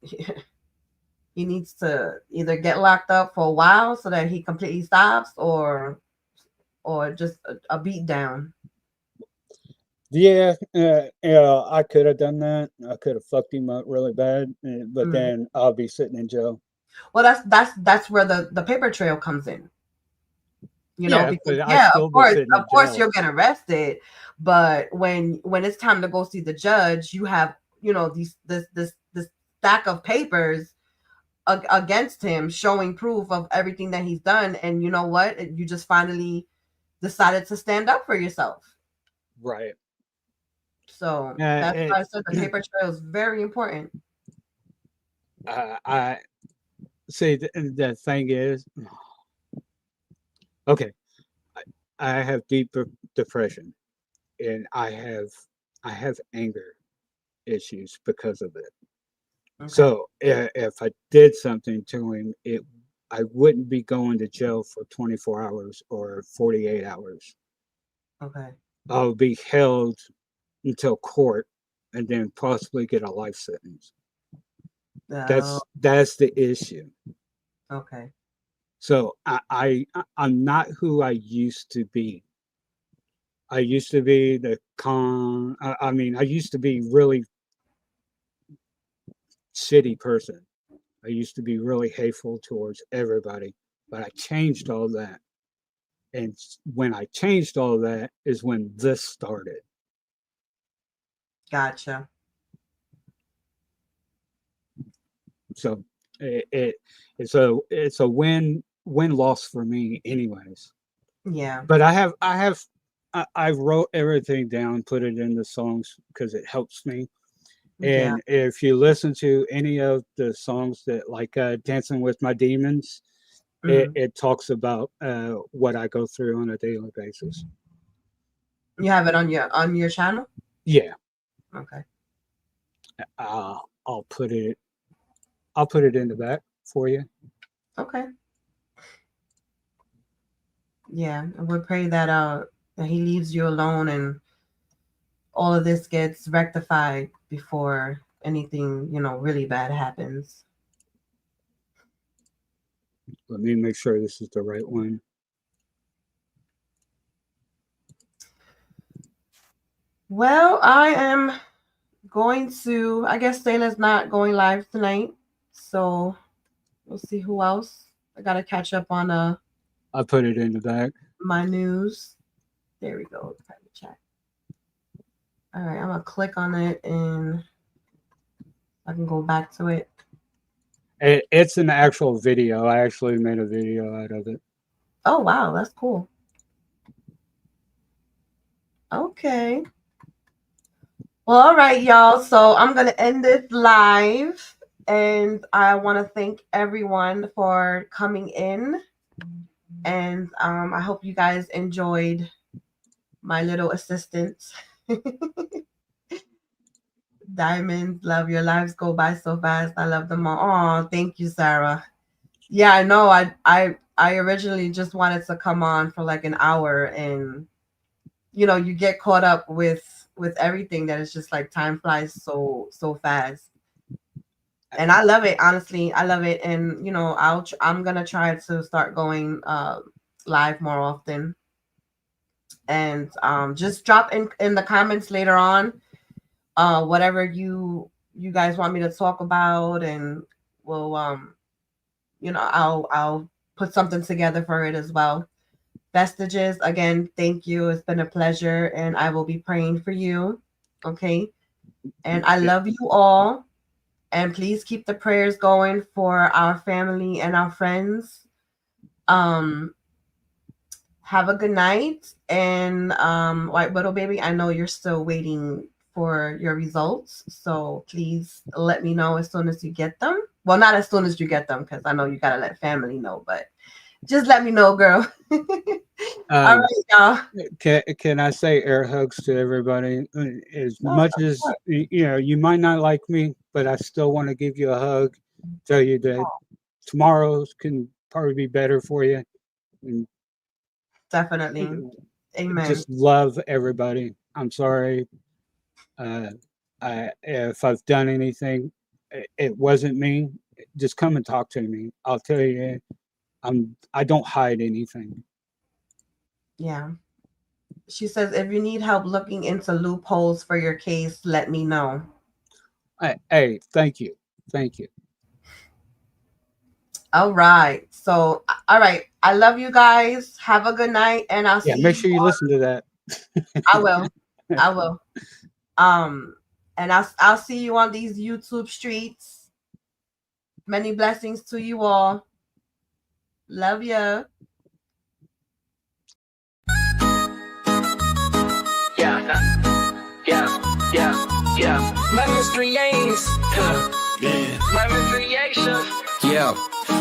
he needs to either get locked up for a while so that he completely stops, or just a beat down. Yeah, I could have done that. I could have fucked him up really bad, but Mm. then I'll be sitting in jail. Well, that's where the paper trail comes in. Yeah, Because but I yeah, still be sitting of in course jail. you'll get arrested, but when it's time to go see the judge, you have this stack of papers against him showing proof of everything that he's done, and you know what? You just finally decided to stand up for yourself. Right. So Uh, that's why I it, said the paper trail is very important. I see. The thing is, okay, I, I have deep depression, and I have anger issues because of it. Okay. So if I did something to him, I wouldn't be going to jail for 24 hours or 48 hours. Okay. I would be held until court and then possibly get a life sentence. Oh, That's the issue. okay. So I'm not who I used to be. I used to be the con. I mean, I used to be really shitty person. I used to be really hateful towards everybody, but I changed all that. And when I changed all that is when this started. Gotcha. So it's a win loss for me, anyways. Yeah. But I wrote everything down, put it in the songs because it helps me. Yeah. And if you listen to any of the songs that like Dancing with My Demons, Mhm. it talks about what I go through on a daily basis. You have it on your channel? Yeah, Okay. I'll put it in the back for you. Okay. Yeah. And we pray that he leaves you alone and all of this gets rectified before anything, really bad happens. Let me make sure this is the right one. Well, I am going to, I guess Sayla's not going live tonight. So we'll see who else. I got to catch up on I put it in the back. my news. There we go. Private chat. All right, I'm going to click on it and I can go back to it. It's an actual video. I actually made a video out of it. Oh, wow. That's cool. Okay. Well, all right, y'all. So I'm going to end this live. And I want to thank everyone for coming in. And I hope you guys enjoyed my little assistant. Diamonds, love your lives go by so fast. I love them all. Oh, thank you, Sarah. Yeah, I know. I originally just wanted to come on for like an hour, and you get caught up with everything that is just like time flies so fast. And I love it, honestly. I love it, and I'm gonna try to start going live more often. And just drop in the comments later on whatever you guys want me to talk about, and we'll I'll put something together for it as well. Vestiges, again, thank you. It's been a pleasure, and I will be praying for you. Okay. And I love you all. And please keep the prayers going for our family and our friends. Have a good night. And White Widow Baby, I know you're still waiting for your results. So please let me know as soon as you get them. Well, not as soon as you get them, because I know you gotta let family know, but just let me know, girl. All right, y'all. Can I say air hugs to everybody? As much as you might not like me, but I still want to give you a hug. Tell you that tomorrow can probably be better for you. And Definitely. Amen. just love everybody. I'm sorry. If I've done anything, it wasn't me. Just come and talk to me. I'll tell you, I don't hide anything. Yeah. She says, if you need help looking into loopholes for your case, let me know. Hey, thank you. Thank you. All right. So, all right. I love you guys. Have a good night. And I'll see you. Make sure you listen to that. I will. I will. And I'll see you on these YouTube streets. Many blessings to you all. Love ya. My mystery aims. My recreation. Yeah,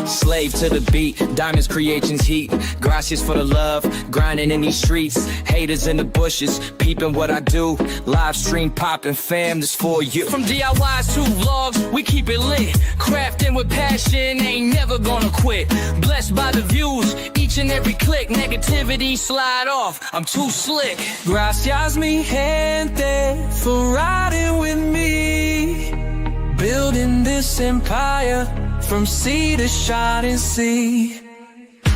slave to the beat, Diamonds Creations heat. Gracias for the love, grinding in these streets. Haters in the bushes, peeping what I do. Live stream popping, fam, this for you. From DIYs to vlogs, we keep it lit. Crafting with passion, ain't never gonna quit. Blessed by the views, each and every click. Negativity slide off, I'm too slick. Gracias mi gente for riding with me. Building this empire from sea to shining sea.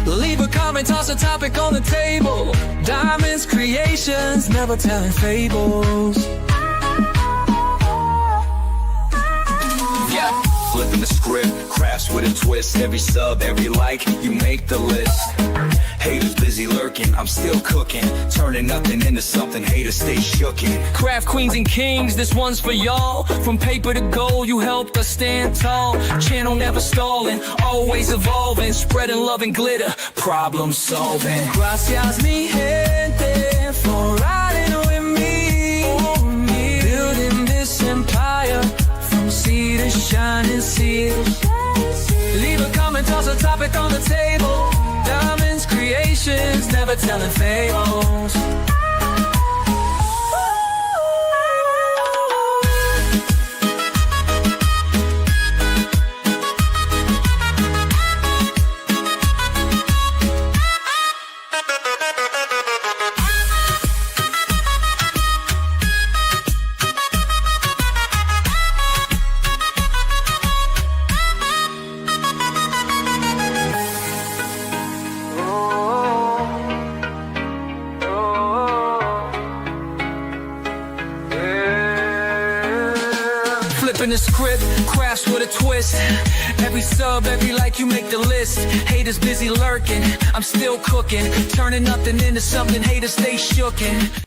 Leave a comment, toss a topic on the table. Diamonds Creations, never telling fables. Yeah, flipping the script, crafts with a twist. Every sub, every like, you make the list. Haters busy lurking, I'm still cooking. Turning nothing into something, haters stay shookin'. Craft queens and kings, this one's for y'all. From paper to gold, you helped us stand tall. Channel never stalling, always evolving. Spreading love and glitter, problem solving. Gracias mi gente for riding with me. Building this empire from sea to shining sea. Leave a comment, toss a topic on the table. Diamonds Creations, never telling fables. Flipping the script, crafts with a twist. Every sub, every like, you make the list. Haters busy lurking, I'm still cooking. Turning nothing into something, haters stay shookin'.